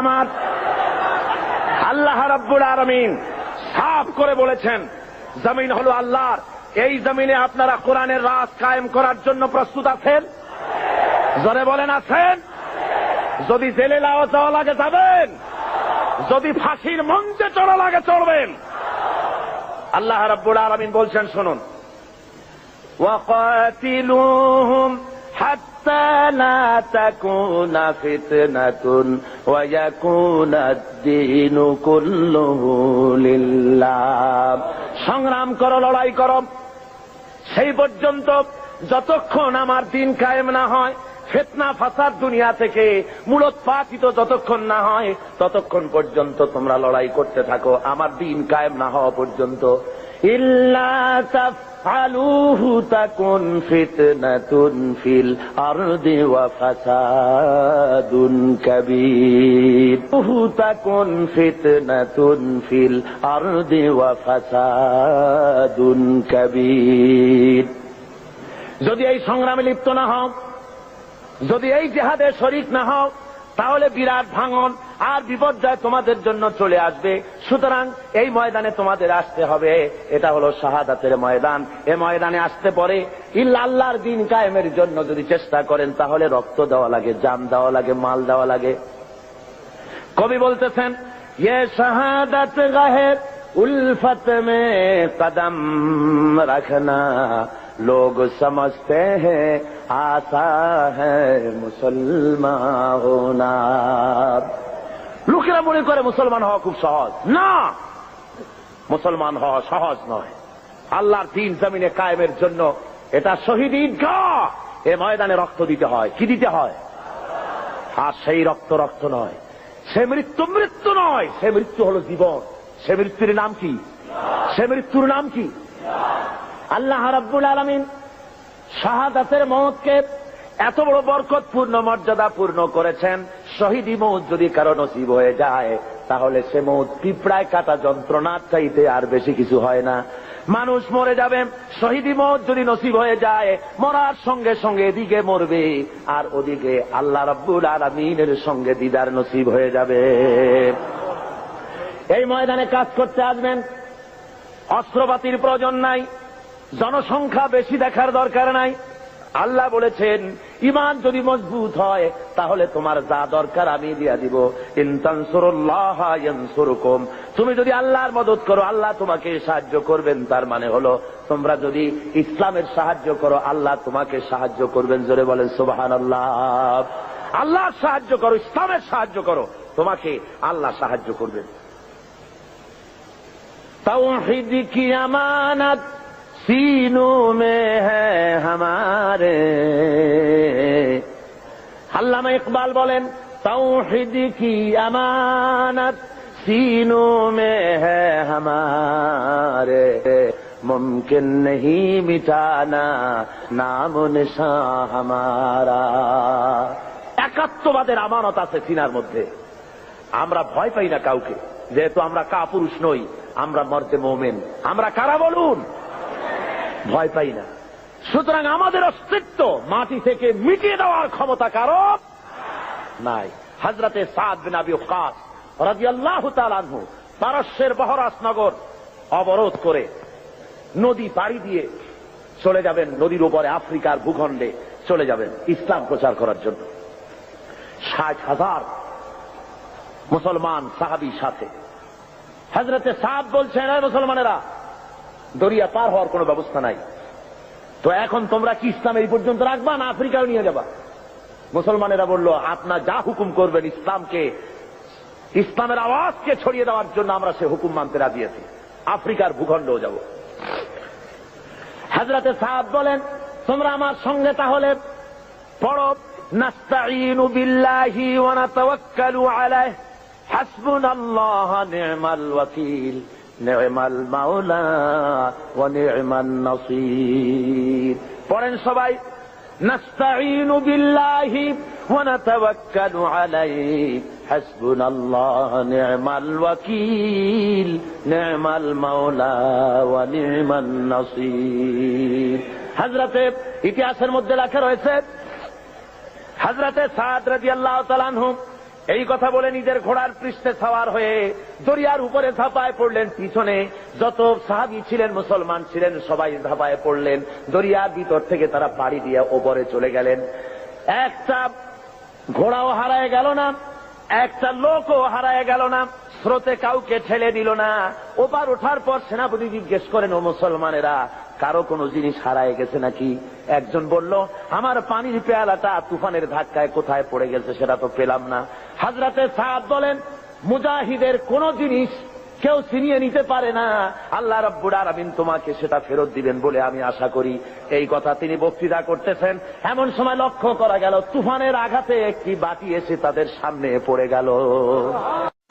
আমার। আল্লাহ রাব্বুল আলামিন সাফ করে বলেছেন জমিন হলো আল্লাহর। এই জমিনে আপনারা কোরআনের রাজ কায়েম করার জন্য প্রস্তুত আছেন? জোরে বলেন আছেন? যদি জেলে যাওয়া লাগে যাবেন, যদি ফাঁসির মঞ্চে চড়া লাগে চড়বেন। আল্লাহ রাব্বুল আলামিন বলছেন শুনুন, ওয়াকাতিলুহুম হাত্তা লা তাকুনা ফিতনাতুন ওয়া ইয়াকুনাদ-দীনু কুল্লুহু লিল্লাহ। সংগ্রাম করো, লড়াই করো সেই পর্যন্ত যতক্ষণ আমার দিন কায়েম না হয়, ফিতনা ফাসাদ দুনিয়া থেকে মূলোৎপাটিত যতক্ষণ না হয় ততক্ষণ পর্যন্ত তোমরা লড়াই করতে থাকো আমার দিন কায়েম না হওয়া পর্যন্ত। ইল্লা তাফআলুহু তাকুন ফিতনাতুন ফিল আরদি ওয়া ফাসাদুন কাবীর। তাকুন ফিতনাতুন ফিল আরদি ওয়া ফাসাদুন কাবীর। যদি এই সংগ্রামে লিপ্ত না হও, যদি এই জিহাদে শরীক না হও, তাহলে বিরাট ভাঙন আর বিপর্যয় তোমাদের জন্য চলে আসবে। সুতরাং এই ময়দানে তোমাদের আসতে হবে। এটা হলো শাহাদাতের ময়দান। এই ময়দানে আসতে পরে ইল্লা আল্লাহর দিন কায়েমের জন্য যদি চেষ্টা করেন তাহলে রক্ত দেওয়া লাগে, জান দেওয়া লাগে, মাল দেওয়া লাগে। কবি বলতেছেন, ये शहादत गहे उल्फत में कदम रखना लोग समझते हैं आसा है मुसलमान होना। লোকেরা মনে করে মুসলমান হওয়া খুব সহজ। না, মুসলমান হওয়া সহজ নয়। আল্লাহর দ্বীন জমিনে কায়েমের জন্য এটা শহীদ ঈদগাহ। এ ময়দানে রক্ত দিতে হয়। কি দিতে হয়? আর সেই রক্ত নয়, সে মৃত্যু নয়, সে মৃত্যু হলো জীবন। সে মৃত্যুর নাম কি? সে মৃত্যুর নাম কি? আল্লাহ রাব্বুল আলামিন শাহাদাতের মওতকে এত বড় বরকতপূর্ণ মর্যাদাপূর্ণ করেছেন। শহীদি মওত যদি কারো নসিব হয়ে যায় তাহলে সে মওত পিঁপড়ায় কাটা যন্ত্রণার চাইতে আর বেশি কিছু হয় না। মানুষ মরে যাবে, শহীদি মওত যদি নসিব হয়ে যায় মরার সঙ্গে সঙ্গে এদিকে মরবে আর ওদিকে আল্লাহ রাব্বুল আলামিনের সঙ্গে দিদার নসিব হয়ে যাবে। এই ময়দানে কাজ করতে আসবেন, অস্ত্রপাতির প্রয়োজন নাই, জনসংখ্যা বেশি দেখার দরকার নাই। আল্লাহ বলেছেন ঈমান যদি মজবুত হয় তাহলে তোমার যা দরকার আমি দিয়া দিব। ইন তানসুরুল্লাহ ইয়ানসুরকুম। তুমি যদি আল্লাহর মদদ করো আল্লাহ তোমাকে সাহায্য করবেন। তার মানে হলো তোমরা যদি ইসলামের সাহায্য করো আল্লাহ তোমাকে সাহায্য করবেন। জোরে বলেন সুবহানাল্লাহ। আল্লাহর সাহায্য করো, ইসলামের সাহায্য করো, তোমাকে আল্লাহ সাহায্য করবেন। তাওহীদ কি আমানত सीनों में है हमारे। আল্লামা ইকবাল বলেন তাওহীদ কি আমানত सीनों में है हमारे मुमकिन नहीं मिटाना नाम निशान हमारा। একাত্মবাদের আমানত আছে সিনার মধ্যে। আমরা ভয় পাই না কাউকে, যেহেতু আমরা কাপুরুষ নই, আমরা মর্দে মুমিন। আমরা কারা বলুন? ভয় পাই না। সুতরাং আমাদের অস্তিত্ব মাটি থেকে মিটিয়ে দেওয়ার ক্ষমতা কারো নাই। হযরতে সাদ বিন আবি ওয়াক্কাস রাদিয়াল্লাহু তাআলা আনহু পারস্যের বহরাস নগর অবরোধ করে নদী পাড়ি দিয়ে চলে যাবেন, নদীর উপরে আফ্রিকার ভূখণ্ডে চলে যাবেন ইসলাম প্রচার করার জন্য। 60,000 মুসলমান সাহাবীর সাথে। হযরতে সাদ বলছেন, এই মুসলমানেরা, দরিয়া পার হওয়ার কোন ব্যবস্থা নাই, তো এখন তোমরা কি ইসলাম এই পর্যন্ত রাখবা না আফ্রিকাও নিয়ে যাবা? মুসলমানেরা বলল, আপনার যা হুকুম করবেন, ইসলামের আওয়াজকে ছড়িয়ে দেওয়ার জন্য আমরা সে হুকুম মানতে রাজি আছি, আফ্রিকার ভূখণ্ডেও যাব। হযরতে সাদ বলেন, তোমরা আমার সঙ্গে তাহলে পড়ো, নাস্তাঈনু বিল্লাহি ওয়া নাতাওয়াক্কালু আলাইহি হাসবুনাল্লাহু নি'মাল ওয়াকিল নি'মাল মাওলা ওয়া নি'মান নাসীর। পড়েন সবাই, নাস্তাঈনু বিল্লাহি ওয়া নাতাওয়াক্কালু আলাইহি হাসবুনাল্লাহু নি'মাল ওয়াকিল নি'মাল মাওলা ওয়া নি'মান নাসীর। হযরতে ইতিহাসের মধ্যে লেখা রয়েছে, হযরতে সাদ রাদিয়াল্লাহু তাআলা আনহু এই কথা বলে নিজের ঘোড়ার পৃষ্ঠে সওয়ার হয়ে দরিয়ার উপরে ঝাঁপায় পড়লেন। পিছনে যত সাহাবী ছিলেন, মুসলমান ছিলেন, সবাই ঝাঁপায় পড়লেন। দরিয়ার ভিতর থেকে তারা পাড়ি দিয়ে ওপরে চলে গেলেন। একটা ঘোড়াও হারায় গেল না, একটা লোকও হারায় গেল না, স্রোতে কাউকে ঠেলে দিল না। ওপার ওঠার পর সেনাপতি জিজ্ঞেস করেন, ও মুসলমানেরা, কারো কোনো জিনিস হারায় গেছে নাকি? একজন বলল, আমার পানির পেয়ালাটা তুফানের ধাক্কায় কোথায় পড়ে গেছে সেটা তো পেলাম না। হযরতে সাদ বলেন, মুজাহিদের কোন জিনিস কেউ ছিনিয়ে নিতে পারে না, আল্লাহ রাব্বুল আলামিন তোমাকে সেটা ফেরত দিবেন বলে আমি আশা করি। এই কথা তিনি বক্তৃতা করতেছেন, এমন সময় লক্ষ্য করা গেল তুফানের আঘাতে একটি বাটি এসে তাদের সামনে পড়ে গেল।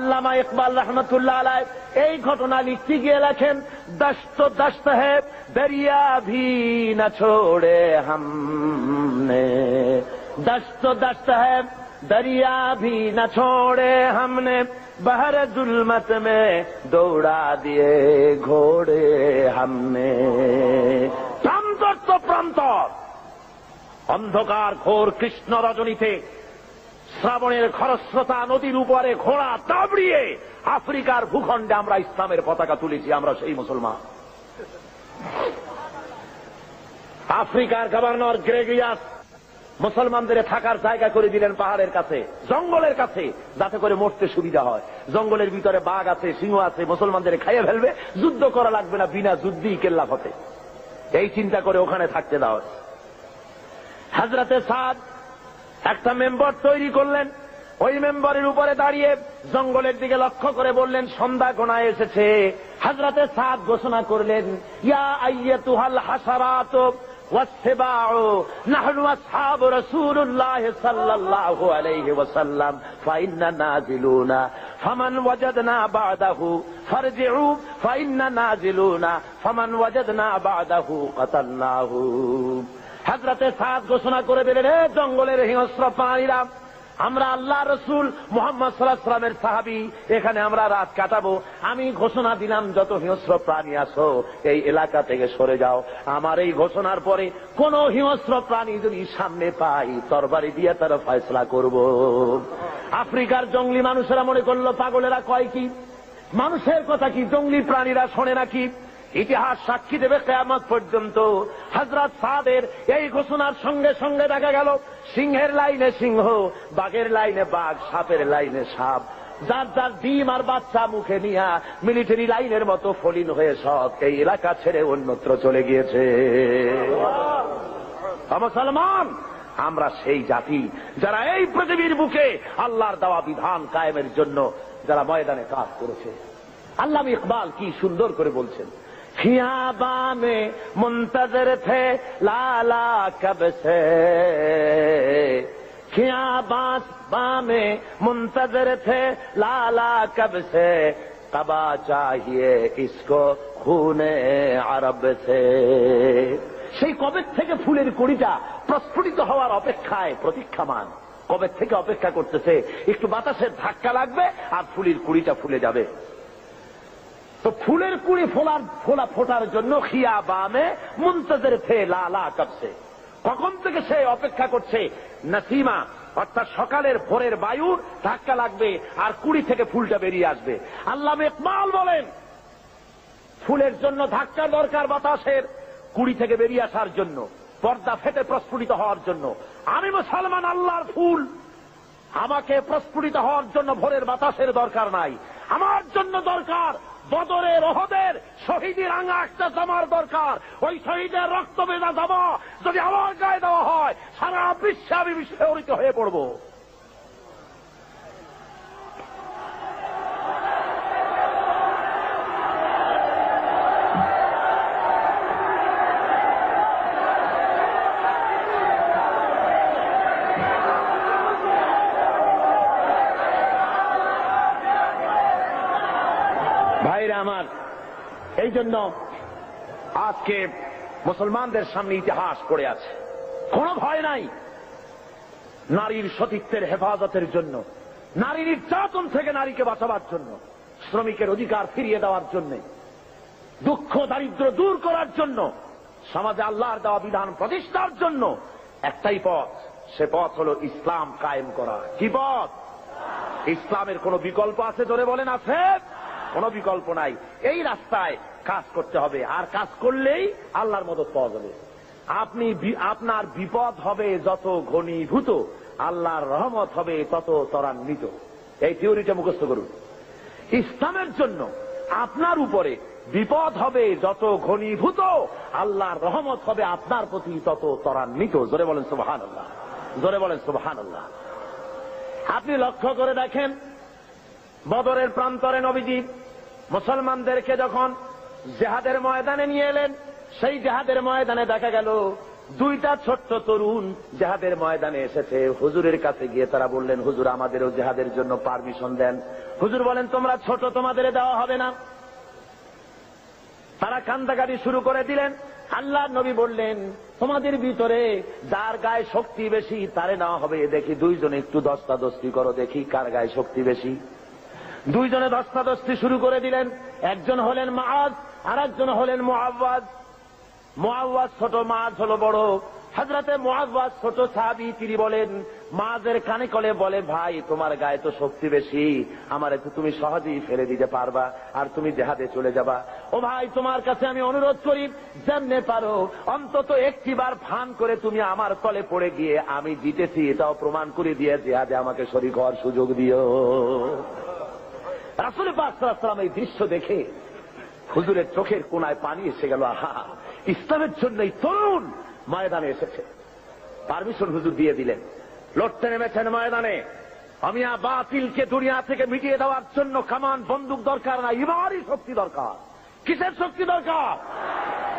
আল্লামা ইকবাল রহমতুল্লাহ আলাইহ এই ঘটনা লিখতে গিয়ে লেখেন, দশত দশত হ্যায় দরিয়া ভি না ছোড়ে হামনে, দশত দশত হ্যায় दरिया भी न छोड़े हमने, बहर जुल्मत में दौड़ा दिए घोड़े हमने। প্রান্তর তো প্রান্তর, অন্ধকার ঘোর কৃষ্ণ রজনীতে শ্রাবণের খরস্রোতা নদীর উপরে ঘোড়া দাবড়িয়ে আফ্রিকার ভূখণ্ডে আমরা ইসলামের পতাকা তুলেছি। আমরা সেই মুসলমান। আফ্রিকার গভর্নর গ্রেগরিয়াস মুসলমানদের থাকার জায়গা করে দিলেন পাহাড়ের কাছে, জঙ্গলের কাছে, যাতে করে মরতে সুবিধা হয়। জঙ্গলের ভিতরে বাঘ আছে, সিংহ আছে, মুসলমানদের খাইয়ে ফেলবে, যুদ্ধ করা লাগবে না, বিনা যুদ্ধেই কেল্লা ফতে। এই চিন্তা করে ওখানে থাকতে দাও। হযরতে সাদ একটা মেম্বার তৈরি করলেন, ওই মেম্বারের উপরে দাঁড়িয়ে জঙ্গলের দিকে লক্ষ্য করে বললেন, সন্ধ্যা ঘনায় এসেছে। হযরতে সাদ ঘোষণা করলেন, ইয়া আইয়াতুহাল হাসারাত والسباع نحن أصحاب رسول الله صلى الله عليه وسلم فإننا نازلون فمن وجدنا بعده فارجعوا فإننا نازلون فمن وجدنا بعده قتلناه। হযরতে সাদ ঘোষণা করে দিলেন, হে জঙ্গলের হিংস্র প্রাণীরা, আমরা আল্লাহ রসুল মুহাম্মদ সাল্লাল্লাহু আলাইহি ওয়াসাল্লামের সাহাবী, এখানে আমরা রাত কাটাবো। আমি ঘোষণা দিলাম, যত হিংস্র প্রাণী আসো এই এলাকা থেকে সরে যাও। আমার এই ঘোষণার পরে কোন হিংস্র প্রাণী যদি সামনে পাই, তরবারি দিয়ে তার ফয়সালা করব। আফ্রিকার জঙ্গলি মানুষেরা মনে করলো, পাগলেরা কয় কি, মানুষের কথা কি জঙ্গলি প্রাণীরা শোনে নাকি? ইতিহাস সাক্ষী দেবে কিয়ামত পর্যন্ত। হযরত সাদের এই ঘোষণার সঙ্গে সঙ্গে দেখা গেল সিংহের লাইনে সিংহ, বাঘের লাইনে বাঘ, সাপের লাইনে সাপ, যার যার ডিম আর বাচ্চা মুখে নিয়ে মিলিটারি লাইনের মতো ফলিন হয়ে সব এই এলাকা ছেড়ে অন্যত্র চলে গিয়েছে। মুসলমান, আমরা সেই জাতি যারা এই পৃথিবীর বুকে আল্লাহর দেওয়া বিধান কায়েমের জন্য যারা ময়দানে কাজ করেছে। আল্লামা ইকবাল কি সুন্দর করে বলছেন, खियाबा में मुंतजर थे लाला कब से, खियाबा में मुंतजर थे लाला कब से, कबा चाहिए इसको खूने अरब से। সেই কবে থেকে ফুলের কুড়িটা প্রস্ফুটিত হওয়ার অপেক্ষায় প্রতীক্ষামান, কবে থেকে অপেক্ষা করতেছে, একটু বাতাসের ধাক্কা লাগবে আর ফুলের কুড়িটা ফুলে যাবে। তো ফুলের কুড়ি ফোটার জন্য খিয়াবামে মুনতাজির থে লালা কবসে, কখন থেকে সে অপেক্ষা করছে, নসিমা অর্থাৎ সকালের ভোরের বায়ু ধাক্কা লাগবে আর কুড়ি থেকে ফুলটা বেরিয়ে আসবে। আল্লামা ইকবাল বলেন, ফুলের জন্য ধাক্কা দরকার, বাতাসের কুড়ি থেকে বেরিয়ে আসার জন্য, পর্দা ফেটে প্রস্ফুটিত হওয়ার জন্য। আমি মুসলমান, আল্লাহর ফুল, আমাকে প্রস্ফুটিত হওয়ার জন্য ভোরের বাতাসের দরকার নাই। আমার জন্য দরকার বদরের, ওহদের শহীদের রাঙা একটা জামার দরকার। ওই শহীদের রক্ত ভেজা জামা যদি আমার গায়ে দেওয়া হয়, সারা বিশ্বে আমি বিস্ফোরিত হয়ে পড়ব। ভাইরা আমার, এই জন্য আজকে মুসলমানদের সামনে ইতিহাস পড়ে আছে, কোনো ভয় নাই। নারীর সতীত্বের হেফাজতের জন্য, নারীর নির্যাতন থেকে নারীকে বাঁচাবার জন্য, শ্রমিকের অধিকার ফিরিয়ে দেওয়ার জন্য, দুঃখ দারিদ্র দূর করার জন্য, সমাজে আল্লাহর দেওয়া বিধান প্রতিষ্ঠার জন্য একটাই পথ, সে পথ হল ইসলাম কায়েম করা। কি পথ? ইসলামের কোনো বিকল্প আছে? জোরে বলেন, আছে? কোনো বিকল্প নাই। এই রাস্তায় কাজ করতে হবে, আর কাজ করলেই আল্লাহর মদদ পাওয়া যাবে। আপনার বিপদ হবে যত ঘনীভূত, আল্লাহর রহমত হবে তত ত্বরান্বিত। এই থিওরিটা মুখস্থ করুন। ইসলামের জন্য আপনার উপরে বিপদ হবে যত ঘনীভূত, আল্লাহর রহমত হবে আপনার প্রতি তত ত্বরান্বিত। জোরে বলেন সুবহানাল্লাহ, জোরে বলেন সুবহানাল্লাহ। আপনি লক্ষ্য করে দেখেন, বদরের প্রান্তরে নবীজি মুসলমানদেরকে যখন জিহাদের ময়দানে নিয়ে এলেন, সেই জিহাদের ময়দানে দেখা গেল দুইটা ছোট্ট তরুণ জিহাদের ময়দানে এসেছে। হুজুরের কাছে গিয়ে তারা বললেন, হুজুর আমাদেরও জিহাদের জন্য পারমিশন দেন। হুজুর বলেন, তোমরা ছোট, তোমাদের দেওয়া হবে না। তারা কান্দাকাটি শুরু করে দিলেন। আল্লাহর নবী বললেন, তোমাদের ভিতরে যার গায়ে শক্তি বেশি তারে নেওয়া হবে। দেখি দুইজনে একটু দস্তাদস্তি করো, দেখি কার গায়ে শক্তি বেশি। দুইজনে দস্তাদস্তি শুরু করে দিলেন। একজন হলেন মুআজ, আর একজন হলেন মুআওয়াজ। মুআওয়াজ ছোট, মুআজ হলো বড়। হযরতে মুআওয়াজ ছোট সাহাবী, তিনি বলেন, মুআজের কানে কলে বলে, ভাই তোমার গায়ে তো শক্তি বেশি, আমারে তো তুমি সহজেই ফেলে দিতে পারবা, আর তুমি জিহাদে চলে যাবা। ও ভাই, তোমার কাছে আমি অনুরোধ করি, যেমনে পারো অন্তত একটিবার ভান করে তুমি আমার তলে পড়ে গিয়ে আমি জিতেছি এটাও প্রমাণ করে দিয়ে জিহাদে আমাকে শরীক হওয়ার সুযোগ দিও। রাসূল পাক সাল্লাল্লাহু আলাইহি ওয়াসাল্লাম এই দৃশ্য দেখে হুজুরের চোখের কোণায় পানি এসে গেল। আহা, ইসলামের জন্য এই তরুণ ময়দানে এসেছে। পারমিশন হুজুর দিয়ে দিলেন। লড়তে নেমেছেন ময়দানে। আমিয়া বাতিলকে দুনিয়া থেকে মিটিয়ে দেওয়ার জন্য কামান বন্দুক দরকার না, ইমানি শক্তি দরকার। কিসের শক্তি দরকার?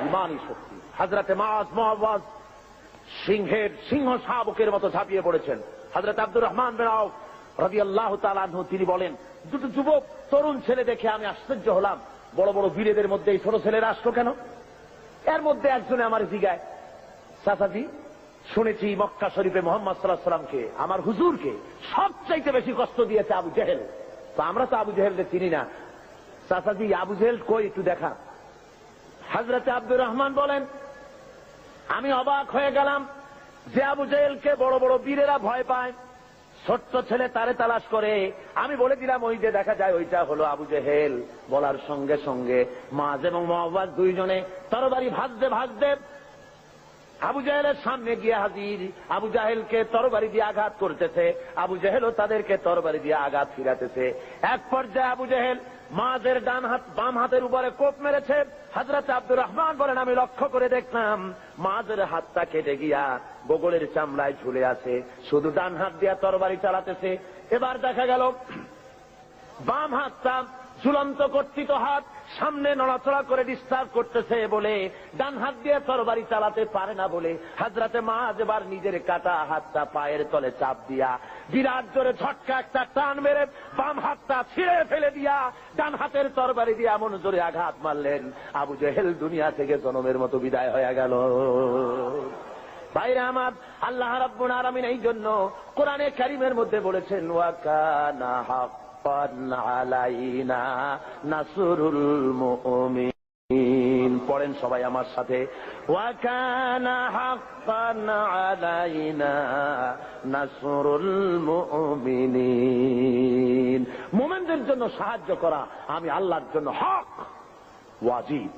ইমানি শক্তি। হযরতে মুআওয়াজ সিংহের সিংহ শাবকের মতো ঝাঁপিয়ে পড়েছেন। হযরত আব্দুর রহমান বিন আউফ রাদিয়াল্লাহু তাআলা আনহু তিনি বলেন, দুটো যুবক তরুণ ছেলে দেখে আমি আশ্চর্য হলাম, বড় বড় বীরেদের মধ্যে এই ছোট ছেলেরা আসলো কেন? এর মধ্যে একজনে আমার জিগায়, চাচাজি শুনেছি মক্কা শরীফে মুহাম্মদ সাল্লাল্লাহু আলাইহি ওয়াসাল্লামকে, আমার হুজুরকে সবচাইতে বেশি কষ্ট দিয়েছে আবু জেহেল। তো আমরা তো আবু জেহেলকে চিনি না, চাচাজি আবু জেহেল কই একটু দেখা। হযরতে আব্দুর রহমান বলেন, আমি অবাক হয়ে গেলাম যে আবু জেহেলকে বড় বড় বীরেরা ভয় পায়, ছোট্ট ছেলে তারে তালাশ করে। আমি বলে দিলাম, ওই যে দেখা যায় ওইটা হলো আবু জেহেল। বলার সঙ্গে সঙ্গে মুআজ এবং মুআওয়াজ দুইজনে তরবারি ভাজতে ভাজতে আবু জেহেলের সামনে গিয়ে হাজির। আবু জাহেলকে তরবারি দিয়ে আঘাত করতেছে, আবু জেহেলও তাদেরকে তরবারি দিয়ে আঘাত ফিরাতেছে। এক পর্যায়ে আবু জেহেল মুআজের ডান হাত বাম হাতের উপরে কোপ মেরেছে। হযরত আব্দুর রহমান বলেন, আমি লক্ষ্য করে দেখলাম মুআজের হাতটা কেটে গিয়া বগলের চামড়ায় ঝুলে আছে, শুধু ডান হাত দিয়ে তরবারি চালাতেছে। এবার দেখা গেল বাম হাতটা ঝুলন্ত কর্তৃত হাত, সামনে নড়াচড়া করে ডিস্টার্ব করতেছে বলে ডান হাত দিয়ে তরবারি চালাতে পারে না বলে হযরতে মুআজ এবার নিজের কাটা হাতটা পায়ের তলে চাপ দিয়া বিরাট জোরে ঝটকা একটা টান মেরে বাম হাতটা ছিঁড়ে ফেলে দিয়া ডান হাতের তরবারি দিয়ে এমন জোরে আঘাত মারলেন, আবু জেহেল দুনিয়া থেকে জনমের মতো বিদায় হয়ে গেল। ভাইরা আমার, আল্লাহ রাব্বুল আলামিন এই জন্য কোরআনে কারীমের মধ্যে বলেছেন, ওয়া কানা আলাইনা নাসরুল মুমিনিন। পড়েন সবাই আমার সাথে, ওয়া কানা হাক্কান আলাইনা নাসরুল মুমিনিন। মুমিনদের জন্য সাহায্য করা আমি আল্লাহর জন্য হক, ওয়াজিব।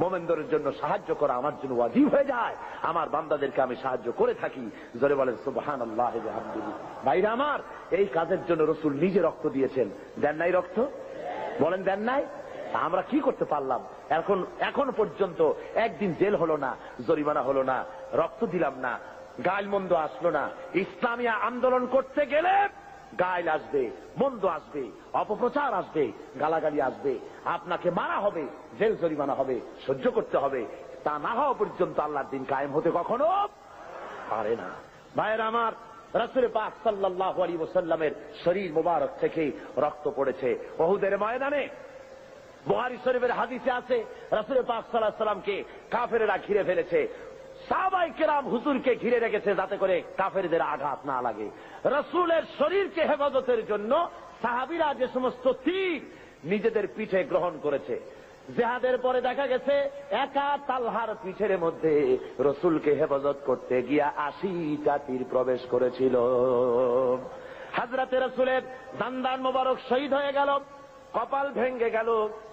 মুমিনদের জন্য সাহায্য করা আমার জন্য ওয়াজিব হয়ে যায়। আমার বান্দাদেরকে আমি সাহায্য করে থাকি। জোরে বলেন সুবহানাল্লাহি ওয়া বিহামদিহি। ভাইরা আমার, এই কাজের জন্য রাসূল নিজে রক্ত দিয়েছেন। দেন নাই রক্ত? বলেন দেন নাই? আমরা কি করতে পারলাম? এখন পর্যন্ত একদিন জেল হলো না, জরিমানা হলো না, রক্ত দিলাম না, গালমন্দ আসলো না। ইসলামী আন্দোলন করতে গেলে গাইল আসবে, মন্দ আসবে, অপপ্রচার আসবে, গালাগালি আসবে, আপনাকে মারা হবে, জেল জরিমানা হবে, সহ্য করতে হবে। তা না হওয়া পর্যন্ত আল্লাহর দিন কায়েম হতে কখনো পারে না। ভাইয়ের আমার, রাসূল পাক সাল্লাল্লাহু আলাইহি ওয়াসাল্লামের শরীর মোবারক থেকে রক্ত পড়েছে উহুদের ময়দানে। বুখারী শরীফের হাদিসে আছে, রাসূল পাক সাল্লাল্লাহু আলাইহি ওয়াসাল্লামকে কাফেররা ঘিরে ফেলেছে। সাহাবায়ে কেরাম হুজুরকে ঘিরে রেখেছে যাতে করে কাফেরদের আঘাত না লাগে। রাসূলের শরীরকে হেফাজতের জন্য সাহাবীরা যে সমস্ত তীর নিজেদের পিঠে গ্রহণ করেছে। জিহাদের পরে দেখা গেছে একা তালহার পিঠের মধ্যে রাসূলকে হেফাজত করতে গিয়া 80টা তীর প্রবেশ করেছিল। হযরতে রাসূলের দান্দান মোবারক শহীদ হয়ে গেল, কপাল ভেঙে গেল,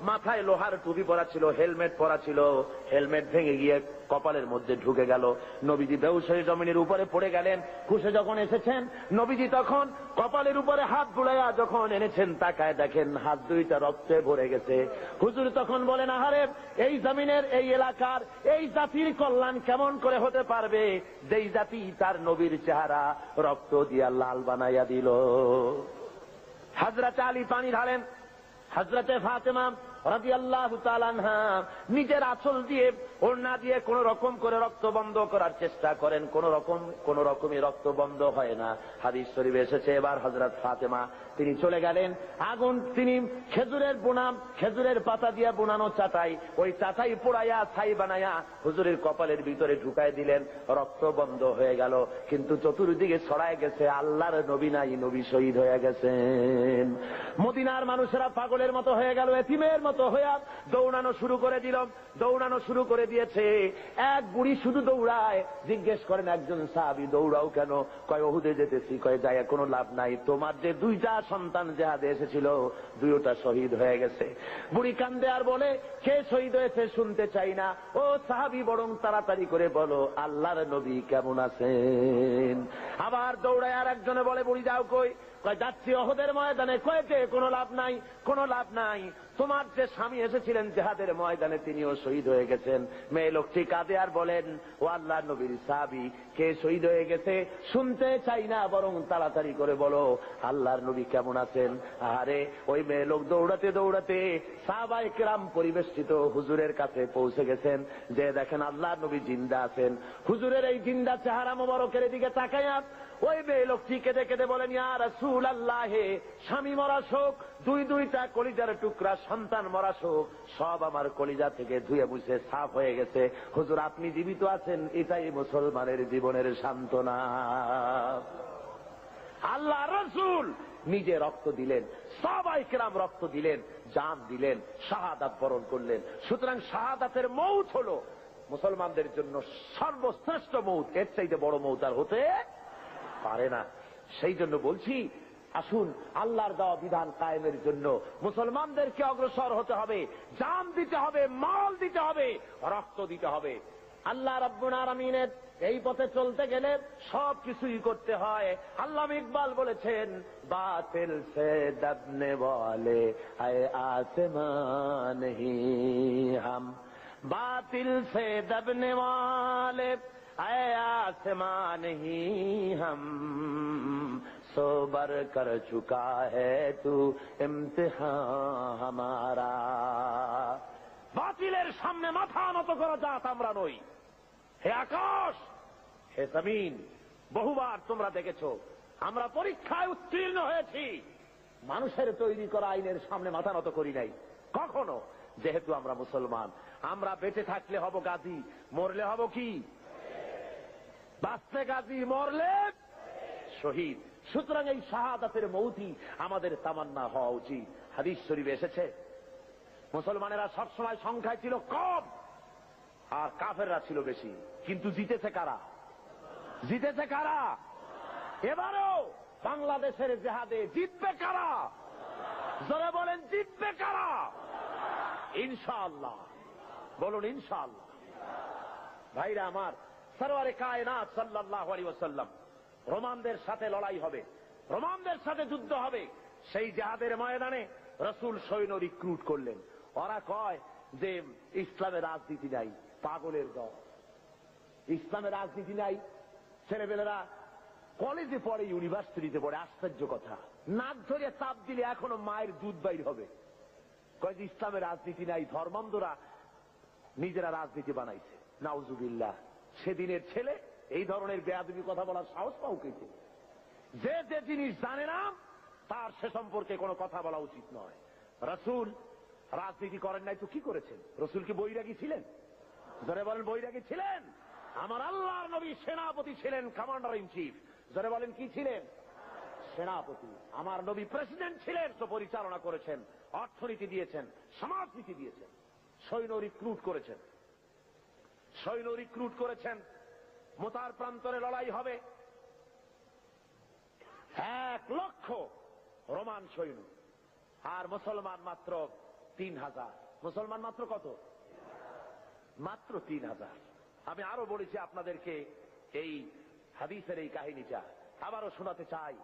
মাথায় লোহার টুপি পরা ছিল, হেলমেট পরা ছিল, হেলমেট ভেঙে গিয়ে কপালের মধ্যে ঢুকে গেল। নবীজি বেহুশ হয়ে জমিনের উপরে পড়ে গেলেন। হুঁশে যখন এসেছেন, নবীজি তখন কপালের উপরে হাত বুলাইয়া যখন এনেছেন, তাকায় দেখেন হাত দুইটা রক্তে ভরে গেছে। হুজুর তখন বলেন, আহারে, এই জমিনের, এই এলাকার, এই জাতির কল্যাণ কেমন করে হতে পারবে যেই জাতি তার নবীর চেহারা রক্ত দিয়া লাল বানাইয়া দিল। হযরত আলী পানি ঢালেন, হযরতে ফাতেমা রাদিয়াল্লাহু তাআলা আনহা নিজের আঁচল দিয়ে, ওড়না দিয়ে কোন রকম করে রক্ত বন্ধ করার চেষ্টা করেন, কোন রকমই রক্ত বন্ধ হয় না। হাদিস শরীফে এসেছে, এবার হযরত ফাতেমা তিনি চলে গেলেন, আগুন, তিনি খেজুরের পাতা দিয়ে বোনানো চাটাই, ওই চাটাই পোড়াইয়া ছাই বানাইয়া হুজুরের কপালের ভিতরে ঢুকাই দিলেন, রক্ত বন্ধ হয়ে গেল। কিন্তু চতুর্দিকে ছড়ায় গেছে আল্লাহর নবী নাই, নবী শহীদ হয়ে গেছেন। মদিনার মানুষেরা পাগলের মতো হয়ে গেল, এতিমের মতো হয়ে দৌড়ানো শুরু করে দিল, দৌড়ানো শুরু করে দিয়েছে। এক বুড়ি শুধু দৌড়ায়, জিজ্ঞেস করেন একজন সাহাবী, দৌড়াও কেন? কয় ওহুদে যেতেছি। কয় যায় কোনো লাভ নাই, তোমার যে দুইটা সন্তান জেহাদে এসেছিল দুইটা শহীদ হয়ে গেছে। বুড়ি কান্দে আর বলে, কে শহীদ হয়েছে শুনতে চাই না, ও সাহাবী বরং তাড়াতাড়ি করে বলো আল্লাহর নবী কেমন আছেন। আবার দৌড়ায় আর একজনে বলে, বুড়ি যাও কই? কয় যাচ্ছি ওহদের ময়দানে। কয়েছে কোনো লাভ নাই, কোনো লাভ নাই, তোমার যে স্বামী এসেছিলেন জেহাদের ময়দানে তিনিও শহীদ হয়ে গেছেন। মেয়ে লোকটি কাঁদে আর বলেন, ও আল্লাহর নবীর সাহাবী, কে শহীদ হয়ে গেছে শুনতে চাই না, বরং তাড়াতাড়ি করে বলো আল্লাহর নবী কেমন আছেন। আরে ওই মেয়ে লোক দৌড়াতে দৌড়াতে সাহাবায়ে কেরাম পরিবেষ্টিত হুজুরের কাছে পৌঁছে গেছেন, যে দেখেন আল্লাহর নবী জিন্দা আছেন। হুজুরের এই জিন্দা চেহারা মোবারকের দিকে তাকায়া ওই মেয়ে লোকটি কেঁদে কেঁদে বলেন, ইয়া রাসূলুল্লাহ, স্বামী মরা শোক, দুইটা কলিজার টুকরা সন্তান মরা শোক, সব আমার কলিজা থেকে ধুয়ে মুছে সাফ হয়ে গেছে। হুজুর আপনি জীবিত আছেন, এটাই মুসলমানের জীবনের সান্ত্বনা। আল্লাহ রাসূল নিজে রক্ত দিলেন, সাহাবায়ে কেরাম রক্ত দিলেন, জান দিলেন, শাহাদাত বরণ করলেন। সুতরাং শাহাদাতের মউত হলো মুসলমানদের জন্য সর্বশ্রেষ্ঠ মউত, এর চাইতে বড় মউত আর হতে পারে না। সেই জন্য বলছি, আসুন আল্লাহর দেওয়া বিধান কায়েমের জন্য মুসলমানদেরকে অগ্রসর হতে হবে, জান দিতে হবে, মাল দিতে হবে, রক্ত দিতে হবে। আল্লাহ রাব্বুল আলামিনের এই পথে চলতে গেলে সব কিছুই করতে হয়। আল্লামা ইকবাল বলেছেন, বাতিল সে দবনে ওয়ালে আয়ে আসমান হি হাম, বাতিল সে দবনে ওয়ালে আয়ে আসমান হি হাম, সোবার কর চুকা হ্যায় তু ইমতিহান হামারা। বাতিলের সামনে মাথা নত করা জাত আমরা নই। হে আকাশ, হে জমিন, বহুবার তোমরা দেখেছো আমরা পরীক্ষায় উত্তীর্ণ হয়েছি, মানুষের তৈরি করা আইনের সামনে মাথা নত করি নাই কখনো। যেহেতু আমরা মুসলমান, আমরা বেঁচে থাকলে হব গাজী, মরলে হব কি? বাঁচতে গাজী, মরলে শহীদ। সুতরাং এই শাহাদাতের মৌতি আমাদের তামান্না হওয়া উচিত। হাদিস শরীফে এসেছে, মুসলমানেরা সবসময় সংখ্যায় ছিল কম আর কাফেররা ছিল বেশি, কিন্তু জিতেছে কারা? জিতেছে কারা? এবারও বাংলাদেশের জেহাদে জিতবে কারা? যারা বলেন জিতবে কারা? ইনশাআল্লাহ, বলুন ইনশাআল্লাহ। ভাইরা আমার, সরওয়ারে কায়নাত সাল্লাল্লাহু আলাইহি ওয়াসাল্লাম, রোমানদের সাথে লড়াই হবে, রোমানদের সাথে যুদ্ধ হবে। সেই জেহাদের ময়দানে রাসূল সৈন্য রিক্রুট করলেন। ওরা কয় যে ইসলামের রাজনীতি নাই, পাগলের দল, ইসলামের রাজনীতি নাই। ছেলেবেলেরা কলেজে পড়ে, ইউনিভার্সিটিতে পড়ে, আশ্চর্য কথা, নাক ধরে চাপ দিলে এখনো মায়ের দুধ বাইর হবে। কয় যে ইসলামের রাজনীতি নাই, ধর্মান্ধরা নিজেরা রাজনীতি বানাইছে। নাউজুবিল্লাহ। সেদিনের ছেলে এই ধরনের বেয়াদবি কথা বলার সাহস পাও কেছে? যে যে জিনিস জানে না তার সে সম্পর্কে কোনো কথা বলা উচিত নয়। রাসূল রাজনীতি করেন নাই তো কি করেছেন? রাসূল কি বৈরাগী ছিলেন? যারা বলেন বৈরাগী ছিলেন? আমার আল্লাহর নবী সেনাপতি ছিলেন, কমান্ডার ইন চিফ। যারা বলেন কি ছিলেন? সেনাপতি। আমার নবী প্রেসিডেন্ট ছিলেন, তো পরিচালনা করেছেন, অর্থনীতি দিয়েছেন, সমাজনীতি দিয়েছেন, সৈন্য রিক্রুট করেছেন, সৈন্য রিক্রুট করেছেন। মুতার প্রান্তরে লড়াই হবে। 1,00,000 রোমান সৈন্য, আর মুসলমান মাত্র 3,000। মুসলমান মাত্র কত? মাত্র 3,000। আমি আরো বলেছি আপনাদেরকে এই হাদিসের এই কাহিনীটা আবারও শোনাতে চাই,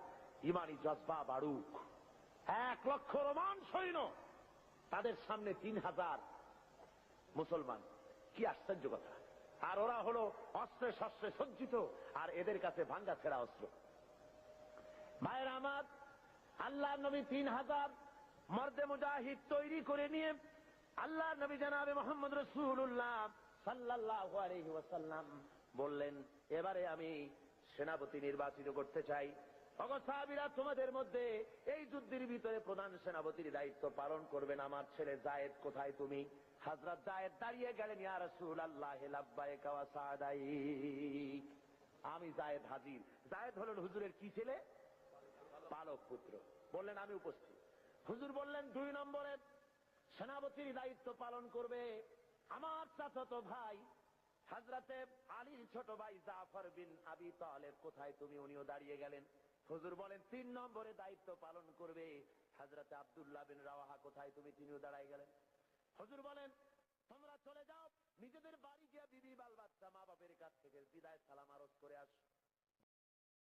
ইমানি জজবা বাড়ুক। 1,00,000 রোমান সৈন্য, তাদের সামনে 3,000 মুসলমান। কি আশ্চর্য কথা! আর ওরা হলো অস্ত্রে শস্ত্রে সজ্জিত, আর এদের কাছে ভাঙ্গা ছেঁড়া অস্ত্র। ভাইয়ের আমার, আল্লাহ নবী 3,000 মর্দে মুজাহিদ তৈরি করে নিয়ে আল্লাহ নবী জনাবে মুহাম্মদ রাসূলুল্লাহ সাল্লাল্লাহু আলাইহি ওয়াসাল্লাম বললেন, এবারে আমি সেনাপতি নির্বাচিত করতে চাই। ওগো সাহাবীরা, তোমাদের মধ্যে এই যুদ্ধের ভিতরে প্রধান সেনাপতির দায়িত্ব পালন করবেন আমার ছেলে যায়েদ। কোথায় তুমি? হযরত যায়েদ দাঁড়িয়ে গেলেন, ইয়া রাসূলুল্লাহ লাব্বাইকা ওয়া সাদাইক। আমি যায়েদ হাজির। যায়েদ হলেন হুজুরের কি ছেলে? পালক পুত্র। বললেন আমি উপস্থিত। হুজুর বললেন, 2 নম্বরে সেনাপতির দায়িত্ব পালন করবে আমার চাচাতো ভাই হযরতে আলীর ছোট ভাই জাফর বিন আবি তালেব। কোথায় তুমি? উনিও দাঁড়িয়ে গেলেন। হুজুর বলেন 3 নম্বরে দায়িত্ব পালন করবে হযরতে আব্দুল্লাহ বিন রাওয়াহা। কোথায় তুমি? তিনিও দাঁড়ায় গেলেন। হুজুর বলেন, তোমরা চলে যাও, নিজেদের বাড়ি গিয়ে বিবি বাল বাচ্চা মা বাপের কাছ থেকে বিদায় সালাম আরজ করে আসো।